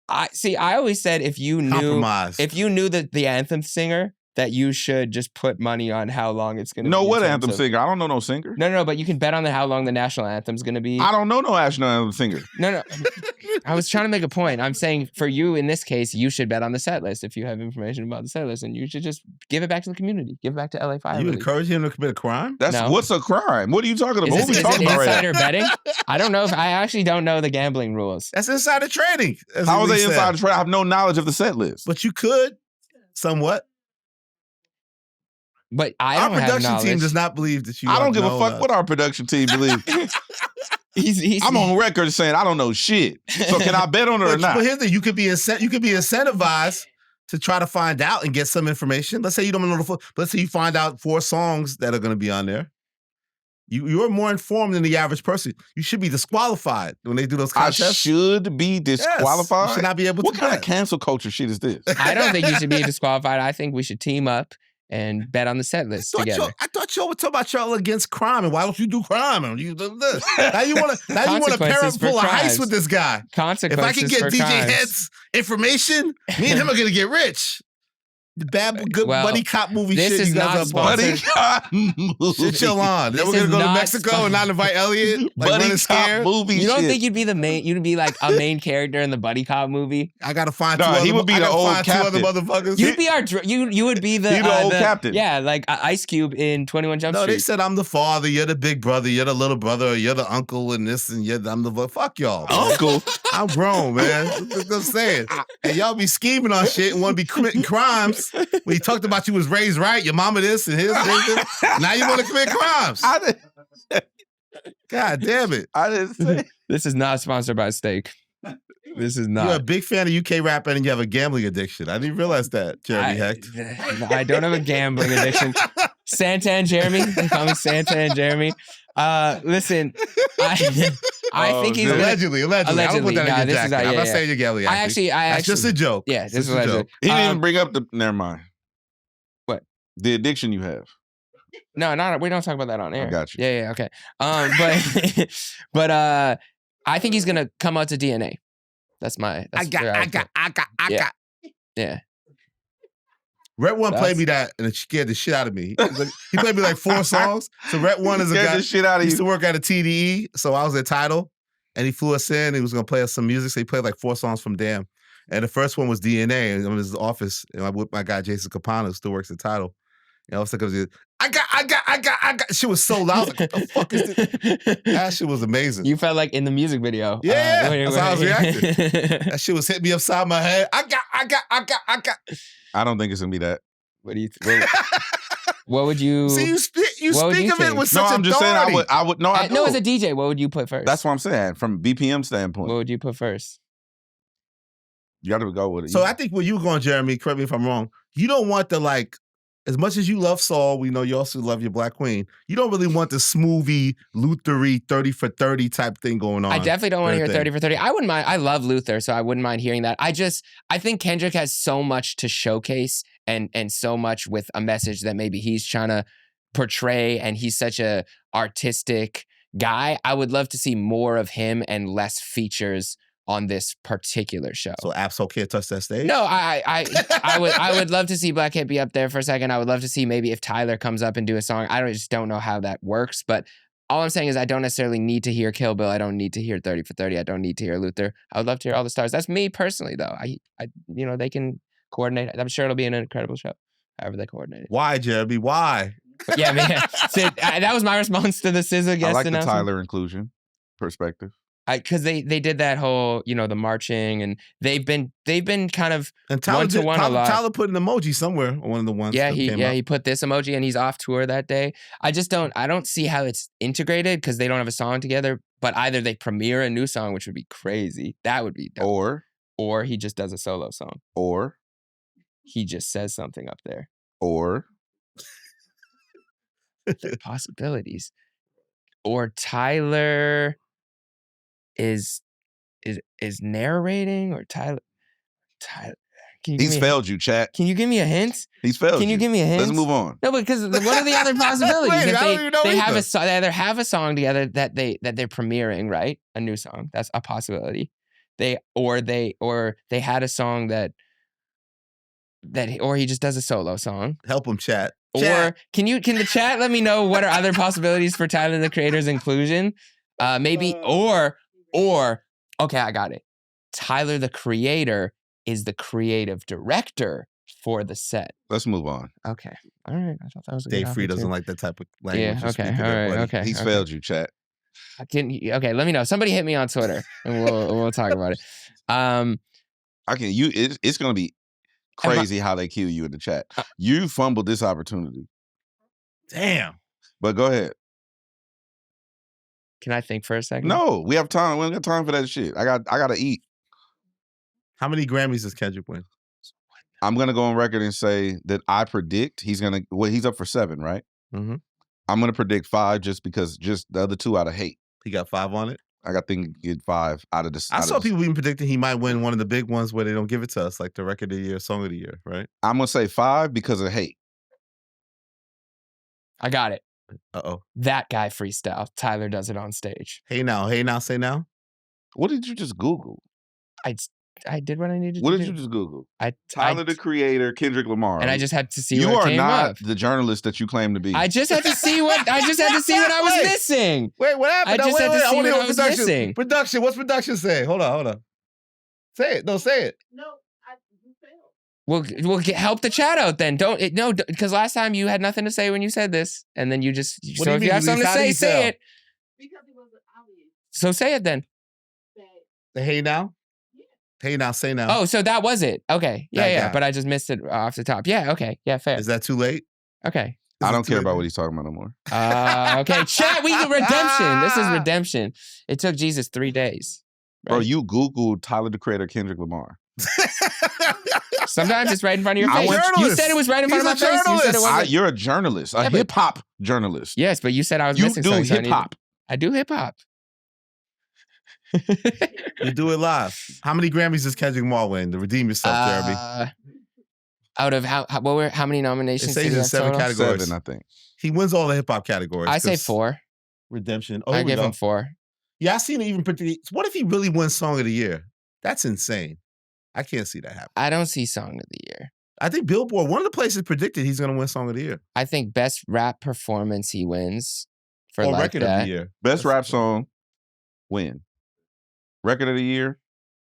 I always said if you knew the anthem singer, that you should just put money on how long it's going to be. No, what anthem singer? I don't know no singer. No, but you can bet on how long the national anthem's going to be. I don't know no national anthem singer. No. I was trying to make a point. I'm saying for you in this case, you should bet on the set list if you have information about the set list, and you should just give it back to the community. Give it back to LA Fire. You encourage him to commit a crime? What's a crime? What are you talking about? Is it insider betting? I don't know. I actually don't know the gambling rules. That's insider trading. How is that insider trading? I have no knowledge of the set list. But you could, somewhat. But our production team does not believe that you. I don't give a fuck what our production team believes. I'm on record saying I don't know shit. So can I bet on it or not? But here's the thing: you could be incentivized to try to find out and get some information. Let's say you don't know but let's say you find out 4 songs that are going to be on there. You're more informed than the average person. You should be disqualified when they do those contests. I should be disqualified? Yes, you should not be able to. What kind of cancel culture shit is this? I don't think you should be disqualified. I think we should team up and bet on the set list together. I thought y'all were talking about y'all against crime, and why don't you do crime? And you do this. Now you want to pull a heist with this guy. Consequences. If I can get DJ crimes. Head's information, me and him are gonna get rich. The good buddy cop movie this shit is you guys not are Buddy cop movie. Shit chill on. Then we're gonna go to Mexico and not invite Elliott. Like buddy running cop scared. movie. You don't shit. think you'd be the main? You'd be like a main character in the buddy cop movie. I gotta find he would be the old captain. 2 other motherfuckers. You'd be you would be the old captain. Yeah, like Ice Cube in 21 Jump Street. No, they said I'm the father. You're the big brother. You're the little brother. You're the uncle, and this and I'm the fuck y'all. Man. Uncle. I'm grown, man. That's what I'm saying. And y'all be scheming on shit and want to be committing crimes. When you talked about you was raised right, your mama this and his. Now you want to commit crimes. God damn it. I didn't say. This is not sponsored by Steak. This is not. You're a big fan of UK rap and you have a gambling addiction. I didn't realize that, Jeremy Hecht. I don't have a gambling addiction. Santa and Jeremy. They call me Santa and Jeremy. Listen, I think he's allegedly. I don't put that in your jacket. I'm not saying you're gambling. I actually, that's just a joke. Yeah, this is a joke. He didn't even bring up the. Never mind. What? The addiction you have. No, we don't talk about that on air. I got you. Yeah, okay. But I think he's gonna come out to DNA. That's my. I got. Yeah. Red One played me that and it scared the shit out of me. He played me like 4 songs. So Red One is a guy the shit out of he used you. to work at a TDE. So I was at Tidal and he flew us in. He was gonna play us some music. So he played like 4 songs from Damn. And the first one was DNA. And I'm in his office. And I'm with my guy Jason Capano, who still works at Tidal. And all of a sudden I got. Shit was so loud. I was like, what the fuck is this? That shit was amazing. You felt like in the music video. Yeah, that's how I was reacting. That shit was hitting me upside my head. I got. I don't think it's gonna be that. What do you think? What would you? See, you what would speak you of it think? with No, such I'm just saying authority. I would. No, I do. No, as a DJ, what would you put first? That's what I'm saying. From BPM standpoint, What would you put first? you got to go with it. So I think where you going, Jeremy, correct me if I'm wrong, you don't want the like, as much as you love soul, we know you also love your Black Queen, you don't really want the smoothie, Luther-y 30 for 30 type thing going on. I definitely don't want to hear Thing. 30 for 30. I wouldn't mind. I love Luther, so I wouldn't mind hearing that. I think Kendrick has so much to showcase and so much with a message that maybe he's trying to portray, and he's such a artistic guy. I would love to see more of him and less features on this particular show. So Absol can't touch that stage? No, I would love to see Black Hit be up there for a second. I would love to see maybe if Tyler comes up and do a song. I just don't know how that works, but all I'm saying is I don't necessarily need to hear Kill Bill. I don't need to hear 30 for 30. I don't need to hear Luther. I would love to hear all the stars. That's me personally, though. I they can coordinate. I'm sure it'll be an incredible show, however they coordinate it. Why, Jeremy? Why? But yeah, man. That was my response to the SZA guest I like the announcement. Tyler inclusion perspective. Because they did that whole, the marching, and they've been kind of And Tyler one-to-one a lot. Tyler put an emoji somewhere on one of the ones. Yeah, that came up. he put this emoji, and he's off tour that day. I don't see how it's integrated because they don't have a song together. But either they premiere a new song, which would be crazy. That would be dope. Or he just does a solo song. Or he just says something up there. Or possibilities. Or Tyler is narrating, or Tyler. He's failed you, chat. Can you give me a hint? He's failed you. Can you give me a hint? Let's move on. No, because what are the other possibilities? Wait, If I don't even know they either. either have a song together that they're premiering, right? A new song. That's a possibility. They had a song or he just does a solo song. Help him, chat. Or can the chat let me know what are other possibilities for Tyler the Creator's inclusion? Maybe or okay, I got it. Tyler the Creator is the creative director for the set. Let's move on. Okay. All right. I thought that was a Dave good Free doesn't opportunity. like that type of language. Yeah, to okay, speak of all that, right, buddy. okay. He's failed you, chat. Okay, let me know. Somebody hit me on Twitter and we'll talk about it. It's gonna be crazy how they kill you in the chat. You fumbled this opportunity. Damn. But go ahead. Can I think for a second? No, we have time. We don't got time for that shit. I gotta eat. How many Grammys does Kendrick win? I'm gonna go on record and say that I predict he's up for 7, right? Mm-hmm. I'm gonna predict 5 just because the other 2 out of hate. He got 5 on it? I think he get 5 out of this. I saw people even predicting he might win one of the big ones where they don't give it to us, like the Record of the Year, Song of the Year, right? I'm gonna say 5 because of hate. I got it. Uh-oh. That guy freestyle. Tyler does it on stage. Hey now, say now. What did you just Google? I did what I needed to do. What did you just Google? Tyler the Creator, Kendrick Lamar. And I just had to see you what are came not up. the journalist that you claim to be. I just had to see what I was missing. Wait, what happened? I just had to see wanna what hear I was production. missing. Production, what's production say? Hold on. Say it. No, say it. No, you failed. We'll help the chat out then. Because last time you had nothing to say when you said this, and then you just. What So do if you you have mean, something to Lisa? How do say, you say tell? it. Because it was obvious. So say it then. The hey now? Hey now, say now. Oh, so that was it. Okay. That Yeah. guy. But I just missed it off the top. Yeah. Okay. Yeah. Fair. Is that too late? Okay. I don't care about what he's talking about no more. Okay. Chat. We get redemption. This is redemption. It took Jesus 3 days. Bro, you Googled Tyler the Creator, Kendrick Lamar. Sometimes it's right in front of your I face. went- You said it was right in front of my face. You said it wasn't. You're a journalist, a hip hop journalist. Yes, but you said I was You missing do something. So hip hop. I do hip hop. You do it live. How many Grammys does Kendrick Lamar win? To redeem yourself, Jeremy. Out of how many nominations? It says did he in have 7 total? categories. 7, I think. He wins all the hip hop categories. I say 'cause 4. Redemption. Oh, I here we give go. him 4. Yeah, I seen it even predict. What if he really wins Song of the Year? That's insane. I can't see that happen. I don't see Song of the Year. I think Billboard, one of the places predicted he's going to win Song of the Year. I think best rap performance he wins for Or like Record that. of the Year. Best rap song, win. Record of the year,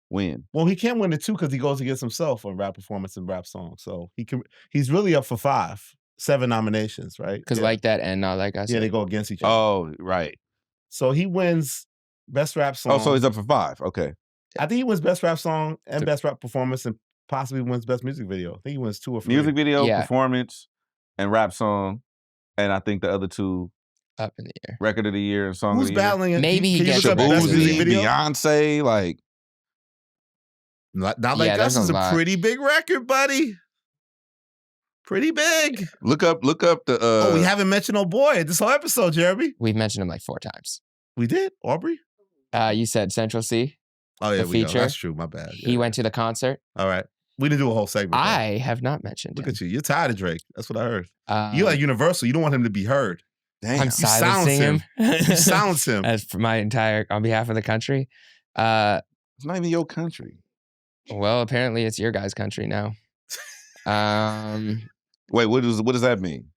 win. Well, he can't win it too because he goes against himself on rap performance and rap song. So he's really up for 7 nominations, right? Because like that and not like us. Yeah, they go against each other. Oh, right. So he wins best rap song. Oh, so he's up for 5. Okay. I think he wins best rap song and best rap performance and possibly wins best music video. I think he wins 2 or 3. Music video, Yeah. performance, and rap song. And I think the other two, Up in the air. record of the year and song Who's of the year. battling it? Maybe he Can you gets look up best music Shaboozey, video? Beyonce, like Not Yeah, Like there's Us is a a lot. pretty big record, buddy. Pretty big. look up the Oh, we haven't mentioned Oh Boy this whole episode, Jeremy. We've mentioned him like 4 times. We did? Aubrey? You said Central C. Oh, yeah, The we go. feature. That's true. My bad. He went to the concert. All right. We didn't do a whole segment. though. I have not mentioned Look him. at you. You're tired of Drake. That's what I heard. Um, You like Universal. You don't want him to be heard. damn. I'm silence silencing him. You silence him. As for my entire, on behalf of the country. It's not even your country. Well, apparently it's your guys' country now. Wait, what does that mean?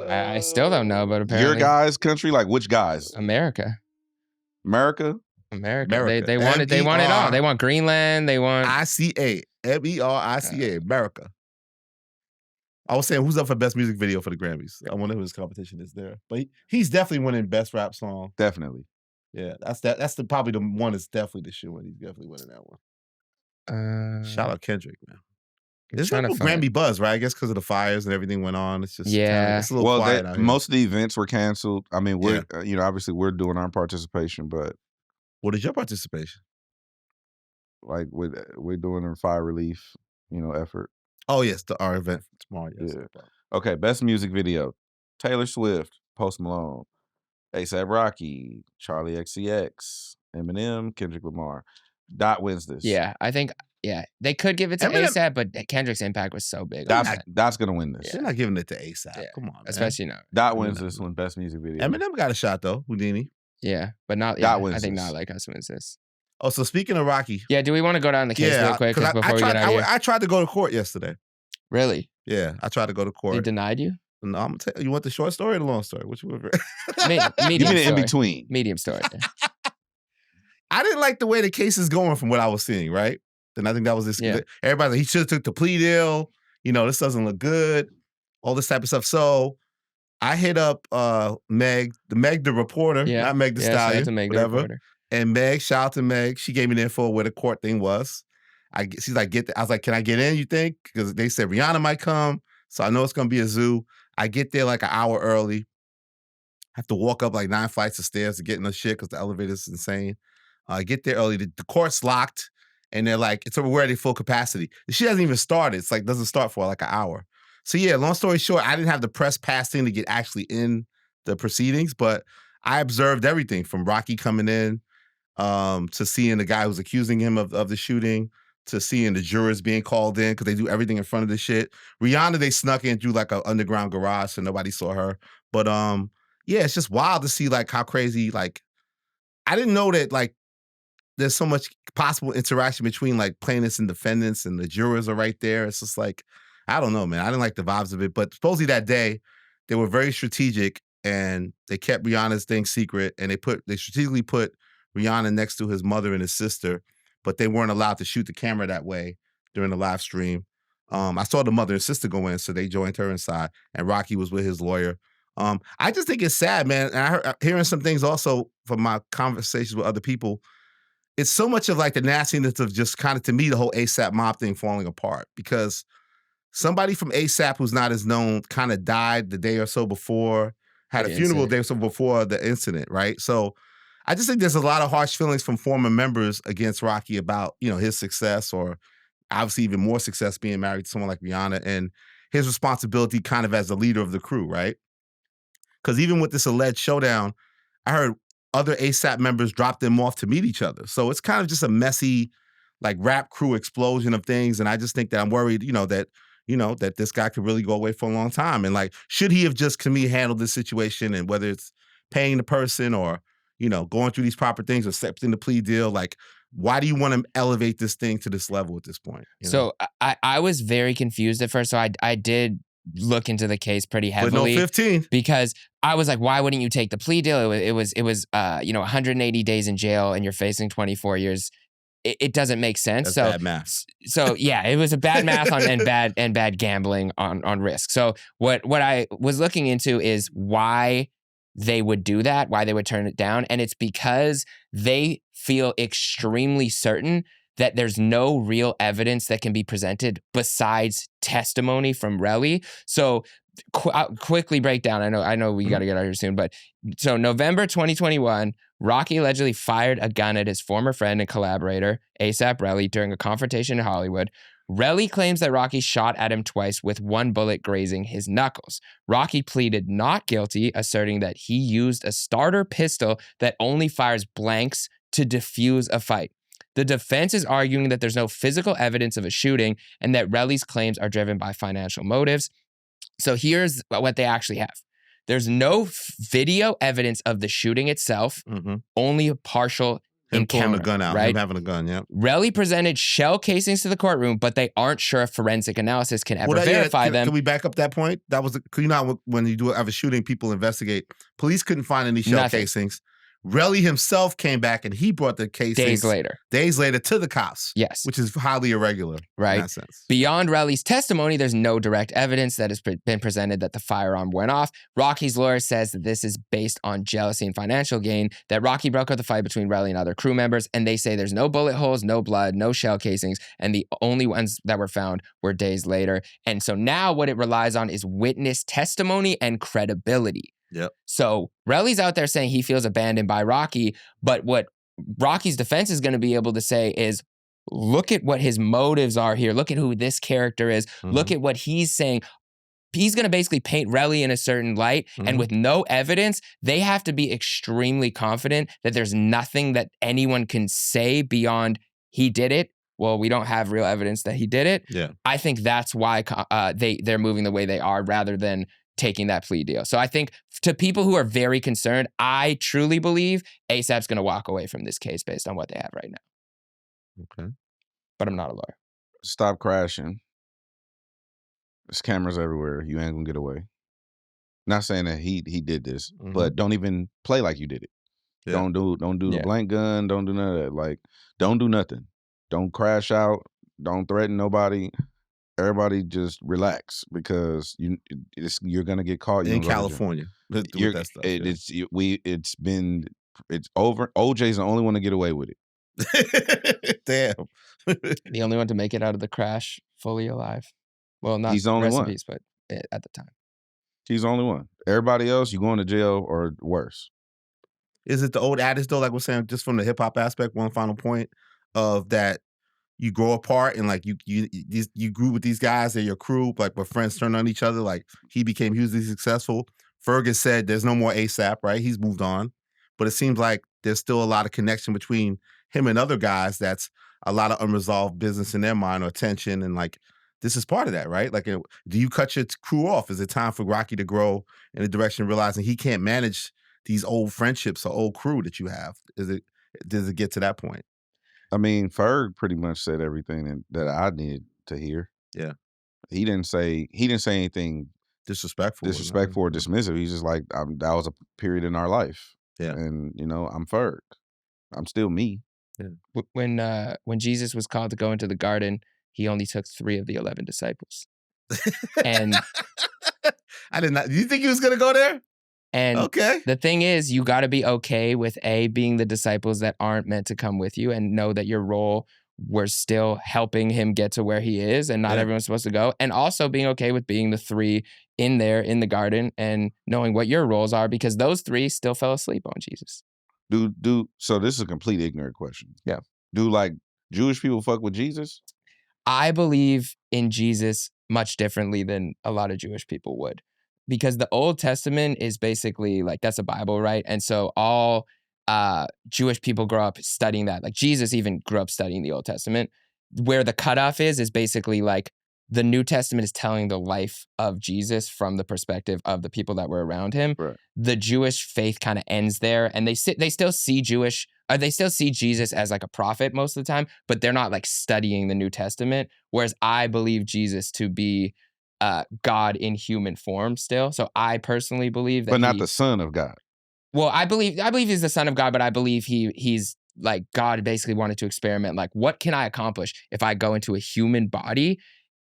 I still don't know, but apparently Your guys' country? Like which guys? America. America? America. They want it. They want it all. They want Greenland. They want. ICA. MERICA. America. I was saying, who's up for best music video for the Grammys? I wonder who his competition is there. But he's definitely winning best rap song. Definitely. Yeah, that's probably the one that's definitely the shoe, and he's definitely winning that one. Shout out Kendrick, man. There's trying no to find- Grammy buzz, right? I guess because of the fires and everything went on. It's just Yeah. it's a little quiet out here. most of the events were canceled. I mean, we're obviously we're doing our participation, but What is your participation? like we're doing a fire relief, effort. Oh yes, our event tomorrow. Yes. Yeah. Okay, best music video: Taylor Swift, Post Malone, A$AP Rocky, Charlie XCX, Eminem, Kendrick Lamar. Dot wins this. Yeah, I think. Yeah, they could give it to Eminem- A$AP, but Kendrick's impact was so big. on that. That's gonna win this. They're not giving it to A$AP. Yeah. Come on, man. Especially now. Dot wins this one. Best music video. Eminem got a shot though. Houdini. Yeah, but not. That Yeah, wins I think this. Not Like Us wins this. Oh, so speaking of Rocky, Yeah, do we want to go down the case real quick 'cause before we get out of here? I tried to go to court yesterday. Really? Yeah, I tried to go to They court. denied you? No, I'm gonna tell you. You want the short story or the long story? Which one? Give Medium me the in story. between. Medium story. I didn't like the way the case is going from what I was seeing, right? And I think that was this. Yeah. Everybody, he should have took the plea deal. This doesn't look good. All this type of stuff. So I hit up Meg, the reporter, Yeah. not Meg the Yeah, shout out Stallion, to Meg, the whatever. reporter. And Meg, shout out to Meg. She gave me the info where the court thing was. She's like, I was like, can I get in, you think? Because they said Rihanna might come. So I know it's going to be a zoo. I get there like an hour early. I have to walk up like 9 flights of stairs to get in the shit because the elevator's insane. I get there early. The court's locked. And they're like, it's already full capacity. The shit hasn't even started. It's like, doesn't start for like an hour. So yeah, long story short, I didn't have the press pass thing to get actually in the proceedings, but I observed everything from Rocky coming in to seeing the guy who's accusing him of the shooting, to seeing the jurors being called in because they do everything in front of the shit. Rihanna, they snuck in through like an underground garage so nobody saw her. But yeah, it's just wild to see like how crazy, like, I didn't know that like there's so much possible interaction between like plaintiffs and defendants and the jurors are right there. It's just like, I don't know, man. I didn't like the vibes of it. But supposedly that day, they were very strategic and they kept Rihanna's thing secret and they strategically put Rihanna next to his mother and his sister, but they weren't allowed to shoot the camera that way during the live stream. I saw the mother and sister go in, so they joined her inside, and Rocky was with his lawyer. I just think it's sad, man. And I heard hearing some things also from my conversations with other people. It's so much of like the nastiness of just kind of, to me, the whole A$AP mob thing falling apart because somebody from A$AP who's not as known kind of died the day or so before, had a funeral the day or so before the incident, right? So I just think there's a lot of harsh feelings from former members against Rocky about, his success or obviously even more success being married to someone like Rihanna and his responsibility kind of as the leader of the crew, right? Because even with this alleged showdown, I heard other A$AP members dropped them off to meet each other. So it's kind of just a messy, like rap crew explosion of things. And I just think that I'm worried, that this guy could really go away for a long time. And like, should he have just, to me, handled this situation and whether it's paying the person or, going through these proper things or accepting the plea deal, like, why do you want to elevate this thing to this level at this point? So I was very confused at first. So I did look into the case pretty heavily. But no 15. Because I was like, why wouldn't you take the plea deal? It was 180 days in jail and you're facing 24 years. It doesn't make sense. That's bad math. So yeah, it was a bad math and bad gambling on risk. So what I was looking into is why they would do that, why they would turn it down. And it's because they feel extremely certain that there's no real evidence that can be presented besides testimony from Relly. So I'll quickly break down. I know we got to get out here soon, but so November 2021, Rocky allegedly fired a gun at his former friend and collaborator, ASAP Rocky, during a confrontation in Hollywood. Rocky claims that Rocky shot at him twice with one bullet grazing his knuckles. Rocky pleaded not guilty, asserting that he used a starter pistol that only fires blanks to defuse a fight. The defense is arguing that there's no physical evidence of a shooting and that Rocky's claims are driven by financial motives. So here's what they actually have. There's no video evidence of the shooting itself, only a partial encounter. Pulling a gun out, right? him having a gun, yeah. Rocky presented shell casings to the courtroom, but they aren't sure if forensic analysis can ever verify them. Can we back up that point? That was, you know, when you have a shooting, people investigate. Police couldn't find any shell casings. Relly himself came back and he brought the casings days later to the cops. Yes. Which is highly irregular right? in that sense. Beyond Relly's testimony, there's no direct evidence that has been presented that the firearm went off. Rocky's lawyer says that this is based on jealousy and financial gain, that Rocky broke up the fight between Relly and other crew members, and they say there's no bullet holes, no blood, no shell casings, and the only ones that were found were days later. And so now what it relies on is witness testimony and credibility. Yep. So Relly's out there saying he feels abandoned by Rocky, but what Rocky's defense is going to be able to say is, look at what his motives are here. Look at who this character is. Look at what he's saying. He's going to basically paint Relly in a certain light, and with no evidence, they have to be extremely confident that there's nothing that anyone can say beyond he did it. Well, we don't have real evidence that he did it. Yeah. I think that's why they're moving the way they are rather than taking that plea deal. So I think to people who are very concerned, I truly believe ASAP's going to walk away from this case based on what they have right now. Okay. But I'm not a lawyer. Stop crashing. There's cameras everywhere. You ain't gonna get away. Not saying that he did this, but don't even play like you did it. Yeah. Don't do the blank gun. Don't do none of that. Like, don't do nothing. Don't crash out. Don't threaten nobody. Everybody just relax because you're gonna get caught in California. It's over. OJ's the only one to get away with it. Damn. The only one to make it out of the crash fully alive. Well, not he's the only one, peace, but at the time, he's the only one. Everybody else, you going to jail or worse. Is it the old adage though? Like we're saying, just from the hip hop aspect, one final point of that. You grow apart and like you grew with these guys, they're your crew, like where friends turn on each other. Like he became hugely successful. Fergus said there's no more ASAP, right? He's moved on. But it seems like there's still a lot of connection between him and other guys that's a lot of unresolved business in their mind or tension. And like, this is part of that, right? Like, do you cut your crew off? Is it time for Rocky to grow in a direction realizing he can't manage these old friendships or old crew that you have? Does it get to that point? I mean, Ferg pretty much said everything that I needed to hear. Yeah. He didn't say anything disrespectful or dismissive. He's just like, that was a period in our life. Yeah. And, I'm Ferg. I'm still me. Yeah. When Jesus was called to go into the garden, he only took 3 of the 11 disciples. And I did not. Do you think he was going to go there? And the thing is, you got to be okay with being the disciples that aren't meant to come with you and know that your role was still helping him get to where he is and not everyone's supposed to go. And also being okay with being the 3 in there in the garden and knowing what your roles are because those 3 still fell asleep on Jesus. So this is a complete ignorant question. Yeah. Do like Jewish people fuck with Jesus? I believe in Jesus much differently than a lot of Jewish people would. Because the Old Testament is basically like, that's a Bible, right? And so all Jewish people grow up studying that. Like Jesus even grew up studying the Old Testament. Where the cutoff is basically like the New Testament is telling the life of Jesus from the perspective of the people that were around him. Right. The Jewish faith kind of ends there, and they still see Jesus as like a prophet most of the time, but they're not like studying the New Testament. Whereas I believe Jesus to be God in human form still. So I personally believe that, but not the Son of God. Well, I believe he's the Son of God, but I believe he's like God basically wanted to experiment. Like, what can I accomplish if I go into a human body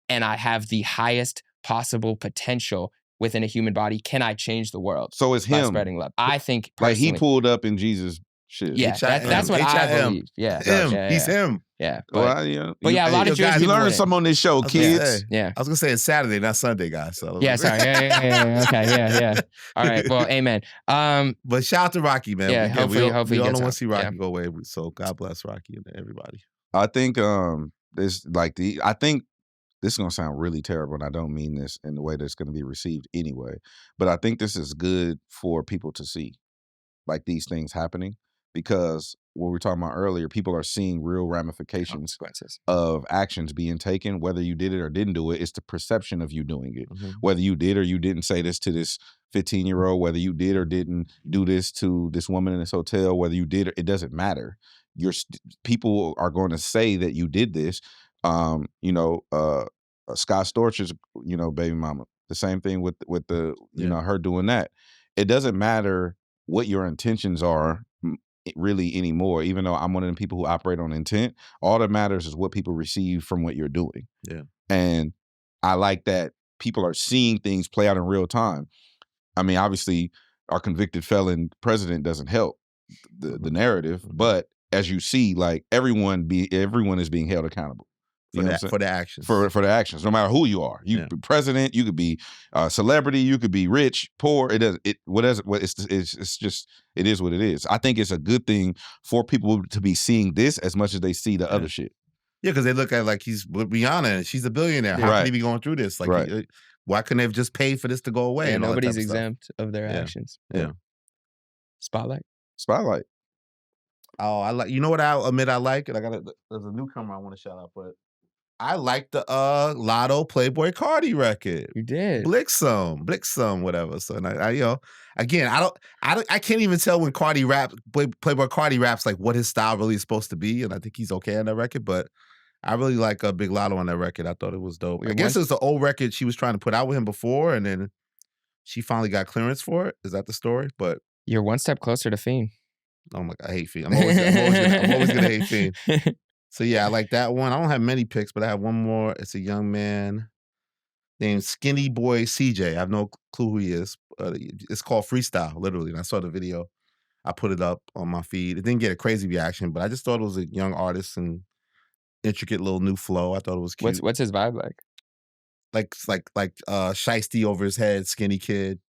and I have the highest possible potential within a human body? Can I change the world? So it's him spreading love. I think personally, like he pulled up in Jesus' shit. Yeah, that's what I believe. Yeah, him. He's him. Yeah, but yeah, but yeah, a lot of Jewish you people learning wouldn't. something on this show, I was gonna kids. say- Yeah. I was gonna say it's Saturday, not Sunday, guys. So Yeah, sorry. Yeah. Okay, yeah. All right. Well, amen. But shout out to Rocky, man. Yeah, Again, hopefully we all he don't gets want out. to see Rocky Yeah. go away. So God bless Rocky and everybody. I think I think this is gonna sound really terrible, and I don't mean this in the way that's gonna be received anyway. But I think this is good for people to see, like these things happening, because what we were talking about earlier, people are seeing real ramifications Consequences. of actions being taken, whether you did it or didn't do it. It's the perception of you doing it. Mhm. Whether you did or you didn't say this to this 15-year-old, whether you did or didn't do this to this woman in this hotel, whether you did, it doesn't matter. People are going to say that you did this. Scott Storch's, baby mama. The same thing with the, her doing that. It doesn't matter what your intentions are really anymore, even though I'm one of them people who operate on intent. All that matters is what people receive from what you're doing. Yeah. And I like that people are seeing things play out in real time. I mean, obviously, our convicted felon president doesn't help the narrative, but as you see, like everyone is being held accountable For the actions. For the actions, no matter who you are. You could be president, you could be a celebrity, you could be rich, poor. It is what it is. I think it's a good thing for people to be seeing this as much as they see the other shit. Yeah, because they look at it like he's with Rihanna and she's a billionaire. How can he be going through this? Like, why couldn't they have just paid for this to go away? And all that nobody's type of stuff? exempt of their actions. Yeah. Spotlight. Oh, I like. You know what? I'll admit I like it. There's a newcomer I want to shout out, but I like the Lotto Playboy Cardi record. You did. Blixum, whatever. So and I again, I can't even tell when Cardi raps, Playboy Cardi raps, like what his style really is supposed to be, and I think he's okay on that record. But I really like a Big Lotto on that record. I thought it was dope. I guess it was the old record she was trying to put out with him before, and then she finally got clearance for it. Is that the story? But you're one step closer to Fiend. Oh my God, I hate Fiend. I'm always gonna hate Fiend. So yeah, I like that one. I don't have many picks, but I have one more. It's a young man named Skinny Boy CJ. I have no clue who he is. It's called Freestyle, literally. And I saw the video. I put it up on my feed. It didn't get a crazy reaction, but I just thought it was a young artist and intricate little new flow. I thought it was cute. What's his vibe like? Like shiesty over his head, skinny kid,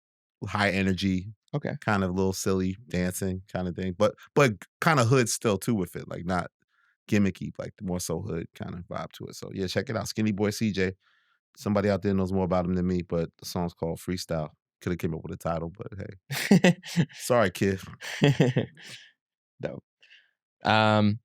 high energy. Okay. Kind of a little silly dancing kind of thing. But kind of hood still too with it. Like not gimmicky, like more so hood kind of vibe to it. So yeah, check it out. Skinny Boy CJ. Somebody out there knows more about him than me, but the song's called Freestyle. Could have came up with a title, but hey. Sorry, kid. Dope. I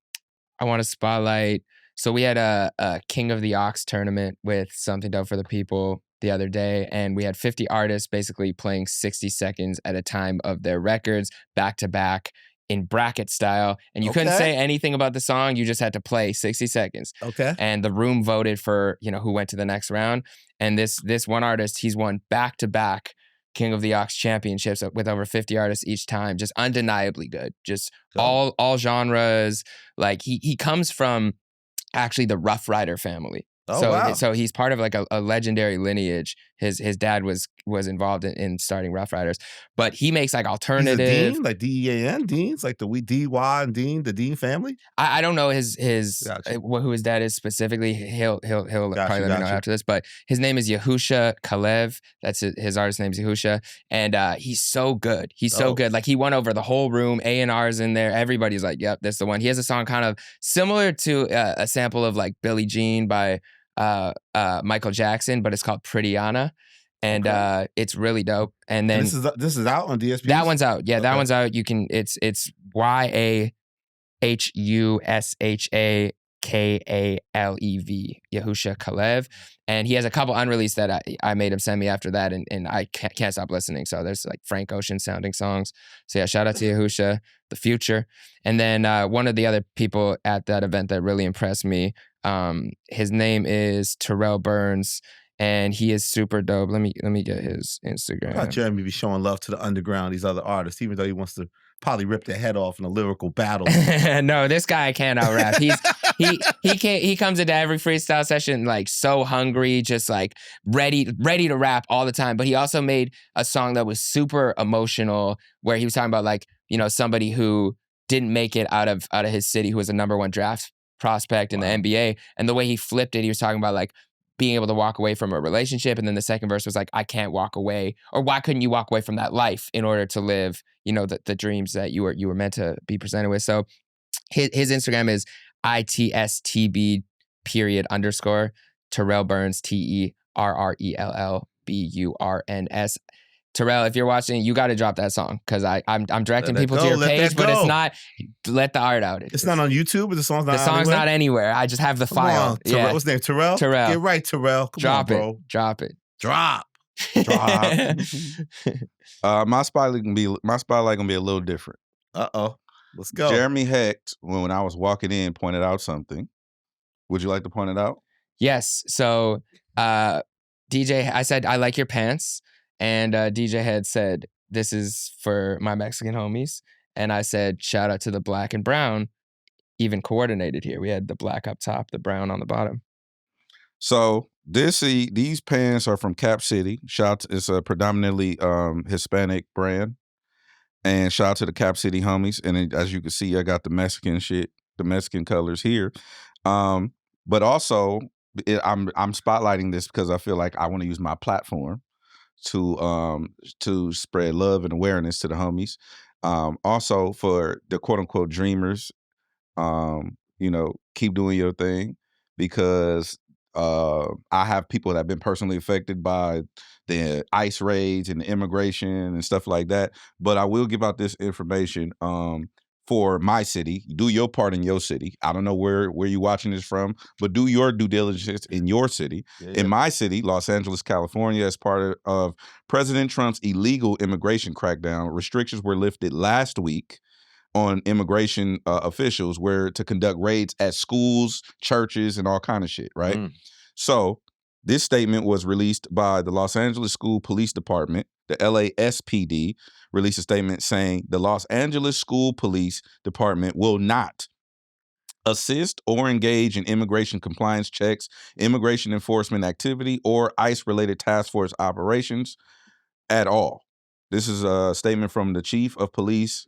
want to spotlight. So we had a King of the Ox tournament with Something Dope for the People the other day, and we had 50 artists basically playing 60 seconds at a time of their records back to back in bracket style, and you couldn't say anything about the song. You just had to play 60 seconds. Okay. And the room voted for who went to the next round. And this one artist, he's won back to back King of the Ox championships with over 50 artists each time. Just undeniably good. Just all genres. Like he comes from actually the Rough Rider family. Oh, wow. So he's part of like a legendary lineage. His dad was involved in starting Rough Riders, but he makes like alternative. He's a Dean, like DEAN, Deans, like the D-Y and Dean, the Dean family. I don't know his Gotcha. who his dad is specifically. He'll probably let me know after this. But his name is Yahusha Kalev. That's his artist name is Yahusha, and he's so good. He's so good. Like he won over the whole room. A&R's in there. Everybody's like, "Yep, that's the one." He has a song kind of similar to a sample of like Billie Jean by Michael Jackson, but it's called Prettyana, and it's really dope. And then this is out on DSP. That one's out. Yeah, that one's out. You can. It's YAHUSHAKALEV. Yahusha Kalev, and he has a couple unreleased that I made him send me after that, and I can't stop listening. So there's like Frank Ocean sounding songs. So yeah, shout out to Yahusha, the future. And then one of the other people at that event that really impressed me, his name is Terrell Burns, and he is super dope. Let me get his Instagram. I thought Jeremy be showing love to the underground, these other artists, even though he wants to probably rip their head off in a lyrical battle. No, this guy can't out rap. He comes into every freestyle session like so hungry, just like ready to rap all the time. But he also made a song that was super emotional, where he was talking about like somebody who didn't make it out of his city, who was a #1 draft prospect in the NBA. And the way he flipped it, he was talking about like being able to walk away from a relationship. And then the second verse was like, I can't walk away. Or why couldn't you walk away from that life in order to live, you know, the dreams that you were meant to be presented with. So his Instagram is ITSTB _. Terrell Burns, TERRELLBURNS. Terrell, if you're watching, you got to drop that song because I'm directing people to your page, but it's not. Let the art out. It's not on YouTube, but the song's not. The song's not anywhere. I just have the file. On, yeah. What's his name? Terrell. Terrell. Get right, Terrell. Come drop on, bro. Drop it. Drop. My spotlight gonna be a little different. Let's go. Jeremy Hecht, when I was walking in, pointed out something. Would you like to point it out? Yes. So DJ, I said, I like your pants. And DJ had said, this is for my Mexican homies. And I said, shout out to the black and brown, even coordinated here. We had the black up top, the brown on the bottom. So these pants are from Cap City. It's a predominantly Hispanic brand. And shout out to the Cap City homies. And as you can see, I got the Mexican shit, the Mexican colors here. But also, I'm spotlighting this because I feel like I want to use my platform to spread love and awareness to the homies. Also for the quote unquote dreamers, you know, keep doing your thing because I have people that have been personally affected by the ICE raids and the immigration and stuff like that. But I will give out this information for my city. Do your part in your city. I don't know where you're watching this from, but do your due diligence in your city. Yeah. In my city, Los Angeles, California, as part of President Trump's illegal immigration crackdown, restrictions were lifted last week on immigration officials to conduct raids at schools, churches, and all kind of shit, right? So this statement was released by the Los Angeles School Police Department. The LASPD released a statement saying the Los Angeles School Police Department will not assist or engage in immigration compliance checks, immigration enforcement activity, or ICE-related task force operations at all. This is a statement from the chief of police.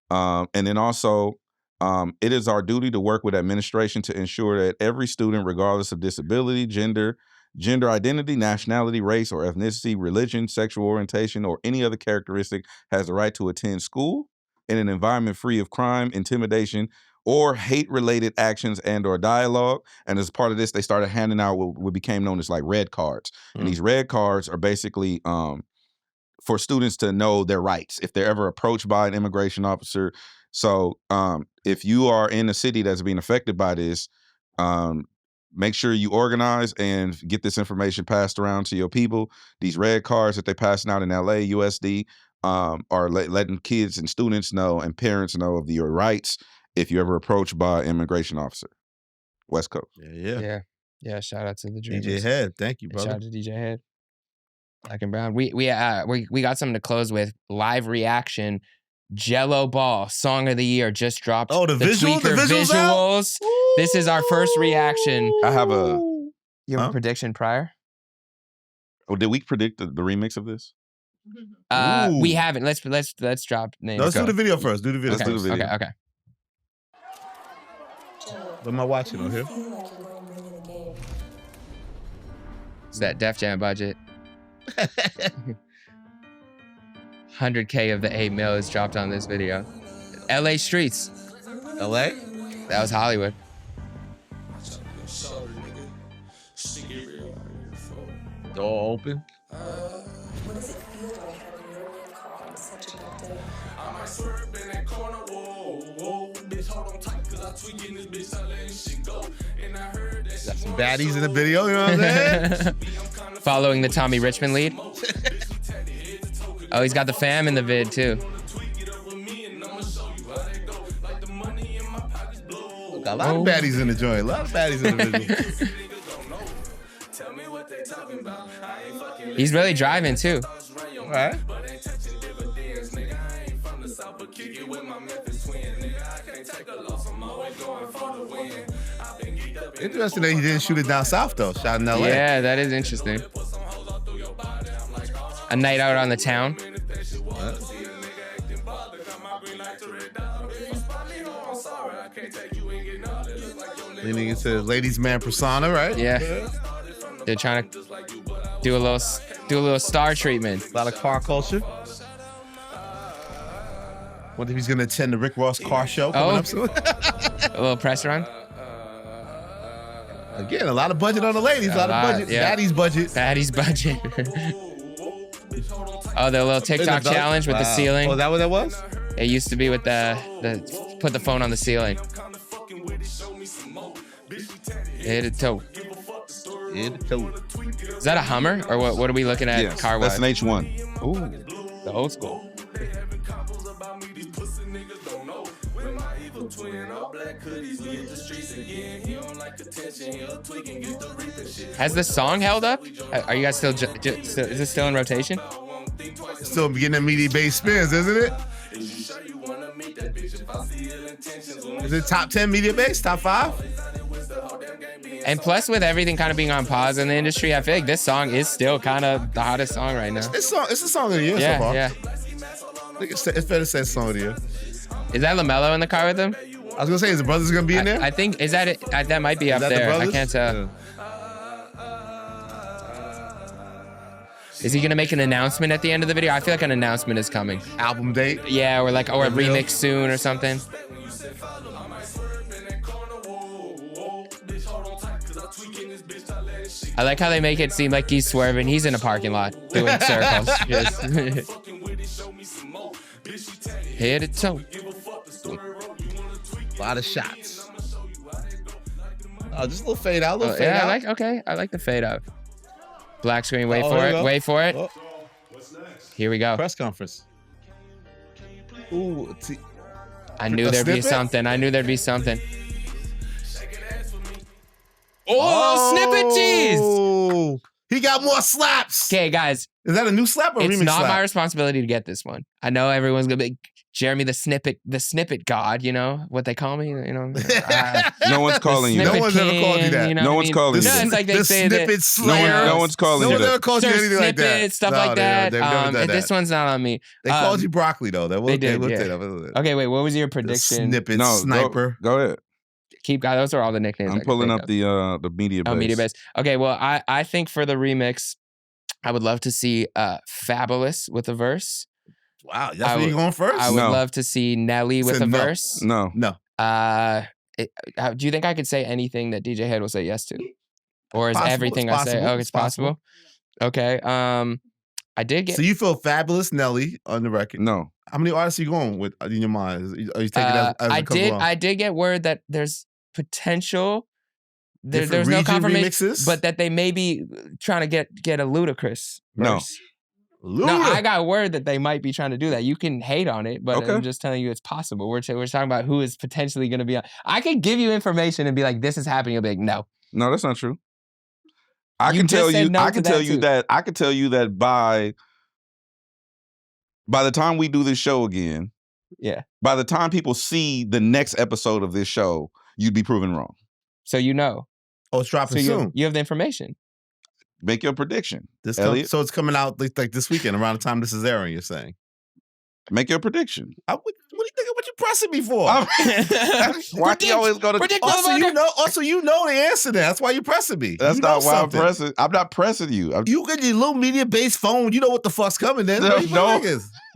And then also, it is our duty to work with administration to ensure that every student, regardless of disability, gender identity, nationality, race, or ethnicity, religion, sexual orientation, or any other characteristic has the right to attend school in an environment free of crime, intimidation, or hate-related actions and or dialogue. And as part of this, they started handing out what became known as like red cards. And these red cards are basically for students to know their rights if they're ever approached by an immigration officer. So if you are in a city that's being affected by this, make sure you organize and get this information passed around to your people. These red cards that they're passing out in LA, USD, are letting kids and students know and parents know of your rights if you're ever approached by an immigration officer. West Coast. Yeah. Shout out to the dreamers. DJ Head, thank you, brother. Shout out to DJ Head. Black and brown. We got something to close with. Live reaction. Jello Ball, Song of the Year, just dropped. Oh, the visuals. This is our first reaction. I have a. You have a prediction prior? Oh, did we predict the remix of this? We haven't. Let's drop names. Let's do the video first. Do the video. Okay. Let's do the video. Okay. What am I watching on here? It's that Def Jam budget. 100K of the 8 mil is dropped on this video. LA streets. LA? That was Hollywood. Door open. What does it feel like having your name called on such a bad day? I might swerve in that corner, whoa, bitch, hold on tight, cause I tweaking this bitch, I letting shit go. And I heard that got some baddies in the video, you know what I'm saying? Following the Tommy Richman lead. Oh, he's got the fam in the vid too. Got a lot of baddies in the joint. A lot of baddies in the video. He's really driving too. All right. Interesting that he didn't shoot it down south though. Shot in LA. Yeah, that is interesting. A night out on the town. What? Leaning into ladies' man persona, right? Yeah. They're trying to do a little star treatment. A lot of car culture. Wonder if he's gonna attend the Rick Ross car show coming up soon. A little press run. Again, a lot of budget on the ladies. A lot of budget. Yeah. Daddy's budget. Daddy's budget. Oh, the little TikTok challenge with the ceiling. Oh, is that what that was? It used to be with the put the phone on the ceiling. Hit it toe. Is that a Hummer or what are we looking at? Yes, car that's wise? an H1. Ooh, the old school. Has the song held up? Are you guys still? Is this still in rotation? Still getting the media base spins, isn't it? Is it top 10 media base? Top 5? And plus, with everything kind of being on pause in the industry, I feel like this song is still kind of the hottest song right now. It's a song of the year so far. Yeah. I think it's fair to say it's song of the year. Is that LaMelo in the car with him? I was gonna say, is the brothers gonna be in there? I think is that it? That might be up there. I can't tell. Yeah. Is he gonna make an announcement at the end of the video? I feel like an announcement is coming. Album date? Yeah, or a remix soon or something. I like how they make it seem like he's swerving. He's in a parking lot doing circles. Just head to toe. A lot of shots. Oh, just a little fade out. I like the fade out. Black screen. Wait for it. Oh. Here we go. Press conference. Ooh, I knew there'd be something. Oh, snippet cheese! Oh, he got more slaps. Okay, guys. Is that a new slap or a remix It's not slap? my responsibility to get this one. I know everyone's gonna be Jeremy the snippet god. You know what they call me. You know, No one's calling you. No one's ever called you that. You know No what one's I mean? calling you No, that. it's like they The say that. snippet slayer. No one's calling you No one ever that. called you Sir, anything like that. snippets, stuff No, like that. They've never done that. This one's not on me. They called you broccoli though. They did. looked Yeah. it up. Okay, wait. What was your The prediction? snippet No, sniper. Go ahead. Those are all the nicknames. I I'm can pulling think up of. the media base. Oh, media base. Okay, well, I think for the remix, I would love to see Fabulous with a verse. Wow, that's where you going first? I would No. love to see Nelly with Said a no. verse. No. No. Do you think I could say anything that DJ Head will say yes to? Or is Possible. everything It's I say? possible. Oh, it's It's possible. possible. Okay. I did get. So you feel Fabulous Nelly on the record? No. How many artists are you going with in your mind? Are you taking it as it comes along? I did get word that there's potential. Different There's no region confirmation, remixes? but that they may be trying to get a Ludacris No. verse. No, I got word that they might be trying to do that. You can hate on it, but Okay. I'm just telling you it's possible. We're talking about who is potentially going to be on. I could give you information and be like, "This is happening." You'll be like, "No." No, that's not true. I You can just tell said you. no I to can that tell you too. that. I can tell you that by the time we do this show again, Yeah. by the time people see the next episode of this show, you'd be proven wrong. So you know. Oh, it's dropping So soon. you have the information. Make your prediction. So it's coming out like this weekend around the time this is airing. You're saying? Make your prediction. What do you think? What you pressing me for? Why do you always go to predict, Also, you know the answer. That's why you pressing me. That's You know not why I'm something. pressing. I'm not pressing you. You get your little media-based phone. You know what the fuck's coming. Then No.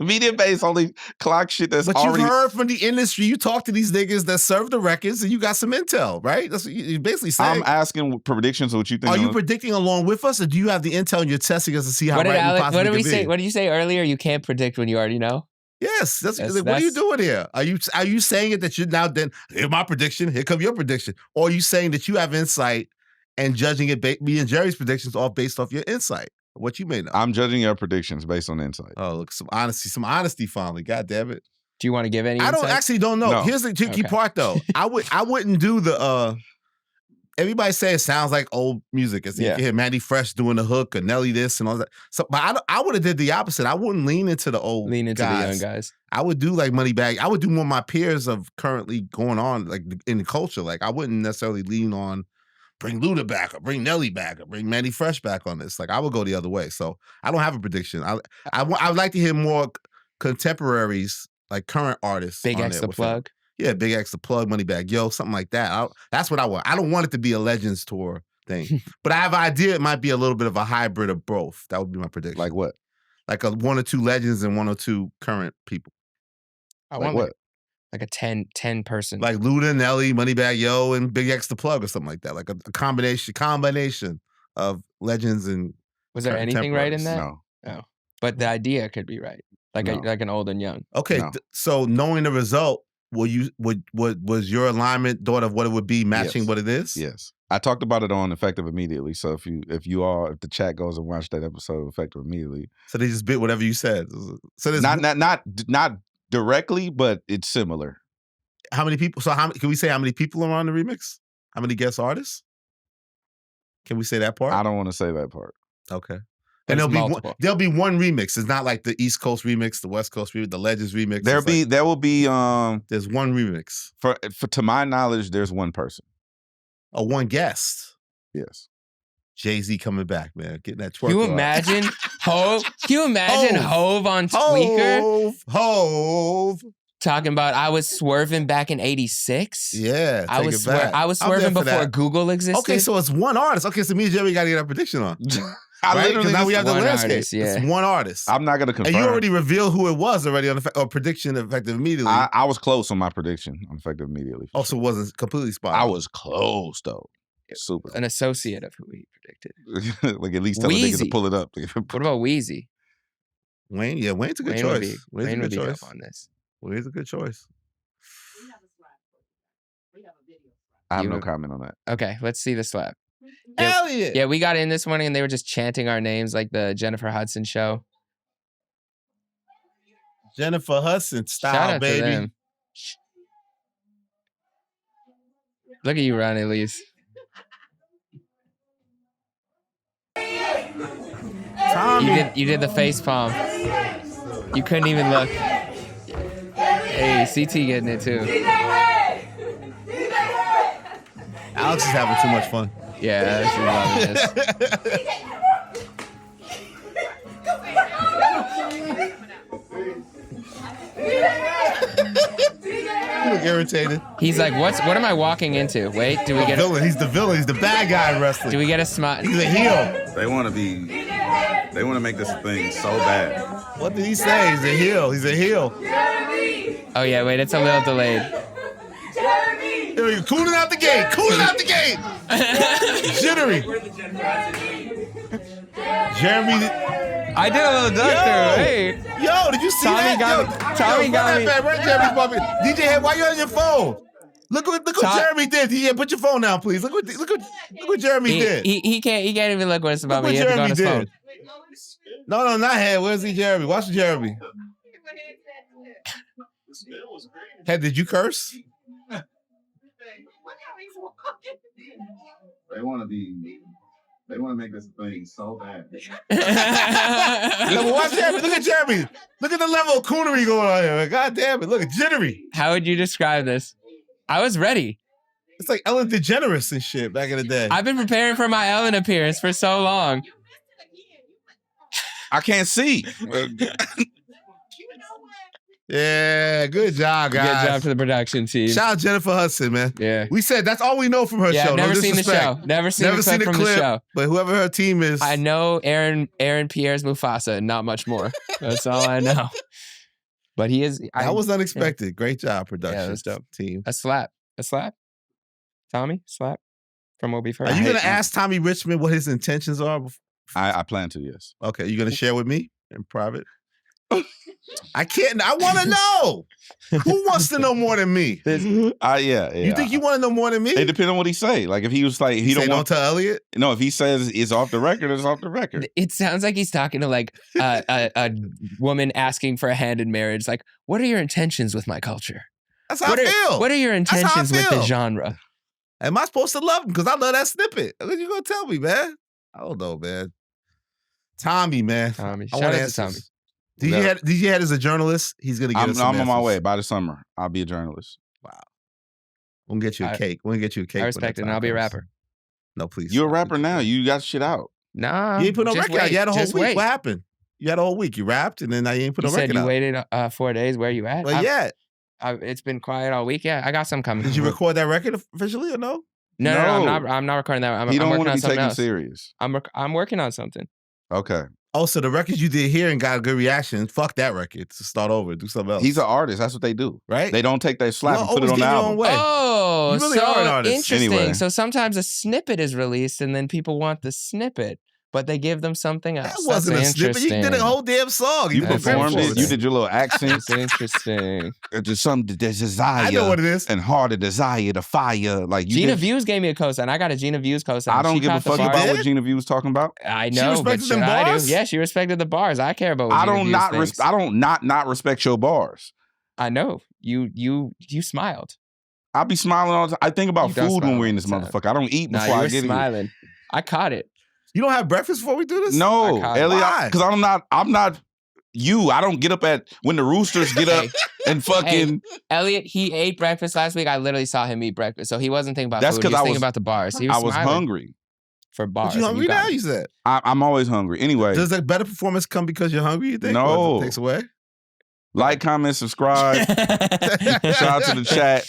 Media base only clock shit that's But already. you've heard from the industry. You talk to these niggas that serve the records, and you got some intel, right? That's what you're basically saying. I'm asking predictions of what you think. Are you predicting along with us, or do you have the intel and you're testing us to see how What did right we Alex? possibly What did we could say? be? What did you say earlier? You can't predict when you already know. Yes, that's Yes, like, what are you that's- doing here? Are you saying it that you're now then? Here's my prediction. Here come your prediction. Or are you saying that you have insight and judging it? Me and Jerry's predictions all based off your insight, what you may know. I'm judging your predictions based on insight. Oh, look, some honesty finally. God damn it. Do you want to give any? I don't insight? actually don't know. No. Here's the tricky Okay. part though. I wouldn't do the everybody say it sounds like old music. It's, You Yeah. can hear Mandy Fresh doing the hook or Nelly this and all that. So, but I would have did the opposite. I wouldn't lean into the old Lean into the guys. young guys. I would do like Moneybag. I would do more my peers of currently going on like in the culture. Like I wouldn't necessarily lean on bring Luda back or bring Nelly back or bring Mandy Fresh back on this. Like I would go the other way. So I don't have a prediction. I would like to hear more contemporaries, like current artists. Big on X there the with him. plug. Yeah, Big X, The Plug, Moneybagg Yo, something like that. That's what I want. I don't want it to be a Legends tour thing. But I have an idea it might be a little bit of a hybrid of both. That would be my prediction. Like what? Like one or two Legends and one or two current people. I Like want what? like a 10 person. Like Luda, Nelly, Moneybagg Yo, and Big X, The Plug or something like that. Like a combination of Legends and Was there anything right in that? No. Oh. But the idea could be right. Like No. like an old and young. Okay, No. So knowing the result, was your alignment thought of what it would be matching Yes. what it is? Yes. I talked about it on Effective Immediately. So if the chat goes and watch that episode of Effective Immediately. So they just bit whatever you said. So there's Not directly, but it's similar. how many people? So can we say how many people are on the remix? How many guest artists? Can we say that part? I don't want to say that part. Okay. But And it's multiple. there'll be one remix. It's not like the East Coast remix, the West Coast remix, the Legends remix. There will be there's one remix. for to my knowledge, there's one person. One guest. Yes. Jay-Z coming back, man. Getting that twerk. Can you on. imagine Hove? Can you imagine Hove on Tweaker? Hove. Talking about I was swerving back in 86. Yeah. I was take it back. I was I'm there swerving for before that. Google existed. Okay, so it's one artist. Okay, so me and Jerry got to get our prediction on. I Right? literally Because now we just- have the one landscape. artist, yeah. It's one artist. I'm not gonna confirm. And you already revealed who it was already on the prediction Effective Immediately. I was close on my prediction on Effective Immediately. Also wasn't completely spot on. I was close though. Super. an associate of who he predicted. Like at least tell the niggas to Wheezy. pull it up. What about Wheezy? Wayne, yeah, Wayne's a good Wayne would choice. be, Wayne's Wayne a would good be choice. dope on this. Wayne's a good choice. We have a slide for you. We have a video slide. I have You no would- comment on that. Okay, let's see the slap. Yeah. Elliott. Yeah, we got in this morning and they were just chanting our names like the Jennifer Hudson show. Jennifer Hudson style, Shout out baby. to them. Look at you, Ron Elise. Tommy. You did the face palm. You couldn't even look. Hey, CT getting it too. Alex is having too much fun. Yeah, she's loving this. You look irritated. He's like, what am I walking into? Wait, do we get a, Villain. He's the villain. He's the bad guy in wrestling. do we get a smile? He's a heel. They want to make this thing so bad. What did he say? He's a heel. He's a heel. Oh yeah, wait, it's a little delayed. Here we go. Cooling out the gate. Cooling out the gate. Jittery. Jeremy. I did a little duck through. Hey, Yo, did you see Tommy that? got me- Tommy run got that me. back. Run Jeremy's puppy. DJ Head, why you on your phone? Look what Tom- Jeremy did. Yeah, put your phone down, please. Look what Jeremy did. he can't even look when it's about Look me. what He had to go on his Jeremy phone. did. No, not Head. Where's he, Jeremy? Watch Jeremy. Head, did you curse? They want to make this thing so bad. Watch Jeremy. Look at Jeremy. Look at the level of coonery going on here. God damn it. Look at Jittery. How would you describe this? I was ready. It's like Ellen DeGeneres and shit back in the day. I've been preparing for my Ellen appearance for so long. I can't see. Yeah, good job, guys. Good job to the production team. Shout out Jennifer Hudson, man. Yeah. We said that's all we know from her Yeah, show. I've never no seen the disrespect. show. Never seen a clip from the show. But whoever her team is, I know Aaron Pierre's Mufasa and not much more. That's all I know. But he is. that was unexpected. Great job, production Yeah, that was dope. team. A slap. Tommy, slap from what we've heard. Are you hate gonna him. ask Tommy Richman what his intentions are? I plan to, yes. Okay, you gonna share with me in private? I can't. I want to know. Who wants to know more than me? Yeah. You think you want to know more than me? It depends on what he say. Like if he was like he Say don't want tell Elliott. No, if he says it's off the record, it's off the record. It sounds like he's talking to like a woman asking for a hand in marriage. Like, what are your intentions with my culture? That's how I feel. What are your That's how I intentions with the feel. genre? Am I supposed to love him? Because I love that snippet. What you gonna tell me, man? I don't know, man. Tommy, man. Tommy, I shout want out to answers. Tommy. DJ Head is a journalist. He's gonna get us some I'm on my answers. way. By the summer, I'll be a journalist. We'll get you a cake. We'll get you a cake. I when respect that it, and time I'll be a comes. rapper. No, please. You're a stop. rapper now. You got shit out. Nah, You ain't put no just record out. wait, You had a whole just week. wait. What happened? You had a whole week. You rapped, and then now you ain't put You no said record you out. waited 4 days. Where you at? Well, yeah. It's been quiet all week. Yeah, I got some coming. Did you record that record officially or no? No, I'm not recording that. He I'm don't working want to on be something taken else. serious. I'm working on something. Okay. Oh, so the records you did here and got a good reaction, fuck that record. To start over, do something else. He's an artist. That's what they do. Right? They don't take their slap and Well, put it on the always get your own album. way. Oh, You really so are an artist. interesting. Anyway. So sometimes a snippet is released and then people want the snippet, but they give them something else. That wasn't a That's snippet. You did a interesting. whole damn song. You That's performed it. You interesting. did your little accent. That's interesting. Just some desire. I know what it is. And hard to desire, the fire. Like you Gina did- Views gave me a cosign. I got a Gina Views cosign. I don't She give a caught the fuck bars. about did? what Gina Views talking about. I She know, but respected them should I do? bars? Yeah, she respected the bars. I care about what I Gina don't Views not thinks. I don't not respect your bars. I know. You smiled. I be smiling all the time. I think about You don't food smile when we're in all this the time. motherfucker. I don't eat No, before you I were get here. smiling. I caught it. You don't have breakfast before we do this? No, I caught it. Elliott, Why? because I'm not you. I don't get up at when the roosters get up and fucking. Elliott, he ate breakfast last week. I literally saw him eat breakfast. So he wasn't thinking about That's food. He 'cause was I thinking was- about the bars. He I was was smiling hungry. for bars. But you and hungry got now, it. you said. I'm always hungry. Anyway, Does a better performance come because you're hungry, you think? No. Or it takes away? like, comment, subscribe. Shout out to the chat.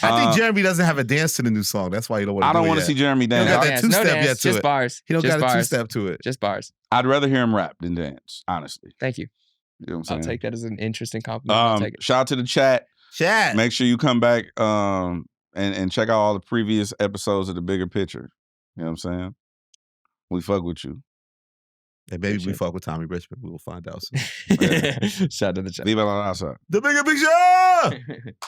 I think Jeremy doesn't have a dance to the new song. That's why you don't want to I don't want to see Jeremy don't dance. got No that dance, two-step no dance, yet to just it. bars. He don't just got a bars. two-step to it. Just bars. I'd rather hear him rap than dance, honestly. Thank you. You know what I'm I'll saying? take that as an interesting compliment. I'll take it. Shout out to the chat. Chat. Make sure you come back and check out all the previous episodes of The Bigger Picture. You know what I'm saying? We fuck with you. And maybe we Appreciate it. fuck with Tommy Richman. We will find out soon. Shout out to the chat. Leave it on the outside. The bigger picture!